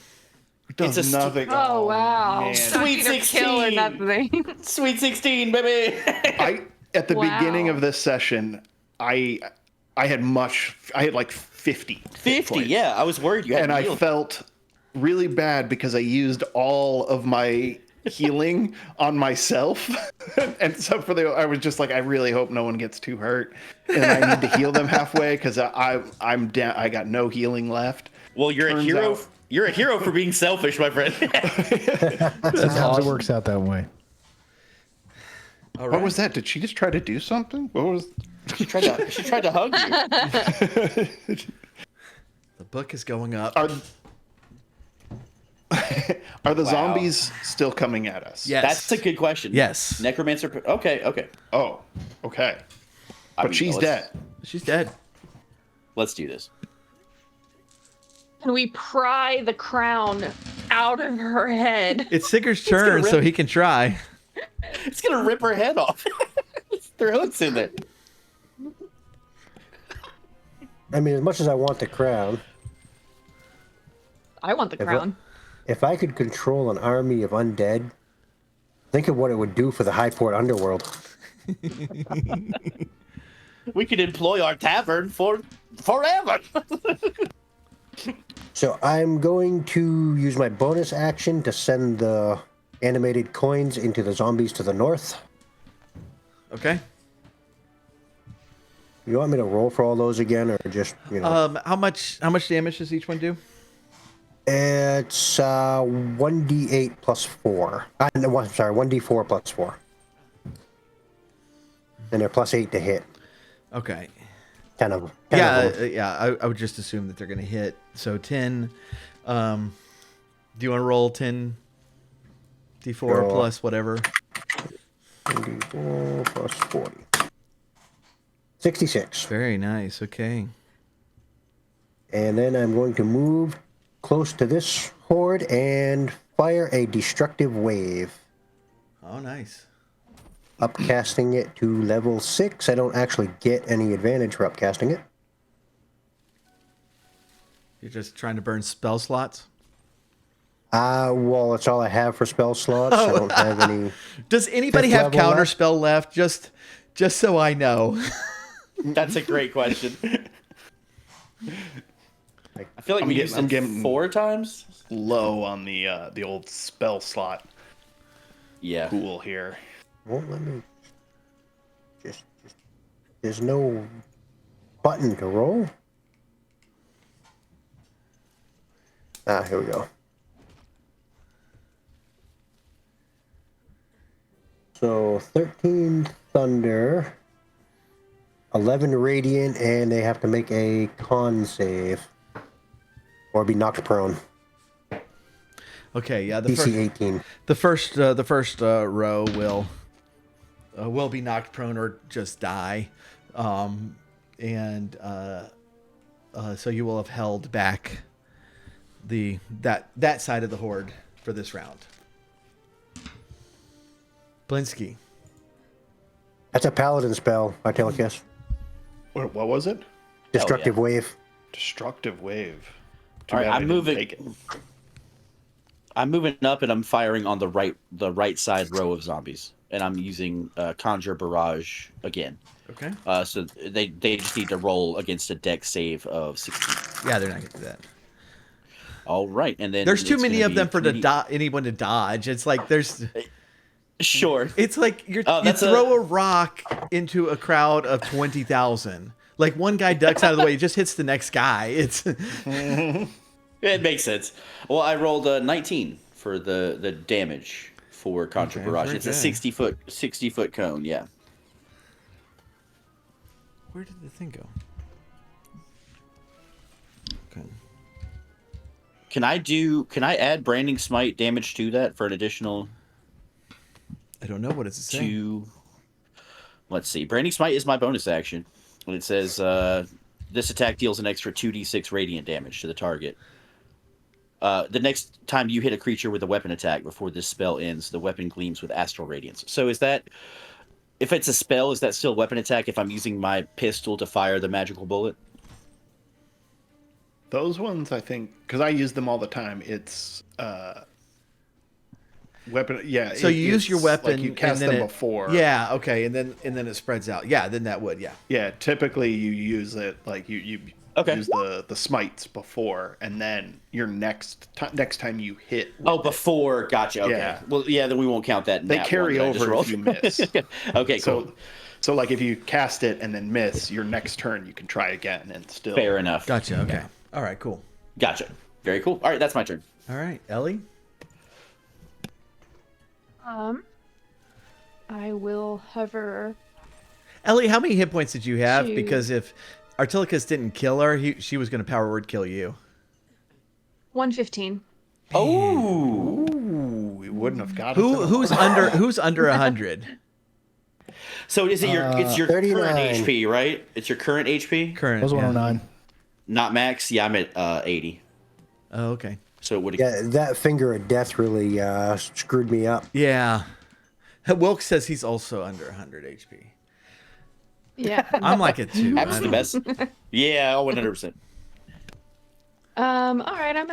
It does It's a nothing. Oh, wow. man. Sweet Either kill or 16. nothing. Sweet 16, baby. At the Wow. beginning of this session, I had like 50. hit 50, points. yeah. I was worried you had And I healed. felt really bad because I used all of my healing on myself. And so I was just like, I really hope no one gets too hurt. And I need to heal them halfway because I'm down. I got no healing left. Well, you're a Turns hero. out- You're a hero for being selfish, my friend. Sometimes it works out that way. All right. What was that? Did she just try to do something? What was? She tried to hug you. The book is going up. Are the zombies still coming at us? Yes. That's a good question. Yes. Necromancer. Okay. Oh, okay. I But mean, she's let's- dead. She's dead. Let's do this. Can we pry the crown out of her head? It's Sigurd's turn, so he can try. It's gonna rip her head off. Their hooks in there. I mean, as much as I want the crown, I want the crown. if I could control an army of undead, think of what it would do for the Highport underworld. We could employ our tavern for forever. So I'm going to use my bonus action to send the animated coins into the zombies to the north. Okay. You want me to roll for all those again, or just, How much damage does each one do? It's 1d8 plus 4. No, sorry, 1d4 plus 4. And they're plus 8 to hit. Okay. 10 of them. I would just assume that they're going to hit. So 10. Do you want to roll 10 d4 Sure. plus whatever? 1d4 plus 40. 66. Very nice. Okay. And then I'm going to move close to this horde and fire a destructive wave. Oh, nice. Upcasting it to level 6. I don't actually get any advantage for upcasting it. You're just trying to burn spell slots? Well, that's all I have for spell slots. I don't have any. Does anybody Fifth have level counter left? spell left? Just so I know. That's a great question. I feel like we used I'm it getting 4 times. Low on the old spell slot Yeah. pool here. Well, let me. Just. There's no button to roll. Here we go. So 13 thunder, 11 radiant, and they have to make a con save or be knocked prone. Okay, yeah. DC 18. The first row will be knocked prone or just die, and so you will have held back that side of the horde for this round. Blinsky. That's a paladin spell, Artilicus. What was it? Destructive wave. Destructive wave. All right, Too bad I I'm didn't moving. take it. I'm moving up and I'm firing on the right side row of zombies, and I'm using Conjure Barrage again. Okay. So they just need to roll against a dex save of 16. Yeah, they're not gonna do that. All right, and then There's too it's many gonna of them be for 3D anyone to dodge. It's like there's. Sure. It's like you that's throw a rock into a crowd of 20,000. Like one guy ducks out of the way, it just hits the next guy. It's It makes sense. Well, I rolled a 19 for the damage for Conjure Barrage. very It's a good. 60-foot cone. Yeah. Where did the thing go? Okay. Can I add Branding Smite damage to that for an additional I don't know what it's saying. 2? Let's see. Branding Smite is my bonus action. And it says this attack deals an extra 2d6 radiant damage to the target. The next time you hit a creature with a weapon attack before this spell ends, the weapon gleams with astral radiance. So is that, if it's a spell, is that still weapon attack if I'm using my pistol to fire the magical bullet? Those ones, I think, because I use them all the time. It's weapon. Yeah. So you use your weapon. Like you cast and then them before. Yeah. Okay. And then it spreads out. Yeah. Then that would. Yeah. Yeah. Typically, you use it like you use the smites before, and then your next time you hit. Oh, before. Gotcha. Okay. Yeah. Well, yeah. Then we won't count that. In They that carry one that I just over rolled. if you miss. Okay. Cool. So like if you cast it and then miss, your next turn you can try again and still. Fair enough. Gotcha. Okay. All right. Cool. Gotcha. Very cool. All right, that's my turn. All right, Ellie. I will hover. Ellie, how many hit points did you have? Shoot. Because if Artilicus didn't kill her, she was going to power word kill you. 115. Oh. Ooh, we wouldn't have got it. Who's under 100? So is it your it's your 39. current HP, right? It's your current HP. Current. That was yeah. 109. Not max. Yeah, I'm at 80. Oh, okay. So it would. Yeah, that finger of death really screwed me up. Yeah. Wilk says he's also under 100 HP. Yeah. I'm like at 2. Happens to the best. Yeah, 100%. All right, I'm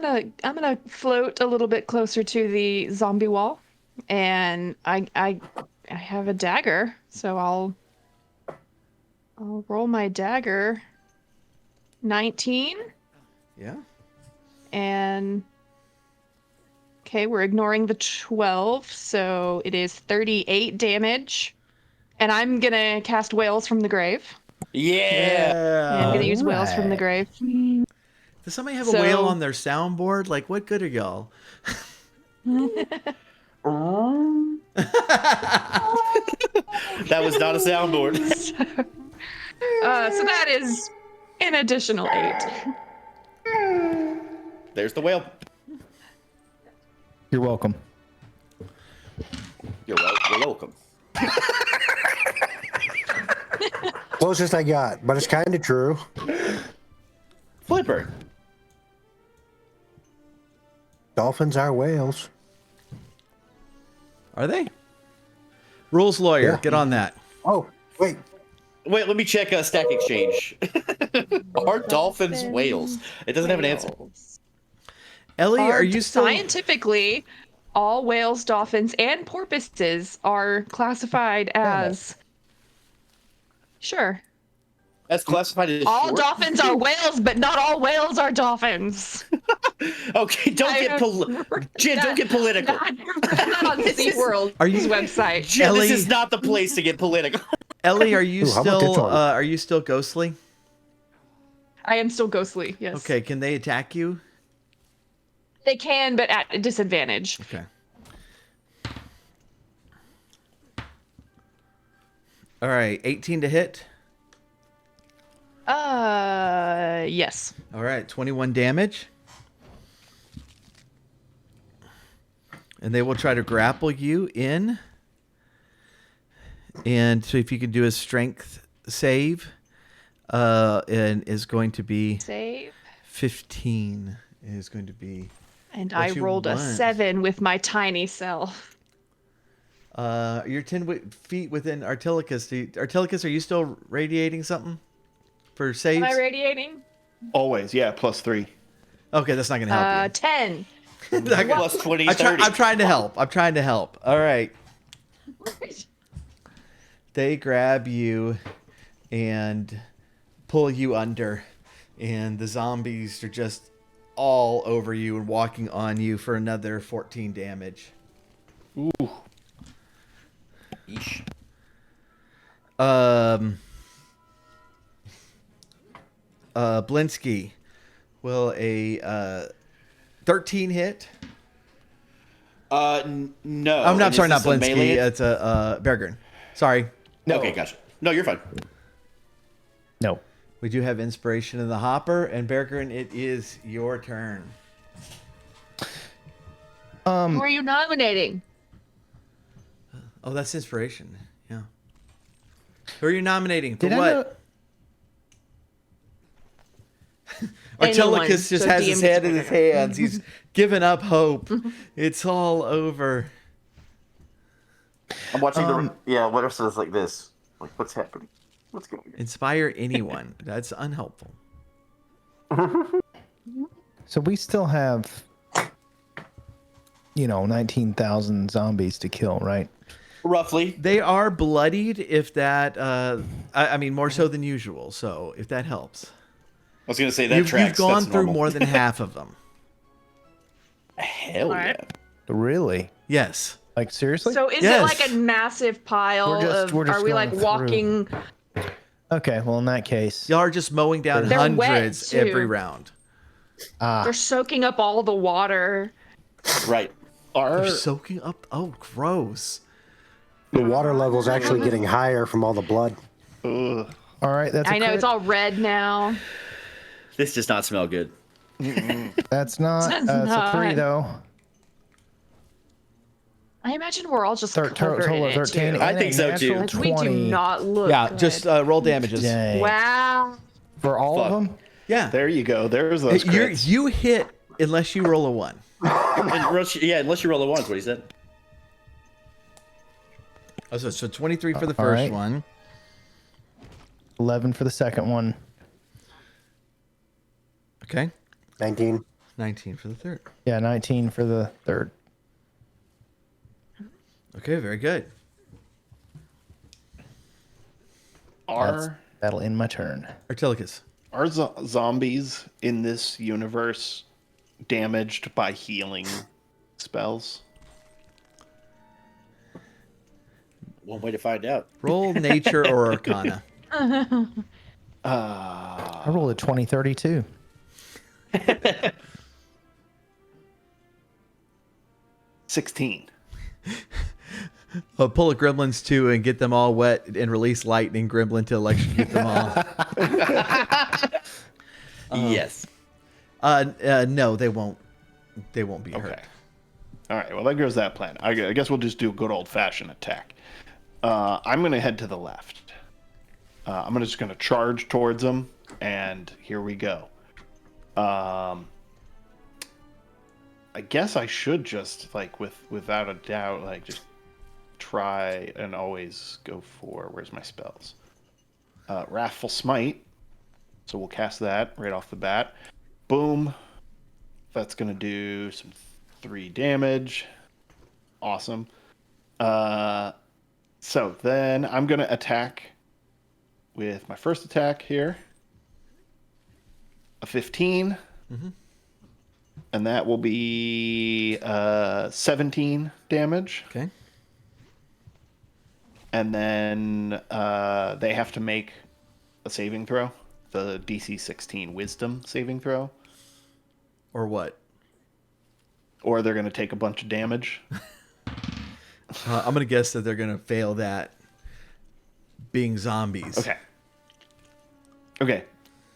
gonna float a little bit closer to the zombie wall, and I have a dagger, so I'll roll my dagger. 19, Yeah. and okay, we're ignoring the 12, so it is 38 damage, and I'm gonna cast Wails from the Grave. Yeah. I'm gonna use Wails from the Alright. Grave. Does somebody have a So- whale on their soundboard? Like, what good are y'all? That was not a soundboard. So that is an additional 8. There's the whale. You're welcome. You're welcome. Closest I got, but it's kind of true. Flipper. Dolphins are whales. Are they? Rules lawyer, Yeah. get on that. Oh, wait. Wait, let me check Stack Exchange. Are dolphins whales? It doesn't have an answer. Ellie, are you still? Scientifically, all whales, dolphins, and porpoises are classified as. Sure. That's classified as All short? dolphins are whales, but not all whales are dolphins. Okay, don't get political. Not on SeaWorld's Are you- website. Jim, Ellie- this is not the place to get political. Ellie, are you Ooh, how about this still? one? Are you still ghostly? I am still ghostly, yes. Okay, can they attack you? They can, but at a disadvantage. Okay. All right, 18 to hit. Yes. All right, 21 damage. And they will try to grapple you in. And so if you can do a strength save, and is going to be Save. 15 is going to be. And What I you rolled a want. 7 with my tiny self. You're 10 feet within Artilicus. Artilicus, are you still radiating something for saves? Am I radiating? Always, yeah, +3. Okay, that's not going to help 10. you. Plus 20, 30. I'm trying to help. I'm trying to help. All right. They grab you and pull you under, and the zombies are just all over you and walking on you for another 14 damage. Ooh. Yeesh. Blinsky, will a 13 hit? No. I'm And sorry, is not this a Blinsky. melee? It's a Bergern. Sorry. Okay, gotcha. No, you're fine. No. We do have inspiration in the hopper, and Bergern, it is your turn. Who are you nominating? Oh, that's inspiration. Yeah. Who are you nominating? For Did I what? know? Anyone, Artilicus just so has his DM's head in his whatever. hands. He's given up hope. It's all over. I'm watching what else is like this? Like, what's happening? What's going on? Inspire anyone. That's unhelpful. So we still have, 19,000 zombies to kill, right? Roughly. They are bloodied, if that. I mean, more so than usual. So, if that helps, I was gonna say that you've tracks. gone That's through normal. more than half of them. Hell yeah. Alright. Really? Yes. Like, seriously? So is Yes. it like a massive pile We're just are we like going through. walking? Okay, well, in that case. Y'all are just mowing down They're wet, hundreds too. every round. They're soaking up all the water. Right. They're soaking up. Oh, gross. The water level's actually getting higher from all the blood. Ugh. All right, that's a I know crit. it's all red now. This does not smell good. That's not. That's It's a 3, not. though. I imagine we're all just Total covered in of it 13. too. I and think a so, natural too. We do 20. not look Yeah, good. just roll damages. Dang. Wow. For all Fuck. of them? Yeah. There you go. There's those crits. You hit unless you roll a 1. Unless you roll a 1, is what he said. Oh, so 23 for the All first right. one. 11 for the second one. Okay. 19. 19 for the third. Yeah, 19 for the third. Okay, very good. That'll end my turn. Artilicus. Are zombies in this universe damaged by healing spells? One way to find out. Roll nature or arcana. I rolled a 2032. 16. Pull a gremlins too and get them all wet and release lightning gremlin to electrocute them all. Yes. No, they won't. They won't be hurt. Okay. All right. Well, there goes that plan. I guess we'll just do a good old-fashioned attack. I'm going to head to the left. I'm just going to charge towards them, and here we go. I guess I should just, like, without a doubt, like, just try and always go for... Where's my spells? Wrathful Smite. So we'll cast that right off the bat. Boom. That's going to do some 3 damage. Awesome. So then I'm going to attack with my first attack here. A 15. Mm-hmm. And that will be 17 damage. Okay. And then they have to make a saving throw. The DC 16 Wisdom saving throw. Or what? Or they're going to take a bunch of damage. I'm going to guess that they're going to fail that being zombies. Okay.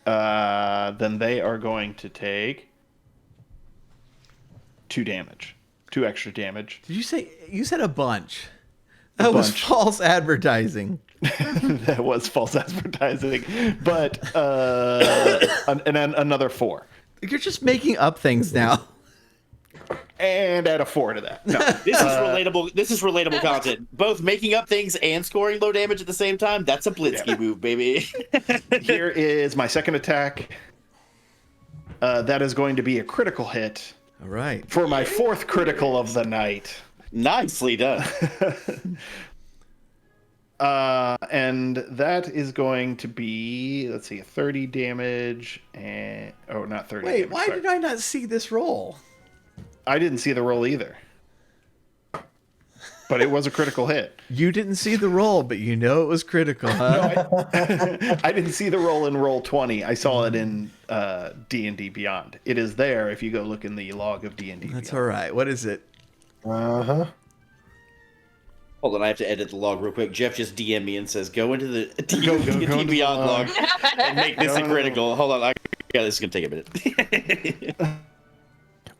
Then they are going to take 2 damage. 2 extra damage. Did you say... You said a bunch. That was bunch. false advertising. That was false advertising. But, and then another 4. You're just making up things now. And add a 4 to that. No. This is relatable. This is relatable content. Both making up things and scoring low damage at the same time. That's a Blitzky move, baby. Here is my second attack. That is going to be a critical hit All right. for my 4th critical of the night. Nicely done. And that is going to be, let's see, 30 damage and... Oh, not 30 Wait, damage. why sorry. did I not see this roll? I didn't see the roll either. But it was a critical hit. You didn't see the roll, but you know it was critical, huh? I didn't see the roll in roll 20. I saw it in D&D Beyond. It is there if you go look in the log of D&D Beyond. That's all right. What is it? Uh-huh. Hold on, I have to edit the log real quick. Jeff just DM'd me and says, "Go into the Go D&D into the Beyond log. log and make this a No. critical." Hold on, this is gonna take a minute.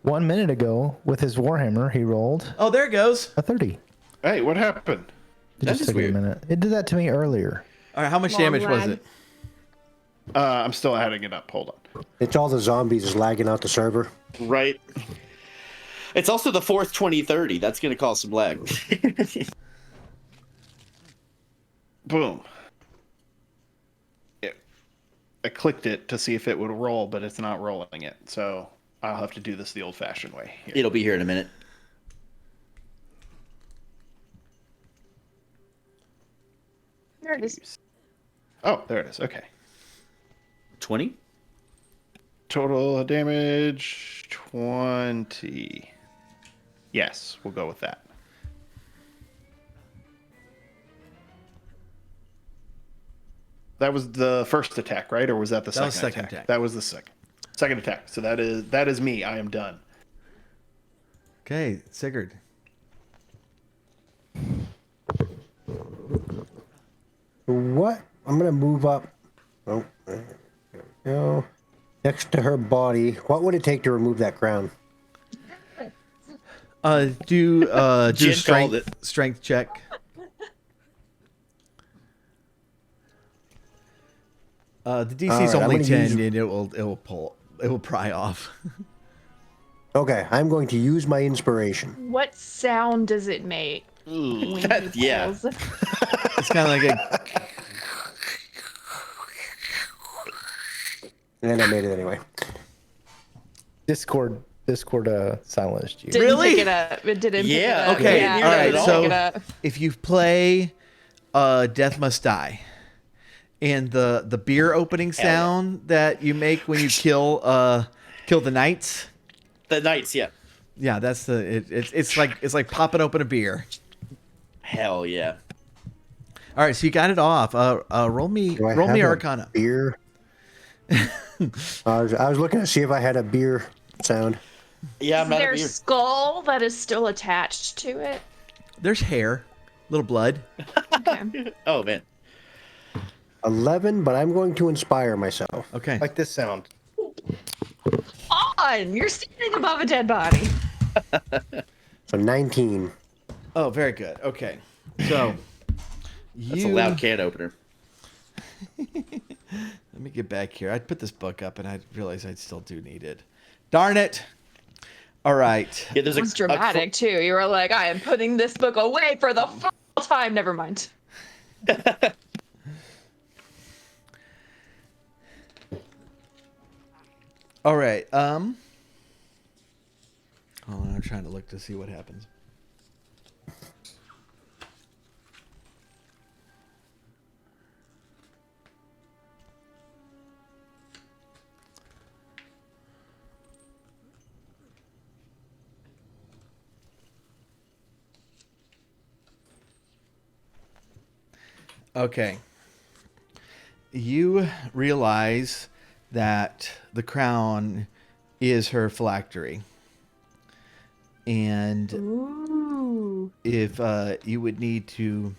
1 minute ago, with his Warhammer, he rolled Oh, there it goes. a 30. Hey, what happened? It That's just took weird. a minute. It did that to me earlier. All right, how much Long damage was lag. it? I'm still adding it up. Hold on. It's all the zombies lagging out the server. Right. It's also the 4th 2030. That's gonna cause some lag. Boom. I clicked it to see if it would roll, but it's not rolling it. So I'll have to do this the old-fashioned way. Here. It'll be here in a minute. There it is. Oh, there it is. Okay. 20. Total damage 20. Yes, we'll go with that. That was the first attack, right? Or was that the That was second second attack? attack. That was the second attack. So that is me. I am done. Okay, Sigurd. What? I'm going to move up. Oh, there we go. Next to her body. What would it take to remove that crown? Do Jen called strength check. The DC All is right, I'm only gonna 10, use- and it will pry off. Okay, I'm going to use my inspiration. What sound does it make Ooh, when he yeah. pulls? It's kind of like a. And I made it anyway. Discord silenced you. Didn't Really? pick it up. It didn't pick it Yeah, up. Okay, Yeah, all it right, didn't so- pick it up. If you play Death Must Die, and the beer opening Hell yeah. sound that you make when you kill the knights, The knights, yeah. yeah, that's it's like popping open a beer. Hell yeah. All right, so you got it off. Roll me Do I have a Arcana. beer? I was looking to see if I had a beer sound. Yeah, Is I'm out there of beer. skull that is still attached to it? There's hair, little blood. Okay. Oh man. 11, but I'm going to inspire myself. Okay. Like this sound. On! You're standing above a dead body. So 19. Oh, very good. Okay. So That's a loud can opener. Let me get back here. I'd put this book up, and I realized I still do need it. Darn it! All right. Yeah, there's It was dramatic, too. You were like, I am putting this book away for the final time. Never mind. All right. Hold on, I'm trying to look to see what happens. Okay. You realize that the crown is her phylactery. And Ooh. if you would need to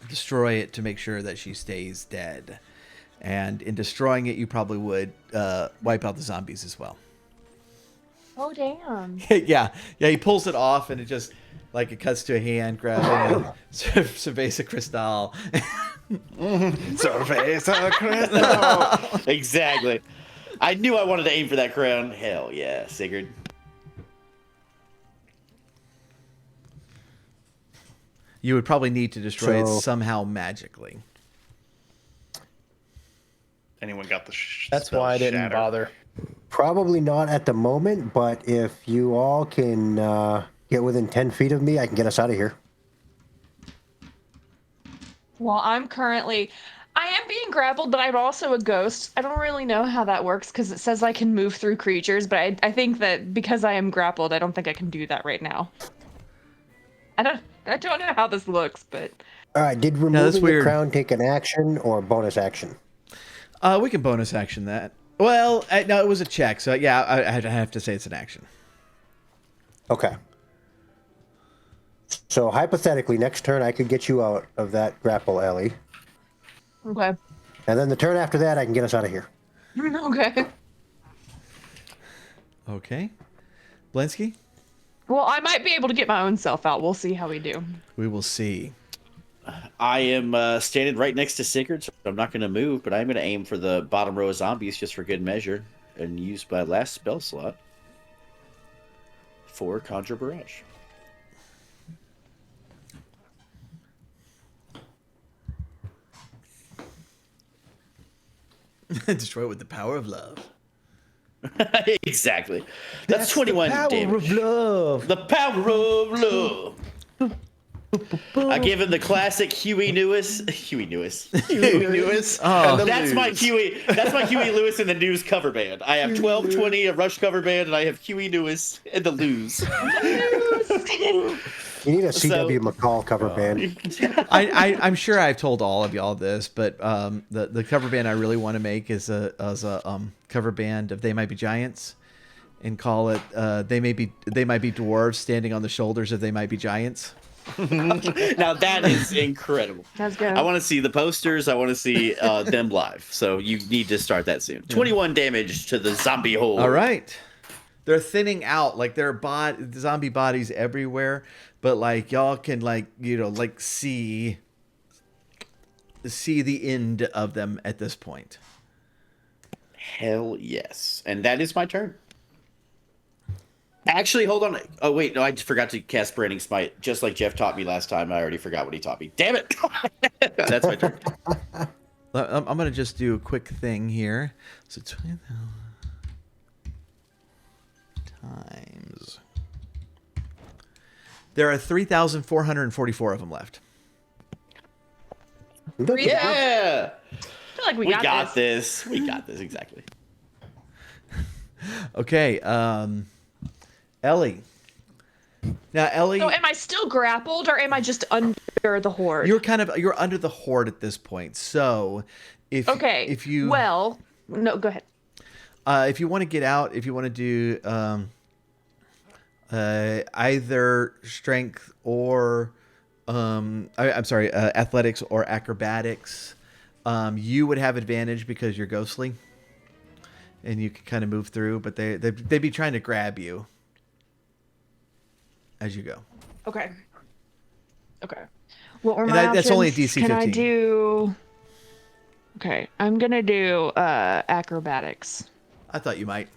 destroy it to make sure that she stays dead. And in destroying it, you probably would wipe out the zombies as well. Oh, damn. Yeah, he pulls it off, and it just like it cuts to a hand grabbing Cerveza Cristal. Cerveza Crystal. Exactly. I knew I wanted to aim for that crown. Hell yeah, Sigurd. You would probably need to destroy it So- somehow magically. Anyone got the That's spell why I didn't shatter? bother. Probably not at the moment, but if you all can get within 10 feet of me, I can get us out of here. Well, I am being grappled, but I'm also a ghost. I don't really know how that works because it says I can move through creatures, but I think that because I am grappled, I don't think I can do that right now. I don't know how this looks, but All right, did that's removing the weird. crown take an action or bonus action? We can bonus action that. Well, no, it was a check, so yeah, I'd have to say it's an action. Okay. So hypothetically, next turn I could get you out of that grapple, Ellie. okay. And then the turn after that, I can get us out of here. Okay. Okay. Blinsky? Well, I might be able to get my own self out. We'll see how we do. We will see. I am standing right next to Sigurd, so I'm not going to move, but I'm going to aim for the bottom row of zombies just for good measure and use my last spell slot for Conjure Barrage. Destroy it with the power of love. Exactly. That's 21 damage. love. The power of love. I give him the classic Huey Lewis. Huey Lewis. Huey Lewis. Oh. and the That's my Lose. Huey. That's my Huey Lewis in the News cover band. I have 1220, a Rush cover band, and I have Huey Lewis and the Lose. You need a CW McCall cover band. I'm sure I've told all of y'all this, but the cover band I really want to make is a cover band of They Might Be Giants, and call it They Might Be Dwarves Standing on the Shoulders of They Might Be Giants. Now that is incredible. That's good. I want to see the posters. I want to see them live. So you need to start that soon. 21 damage to the zombie hole. All right. They're thinning out, like there are zombie bodies everywhere, but like y'all can like see see the end of them at this point. Hell yes. And that is my turn. Actually, hold on. Oh, wait. No, I just forgot to cast Branding Smite. Just like Jeff taught me last time. I already forgot what he taught me. Damn it. That's my turn. I'm going to just do a quick thing here. So 20,000 times. There are 3,444 of them left. Yeah. I feel like we got this. We got this, exactly. Okay, Ellie. Now, Ellie, So am I still grappled or am I just under the horde? you're under the horde at this point. So, if you well, no, go ahead. if you want to get out, if you want to do either strength or athletics or acrobatics, you would have advantage because you're ghostly, and you can kind of move through. But they'd be trying to grab you as you go. Okay. What were And my that's only a options? DC Can I 15. do? Okay, I'm gonna do acrobatics. I thought you might.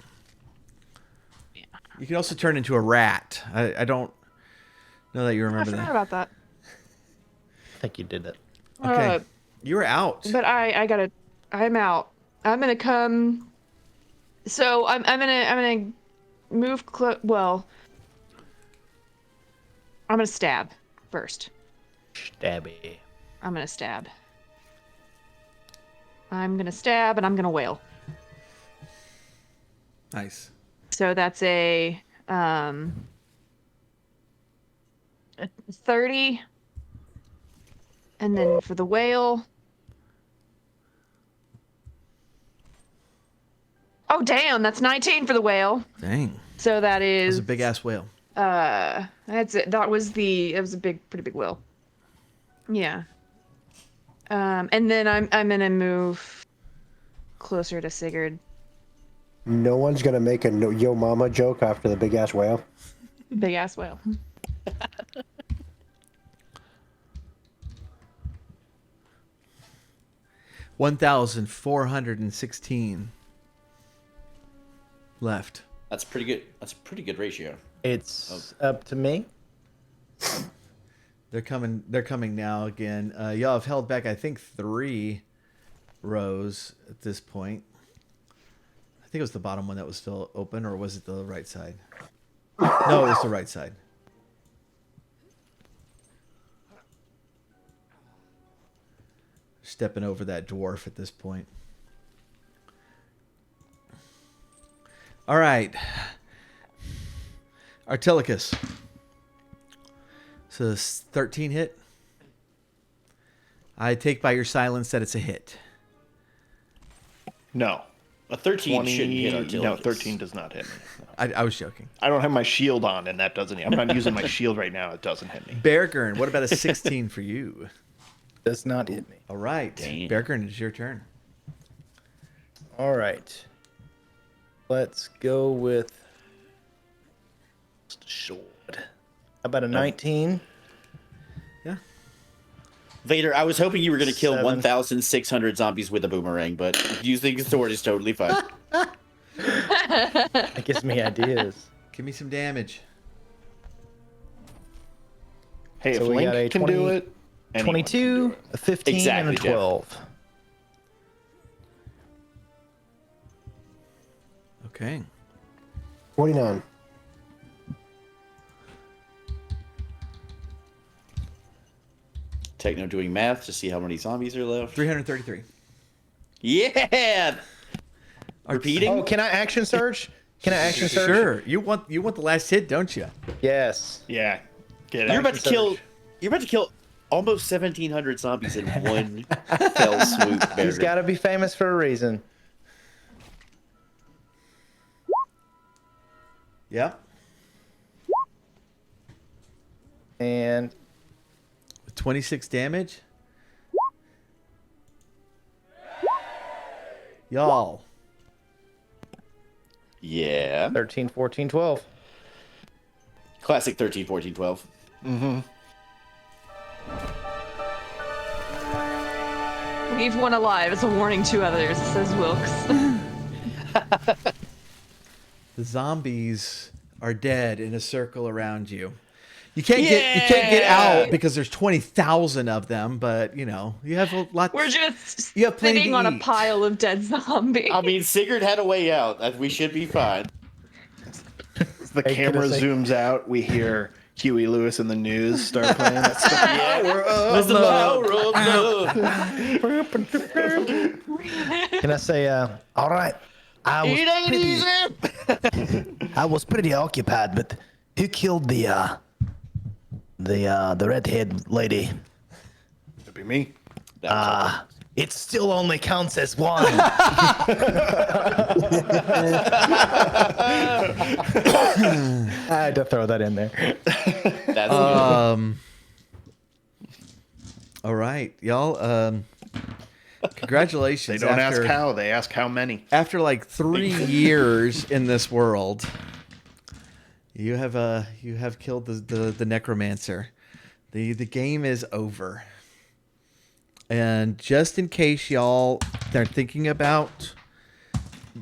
You can also turn into a rat. I don't know that you I remember forgot that. about that. I think you did it. Okay, you were out. But I'm out. I'm gonna come. So I'm gonna move well. I'm gonna stab first. Stabby. I'm gonna stab. I'm gonna stab and I'm gonna wail. Nice. So that's a 30. And then for the whale. Oh damn, that's 19 for the whale. Dang. So that That is was a big ass whale. that's it. It was a pretty big whale. Yeah. And then I'm gonna move closer to Sigurd. No one's gonna make a yo mama joke after the big ass whale. Big ass whale. 1,416 left. That's pretty good. That's a pretty good ratio. It's up to me. They're coming now again. Y'all have held back, I think, 3 rows at this point. I think it was the bottom one that was still open, or was it the right side? No, it was the right side. Stepping over that dwarf at this point. All right. Artilicus. So this 13 hit. I take by your silence that it's a hit. No. A 13 20, shouldn't hit Artilicus. No, 13 does not hit me. No. I was joking. I don't have my shield on, and that doesn't hit. I'm not using my shield right now. It doesn't hit me. Beargurn, what about a 16 for you? Does not hit me. All right. Damn. Beargurn, it's your turn. All right. Let's go with sword. How about a 19? Yeah. Vader, I was hoping you were going to kill 7. 1,600 zombies with a boomerang, but using a sword is totally fine. That gives me ideas. Give me some damage. Hey, So if we got a Link can 20 do it, anyone can do 22, it. a 15, Exactly, and a Jeff. 12. Okay. 49. Techno doing math to see how many zombies are left. 333. Yeah! Repeating? Oh, can I action surge? Can I action surge? Sure. You want the last hit, don't you? Yes. Yeah, get You're it. about to kill. You're about to kill almost 1,700 zombies in one fell swoop. He's Beargurn. got to be famous for a reason. Yep. And 26 damage. Y'all. Yeah. 13, 14, 12. Classic 13, 14, 12. Leave one alive as a warning to others, says Wilkes. The zombies are dead in a circle around you. You can't get out because there's 20,000 of them, but you have a lot. We're just You have plenty sitting to on a eat. pile of dead zombies. I mean, Sigurd had a way out. We should be fine. As the Hey, camera can I say- zooms out, we hear Huey Lewis and the News start playing. That's the That's the power of love. Can I say, all right, It ain't easy. I was pretty occupied, but who killed the redhead lady? It'd be me. It still only counts as one. I had to throw that in there. That's All right, y'all. Congratulations. They don't ask how, they ask how many. After like 3 years in this world, you have killed the Necromancer. The game is over. And just in case y'all are thinking about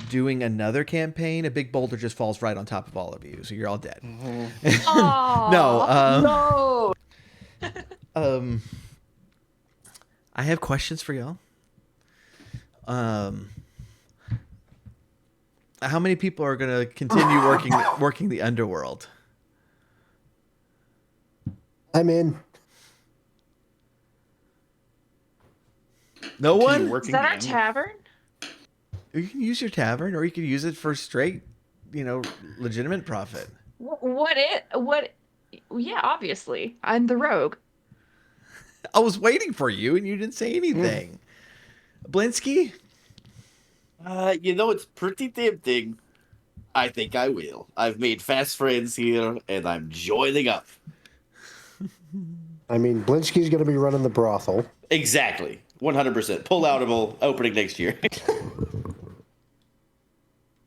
doing another campaign, a big boulder just falls right on top of all of you, so you're all dead. No. I have questions for y'all. How many people are gonna continue working the underworld? I'm in. No one. Is that our tavern? You can use your tavern, or you can use it for straight, legitimate profit. What? Yeah, obviously. I'm the rogue. I was waiting for you, and you didn't say anything. Blinsky? It's pretty tempting. I think I will. I've made fast friends here, and I'm joining up. I mean, Blinsky's going to be running the brothel. Exactly. 100%. Pull outable opening next year.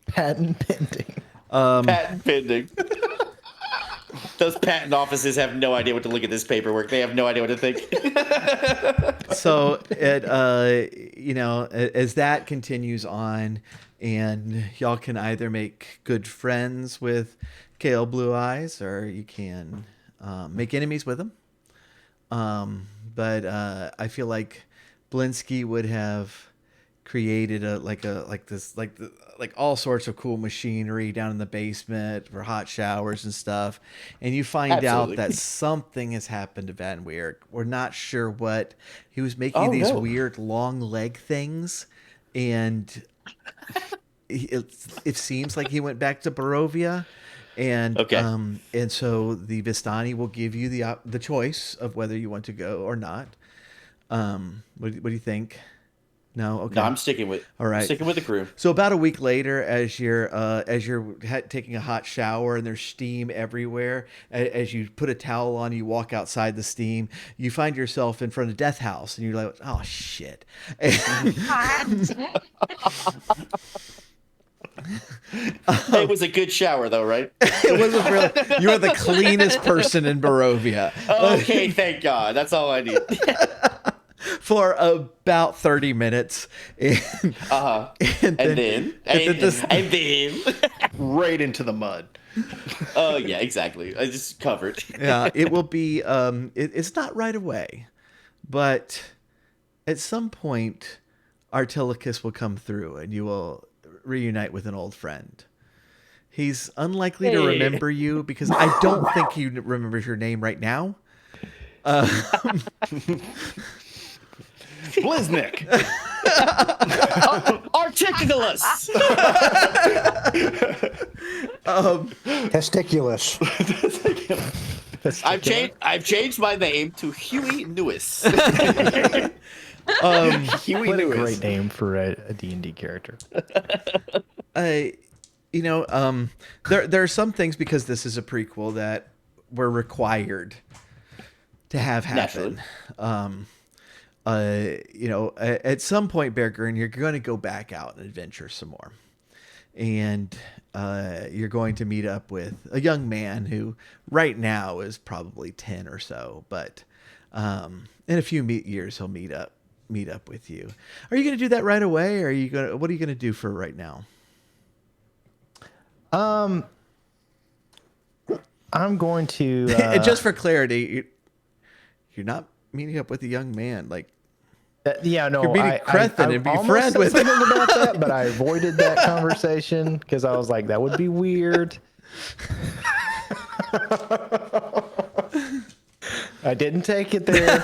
Patent pending. Patent pending. Those patent offices have no idea what to look at this paperwork. They have no idea what to think. So as that continues on, and y'all can either make good friends with Kale Blue Eyes, or you can make enemies with him. But I feel like Blinsky would have created all sorts of cool machinery down in the basement for hot showers and stuff. And you find Absolutely. out that something has happened to Van Weir. We're not sure what. He was making these weird long leg things, and it seems like he went back to Barovia. And Okay. And so the Vistani will give you the choice of whether you want to go or not. What do you think? No, okay. No, I'm sticking with. All right. I'm sticking with the crew. So about a week later, as you're taking a hot shower and there's steam everywhere, as you put a towel on, you walk outside the steam, you find yourself in front of Death House, and you're like, oh shit. It was a good shower, though, right? It wasn't really. You are the cleanest person in Barovia. Okay, thank God. That's all I need. For about 30 minutes. And then Right into the mud. Oh yeah, exactly. I just covered. Yeah, it will be. It's not right away, but at some point, Artilicus will come through, and you will reunite with an old friend. He's unlikely to remember you because I don't think he remembers your name right now. Bliznik. Articulus. Testiculus. I've changed my name to Huey Lewis. Huey What a Lewis. great name for a D&D character. There are some things, because this is a prequel, that were required to have happen. At some point, Bear Grin, you're going to go back out and adventure some more. And you're going to meet up with a young man who right now is probably 10 or so, but in a few years he'll meet up meet up with you. Are you going to do that right away, or what are you going to do for right now? I'm going to. And just for clarity, you're not meeting up with a young man. Like, yeah, no, you're meeting Crethin and be almost friends said with him. something about that, but I avoided that conversation because I was like, that would be weird. I didn't take it there.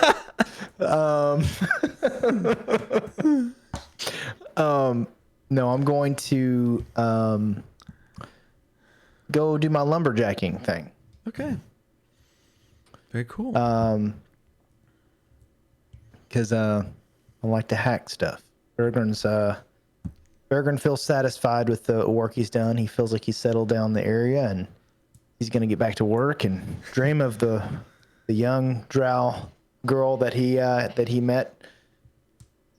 No, I'm going to go do my lumberjacking thing. Okay. Very cool. Because I like to hack stuff. Bergren's Bergren feels satisfied with the work he's done. He feels like he's settled down the area, and he's going to get back to work and dream of the young drow girl that he met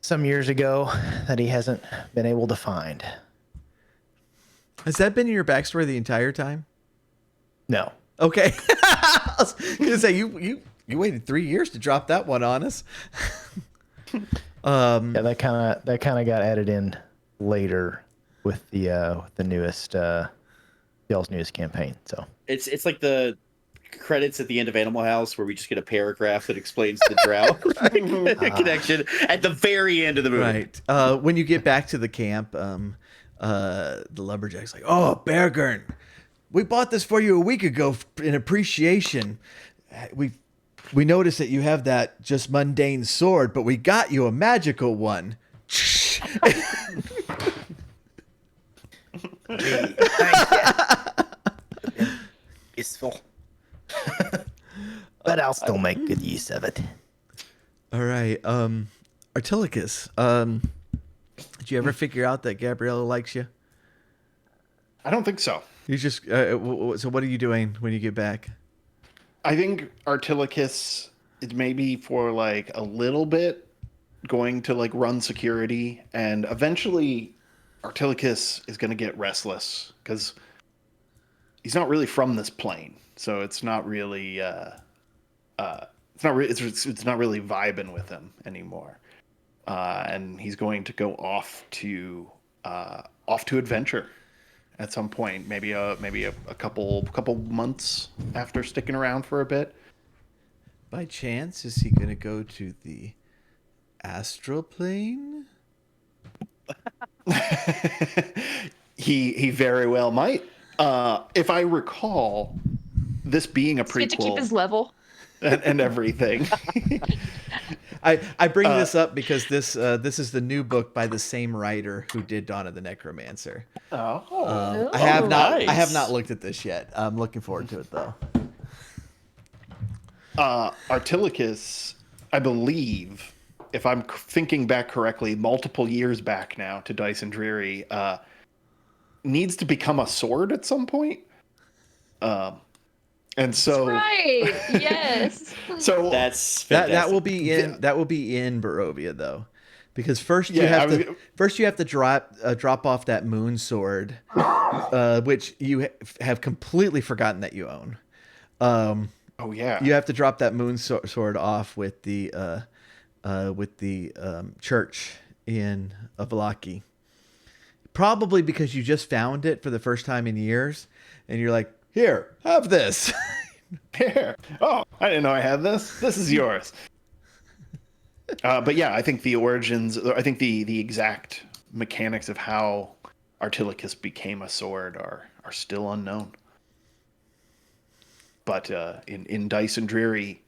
some years ago that he hasn't been able to find. Has that been in your backstory the entire time? No. Okay. I was gonna say you waited 3 years to drop that one on us. Yeah, that kind of got added in later with the newest y'all's newest campaign. So It's like the credits at the end of Animal House where we just get a paragraph that explains the drow connection at the very end of the movie. Right. When you get back to the camp, the lumberjack's like, "Oh, Bergern, we bought this for you a week ago in appreciation. We noticed that you have that just mundane sword, but we got you a magical one." useful. But I'll still make good use of it. All right. Artilicus, did you ever figure out that Gabriella likes you? I don't think so. You just so what are you doing when you get back? I think Artilicus is maybe for like a little bit going to like run security, and eventually Artilicus is going to get restless because he's not really from this plane, so it's not really it's not really vibing with him anymore, and he's going to go off to adventure at some point, maybe a couple months after sticking around for a bit. By chance, is he going to go to the astral plane? He very well might. If I recall, this being a Get to keep prequel his level. and everything. I bring this up because this is the new book by the same writer who did Dawn of the Necromancer. I have nice. not looked at this yet. I'm looking forward to it though. Artilicus, I believe, if I'm thinking back correctly, multiple years back now to Dyson Dreary, needs to become a sword at some point. And so, Right. Yes. so That's That will fantastic. be in Barovia though, because first you Yeah, have to drop off that moon sword, which you have completely forgotten that you own. oh yeah, You have to drop that moon sword off with the church in Avalaki. Probably because you just found it for the first time in years, and you're like, "Here, have this." Here. Oh, I didn't know I had this. This is yours. But yeah, I think the origins, I think the exact mechanics of how Artilicus became a sword are still unknown. But in Dyson Dreary,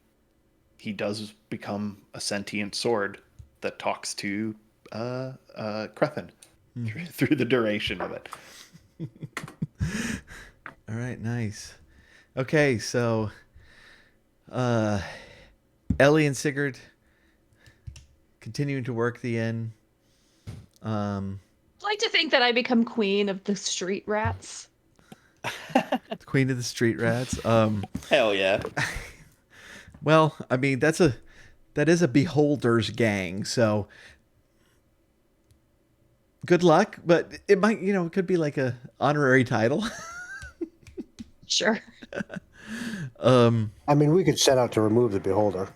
he does become a sentient sword that talks to Crethin through the duration of it. All right, nice. Okay, so Ellie and Sigurd continuing to work the inn. I'd like to think that I become queen of the street rats. Queen of the Street Rats. Hell yeah. Well, I mean that is a beholder's gang, so good luck. But it might, it could be like a honorary title. Sure. I mean, we could set out to remove the beholder.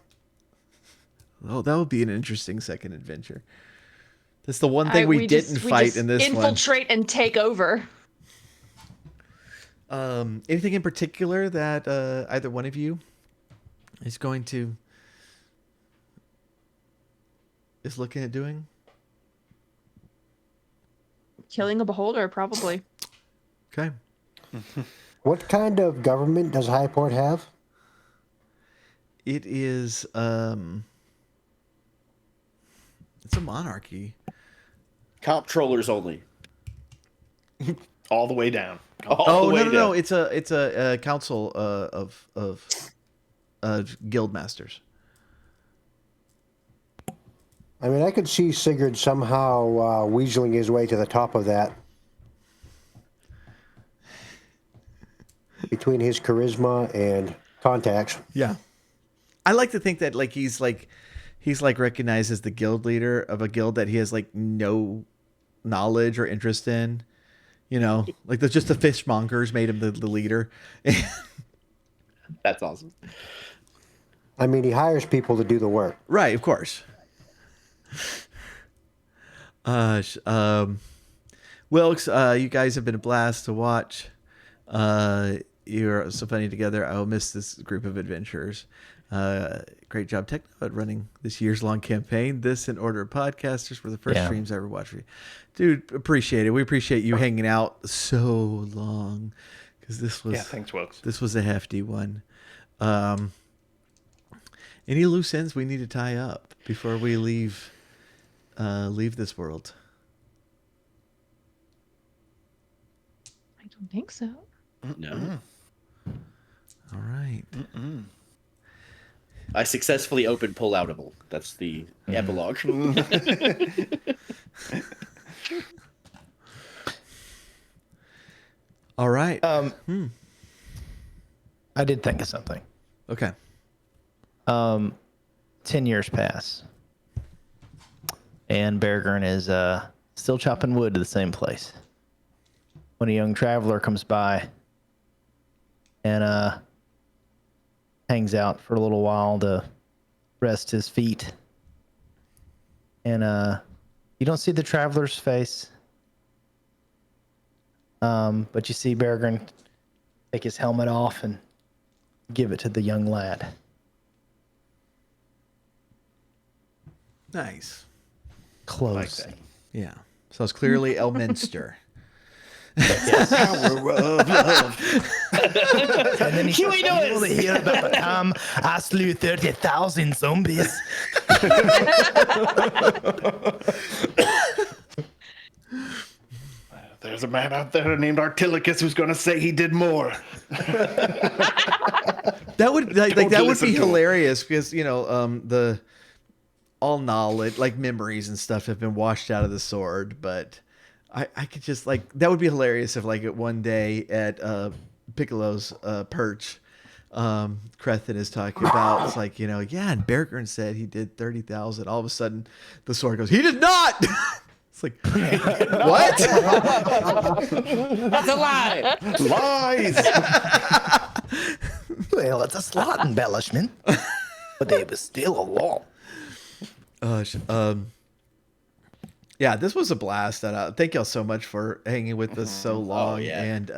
Oh, that would be an interesting second adventure. That's the one thing we didn't fight in this one. Infiltrate and take over. Anything in particular that either one of you is looking at doing? Killing a beholder, probably. Okay. What kind of government does Highport have? It is it's a monarchy. Comptrollers only. All the way down. All the way down. No. It's a council of guild masters. I mean, I could see Sigurd somehow weaseling his way to the top of that. Between his charisma and contacts. Yeah. I like to think that he's recognized as the guild leader of a guild that he has no knowledge or interest in. You know, there's just the fishmongers made him the leader. That's awesome. I mean, he hires people to do the work. Right, of course. Wilkes, you guys have been a blast to watch. You're so funny together. I will miss this group of adventurers. Great job, Techno, at running this year's long campaign. This and Order of Podcasters were the first streams I ever watched for you. Dude, appreciate it. We appreciate you hanging out so long. Because this was thanks, Wilkes. This was a hefty one. Any loose ends we need to tie up before we leave this world? I don't think so. No. All right. I successfully opened Pulloutable. That's the epilogue. All right. I did think of something. Okay. 10 years pass. And Beargurn is still chopping wood to the same place. When a young traveler comes by and hangs out for a little while to rest his feet. And you don't see the traveler's face. But you see Beargurn take his helmet off and give it to the young lad. Nice. Close. Like that. Yeah. So it's clearly Elminster. Power of love. And then he Huey starts to hear about I slew 30,000 zombies. There's a man out there named Artilicus who's going to say he did more. That would that would listen be to him. hilarious because the all knowledge memories and stuff have been washed out of the sword, but I could just that would be hilarious if one day at Piccolo's perch, Crethin is talking about and Beargurn said he did 30,000. All of a sudden the sword goes, he did not. It's like, what? That's a lie. Lies! Well, it's a slight embellishment, but they were still a law. Yeah, this was a blast. Thank y'all so much for hanging with us so long. yeah. And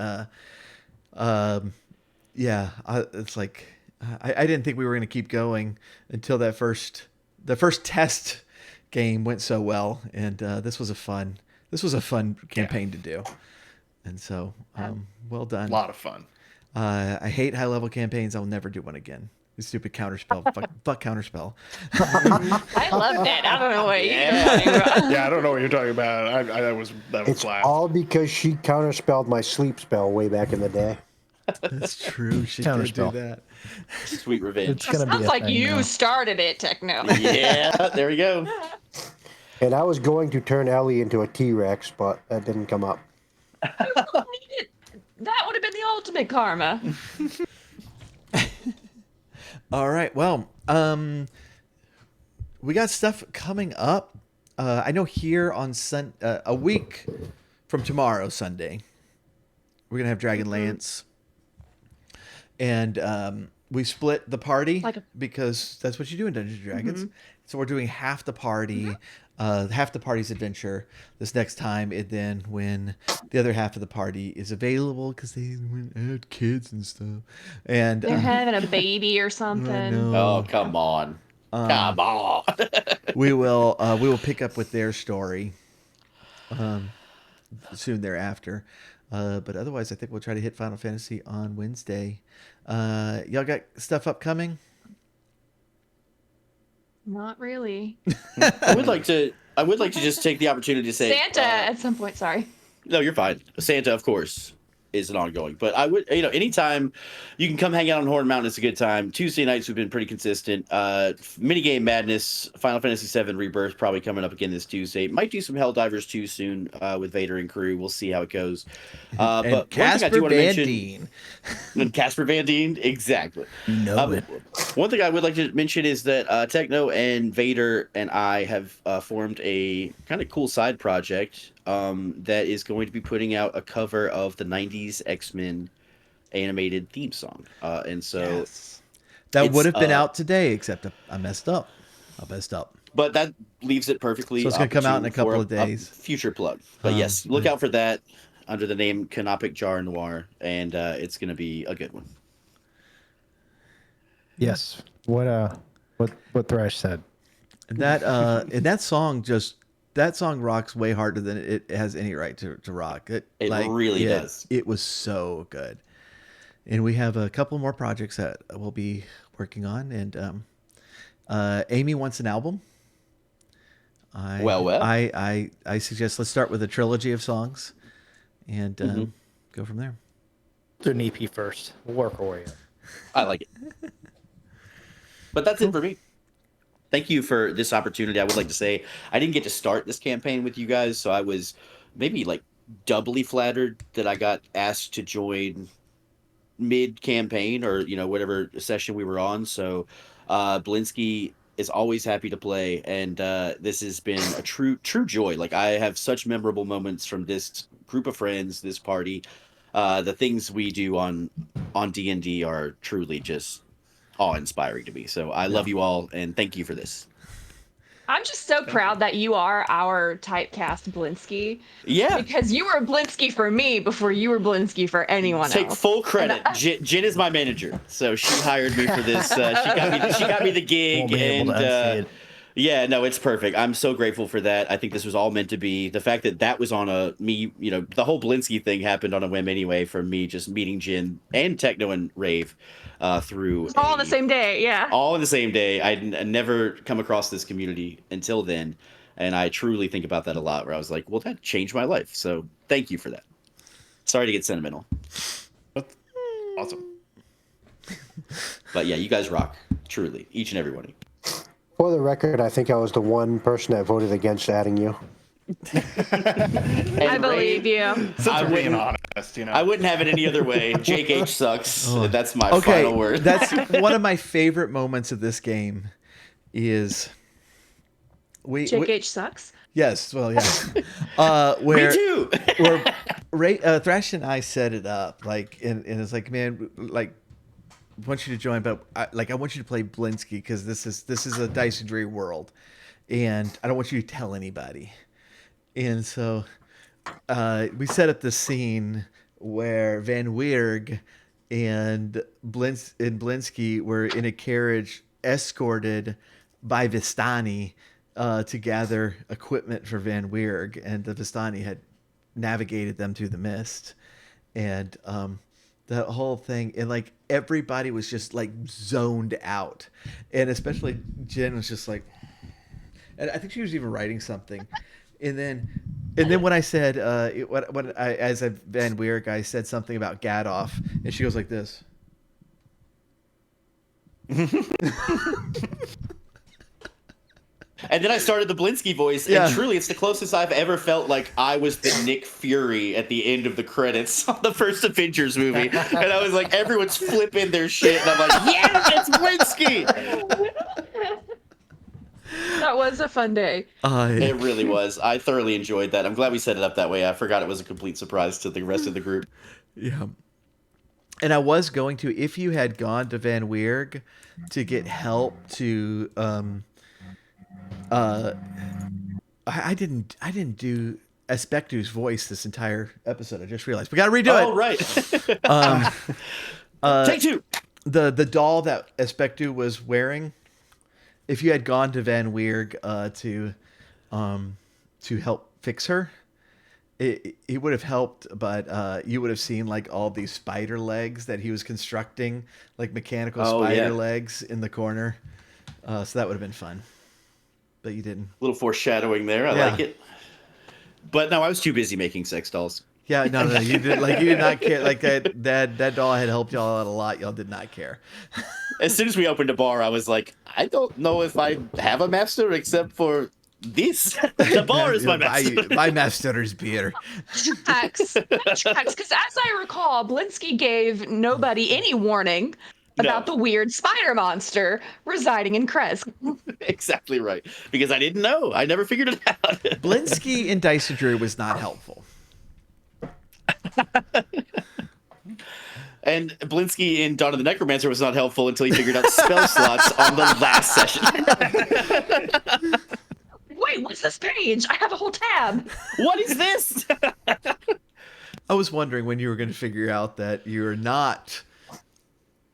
it's I didn't think we were going to keep going until the first test game went so well, and this was a fun campaign to do. And so, well done. A lot of fun. I hate high level campaigns. I'll never do one again. The stupid counterspell. fuck counterspell. I loved it. I don't know what you're talking about. Yeah, I don't know what you're talking about. That was It's blast. all because she counterspelled my sleep spell way back in the day. That's true. She did do Counterspell. that. Sweet revenge. It's gonna be Sounds a like thing you now. started it, Techno. Yeah, there we go. And I was going to turn Ellie into a T-Rex, but that didn't come up. That would have been the ultimate karma. All right. Well, we got stuff coming up. I know here on a week from tomorrow, Sunday, we're gonna have Dragonlance, and we split the party Like a- because that's what you do in Dungeons and Dragons. So we're doing half the party, half the party's adventure this next time, and then when the other half of the party is available because they had kids and stuff, and They're having a baby or I something. know. Oh, come on. Come on. we will pick up with their story soon thereafter. But otherwise, I think we'll try to hit Final Fantasy on Wednesday. Y'all got stuff upcoming? Not really. I would like to just take the opportunity to say Santa at some point. Sorry. no, you're fine. Santa, of course, is an ongoing. But I would, anytime you can come hang out on Horn Mountain, it's a good time. Tuesday nights we've been pretty consistent. Minigame Madness, Final Fantasy VII Rebirth probably coming up again this Tuesday. Might do some Helldivers too soon with Vader and crew. We'll see how it goes. And But one thing I Casper do want to Van mention, Dien. and Casper Van Dien, exactly. You know it. One thing I would like to mention is that Techno and Vader and I have formed a kind of cool side project that is going to be putting out a cover of the 90s X-Men animated theme song. And so Yes. That it's, would have been out today, except I messed up. but that leaves it perfectly So it's gonna come out in a opportune couple for of days. future plug. But yes, look out for that under the name Canopic Jar Noir, and it's going to be a good one. Yes. What Thresh said. And that song rocks way harder than it has any right to rock. It really does. It was so good. And we have a couple more projects that we'll be working on. And Amy wants an album. I suggest let's start with a trilogy of songs, and go from there. Do an EP first. We'll work our way up. I like it. But that's it for me. Thank you for this opportunity. I would like to say I didn't get to start this campaign with you guys, so I was maybe like doubly flattered that I got asked to join mid-campaign or whatever session we were on. So Blinsky is always happy to play, and this has been a true joy. Like, I have such memorable moments from this group of friends, this party. The things we do on D&D are truly just awe-inspiring to me. So I love you all, and thank you for this. I'm just so proud that you are our typecast Blinsky. Yeah. Because you were Blinsky for me before you were Blinsky for anyone Take else. full credit. Jen is my manager, so she hired me for this. She got me the gig, Won't be able to unsee it. yeah, no, it's perfect. I'm so grateful for that. I think this was all meant to be. The fact that was on the whole Blinsky thing happened on a whim anyway, from me just meeting Jen and Techno and Rave through All on the same day, yeah. all in the same day. I'd never come across this community until then, and I truly think about that a lot, where I was like, well, that changed my life, so thank you for that. Sorry to get sentimental, That's awesome. but yeah, you guys rock, truly, each and every one of you. For the record, I think I was the one person that voted against adding you. I believe you. Since we're being honest, I wouldn't have it any other way. Jake H sucks. That's my Okay, final word. that's one of my favorite moments of this game. Is Jake H sucks. yes, well, yeah. Where Me too. where Thrash and I set it up, like, and it's like, man, like, I want you to join, but I want you to play Blinsky because this is a Dice and Dre world, and I don't want you to tell anybody. And so we set up the scene where Van Weerg and Blinsky were in a carriage escorted by Vistani to gather equipment for Van Weerg, and the Vistani had navigated them through the mist, and that whole thing, and like everybody was just like zoned out, and especially Jen was just like, and I think she was even writing something, and then when I said as a Van Weerg, I said something about Gadoff, and she goes like this. And then I started the Blinsky voice, Yeah. and truly, it's the closest I've ever felt like I was the Nick Fury at the end of the credits on the first Avengers movie. And I was like, everyone's flipping their shit, and I'm like, yeah, it's Blinsky! That was a fun day. It really was. I thoroughly enjoyed that. I'm glad we set it up that way. I forgot it was a complete surprise to the rest of the group. Yeah. And I was going to, if you had gone to Van Weerg to get help to, I didn't do Aspectu's voice this entire episode. I just realized we got to redo Oh, it. right. Take two. The doll that Aspectu was wearing, if you had gone to Van Weerg to help fix her, it would have helped, but you would have seen like all these spider legs that he was constructing, like mechanical spider legs in the corner. So that would have been fun, but you didn't. A little foreshadowing there. I like it. But no, I was too busy making sex dolls. Yeah, no, you did. Like you did not care. Like that doll had helped y'all out a lot. Y'all did not care. As soon as we opened a bar, I was like, I don't know if I have a master except for this. The bar is my master. My master's beer. Tracks. Because as I recall, Blinsky gave nobody any warning about the weird spider monster residing in Kresk. Exactly right. Because I didn't know. I never figured it out. Blinsky in Dyson Drew was not helpful. And Blinsky in Dawn of the Necromancer was not helpful until he figured out spell slots on the last session. Wait, what's this page? I have a whole tab. What is this? I was wondering when you were going to figure out that you're not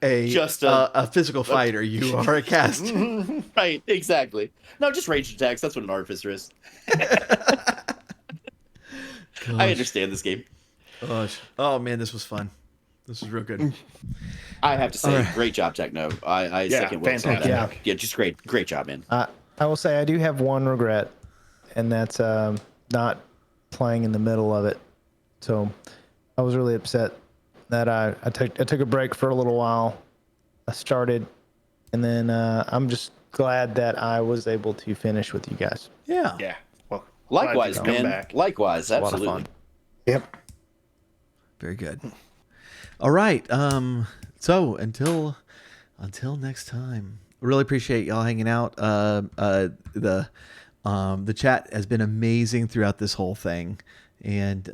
Just a physical fighter. You are a caster. Right, exactly. No, just ranged attacks. That's what an artificer is. I understand this game. Gosh. Oh man, this was fun. This was real good. I have to say, great job, Techno. I second Will's on that. Yeah. Yeah, just great job, man. I will say I do have one regret, and that's not playing in the middle of it. So I was really upset that I took a break for a little while. I started, and then I'm just glad that I was able to finish with you guys. Yeah. Yeah. Well, Likewise, man. Back. Likewise, A lot of absolutely. fun. Yep. Very good. All right. So until next time, really appreciate y'all hanging out. The chat has been amazing throughout this whole thing, and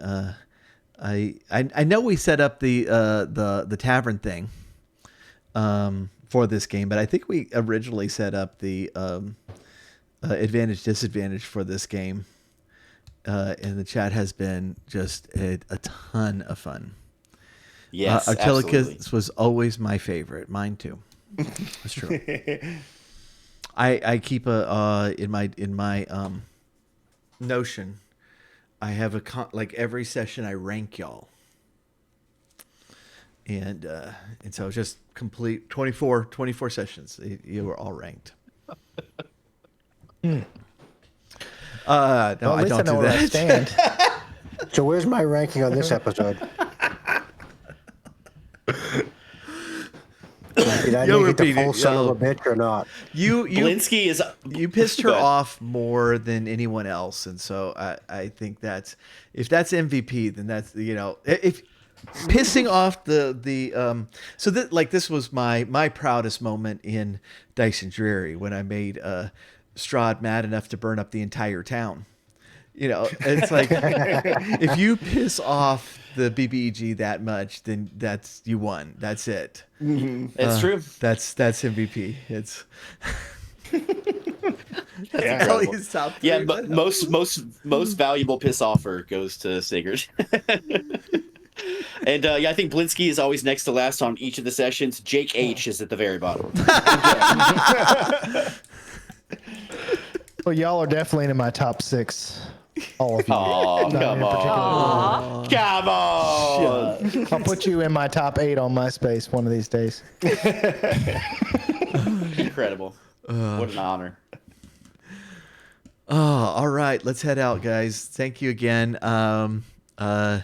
I know we set up the tavern thing for this game, but I think we originally set up the advantage disadvantage for this game. And the chat has been just a ton of fun. Yes, Artilicus absolutely. was always my favorite. Mine too. That's true. I keep in my Notion. I have like every session I rank y'all, and so just complete 24 sessions. You were all ranked. No, Well, I don't do where I that. stand. So where's my ranking on this episode? Did I You'll make it the repeat full it. son of a bitch or not? You Blinsky is. you pissed her Go ahead. off more than anyone else, and so I think if that's MVP, then that's if pissing off so that like this was my proudest moment in Dyson Dreary when I made Strahd mad enough to burn up the entire town. It's like if you piss off the BBEG that much, then you won. That's it. It's true. That's MVP. It's Yeah. all his top three, Yeah, but most valuable piss offer goes to Sigurd. And yeah, I think Blinsky is always next to last on each of the sessions. Jake H is at the very bottom. Well, y'all are definitely in my top 6. All of you. Oh, Not come in particular. on. Come on. I'll put you in my top 8 on MySpace one of these days. Incredible. What an honor. Oh, all right. Let's head out, guys. Thank you again. Yeah,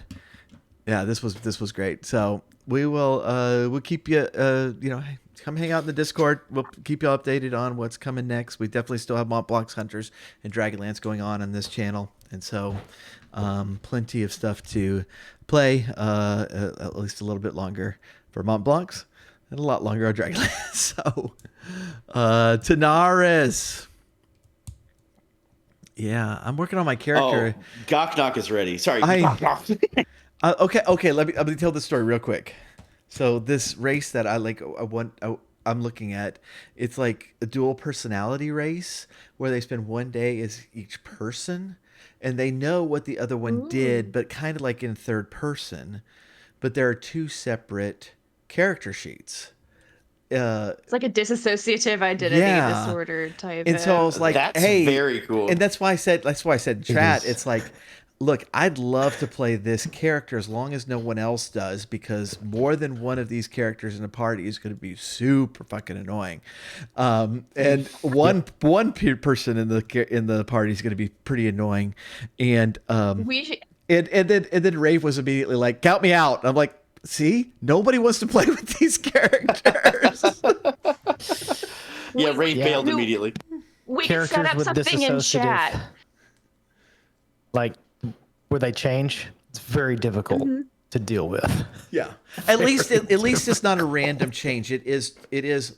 this was great. So we'll keep you come hang out in the Discord. We'll keep you updated on what's coming next. We definitely still have Mont Blanc's Hunters and Dragonlance going on this channel, and so plenty of stuff to play. At least a little bit longer for Mont Blanc's and a lot longer on Dragonlance. So Tanaris. Yeah, I'm working on my character. Oh, Gok Knock is ready. Sorry. Okay. Let me tell this story real quick. So this race that I like, I'm looking at, it's like a dual personality race where they spend one day as each person, and they know what the other one did, but kind of like in third person. But there are two separate character sheets. It's like a dissociative identity Yeah. disorder type. And so I was like, That's hey, very cool. And that's why I said in chat, is. it's like, look, I'd love to play this character as long as no one else does, because more than one of these characters in a party is going to be super fucking annoying. And one person in the party is going to be pretty annoying. And we and then Rave was immediately like, count me out. I'm like, see, nobody wants to play with these characters. Yeah, Ray bailed No. immediately. we could set up something in chat. like where they change, it's very difficult to deal with. Yeah. At least it's not a random change. It is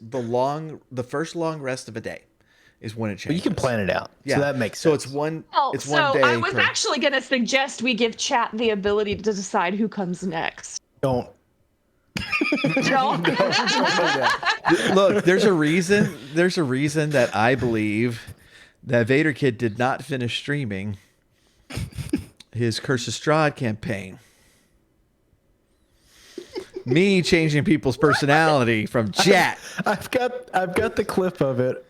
the first long rest of a day is when it changes. But you can plan it out. Yeah. So that makes So sense. it's one Oh, it's so one day. I was per- actually going to suggest we give chat the ability to decide who comes next. Don't. Don't. Look, there's a reason that I believe that Vader Kid did not finish streaming his Curse of Strahd campaign. Me changing people's personality from chat. I've got the clip of it.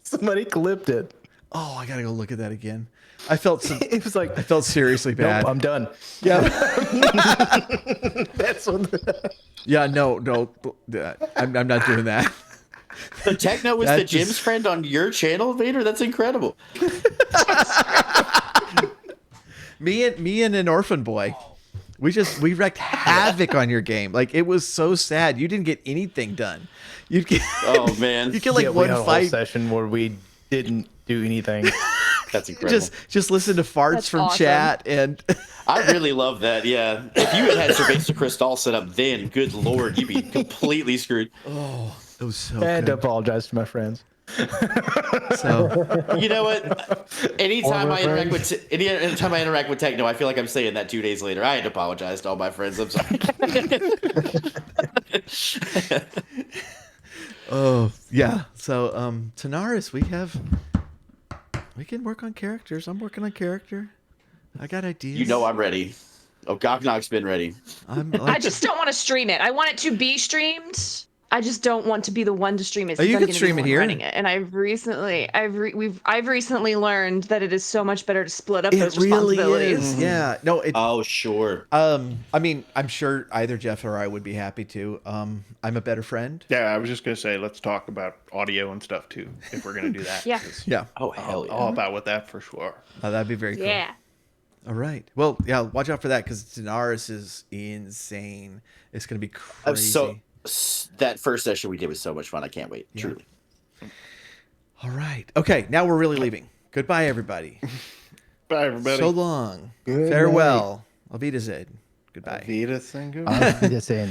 Somebody clipped it. Oh, I gotta go look at that again. I felt It was like, I felt seriously bad. nope, I'm done. Yeah. That's what. Yeah, no, I'm not doing that. The Techno was That the just- Jim's friend on your channel, Vader? That's incredible. Me and an orphan boy, we wrecked havoc on your game. Like, it was so sad. You didn't get anything done. You get Oh, man. you get like Yeah, we one had a whole fight. session where we didn't do anything. That's incredible. Just listen to farts That's from awesome. chat and I really love that, yeah. If you had Cerveza Cristal set up then, good lord, you'd be completely screwed. it was so I had to good. apologize to my friends. So You know what? Anytime I interact with Techno, I feel like I'm saying that 2 days later. I had to apologize to all my friends. I'm sorry. oh yeah. So Tanaris, we can work on characters. I'm working on character. I got ideas. You know I'm ready. Oh, Goknok's been ready. I'm I like, just don't want to stream it. I want it to be streamed. I just don't want to be the one to stream it. Oh, since you I'm can gonna be stream the it one here. running it. And I've recently learned that it is so much better to split up it those really responsibilities. is. Yeah. No, Oh, sure. I mean, I'm sure either Jeff or I would be happy to. I'm a better friend. Yeah, I was just gonna say let's talk about audio and stuff too, if we're gonna do that. Yeah. 'cause Yeah. Oh, hell yeah. all about with that for sure. That'd be very cool. Yeah. All right. Well, yeah, watch out for that because Tanaris is insane. It's going to be crazy. That first session we did was so much fun. I can't wait. Truly. All right. Okay, now we're really leaving. Goodbye, everybody. Bye, everybody. So long. Good Farewell. Auf Wiedersehen. Goodbye. Vida Singu. I'll just in.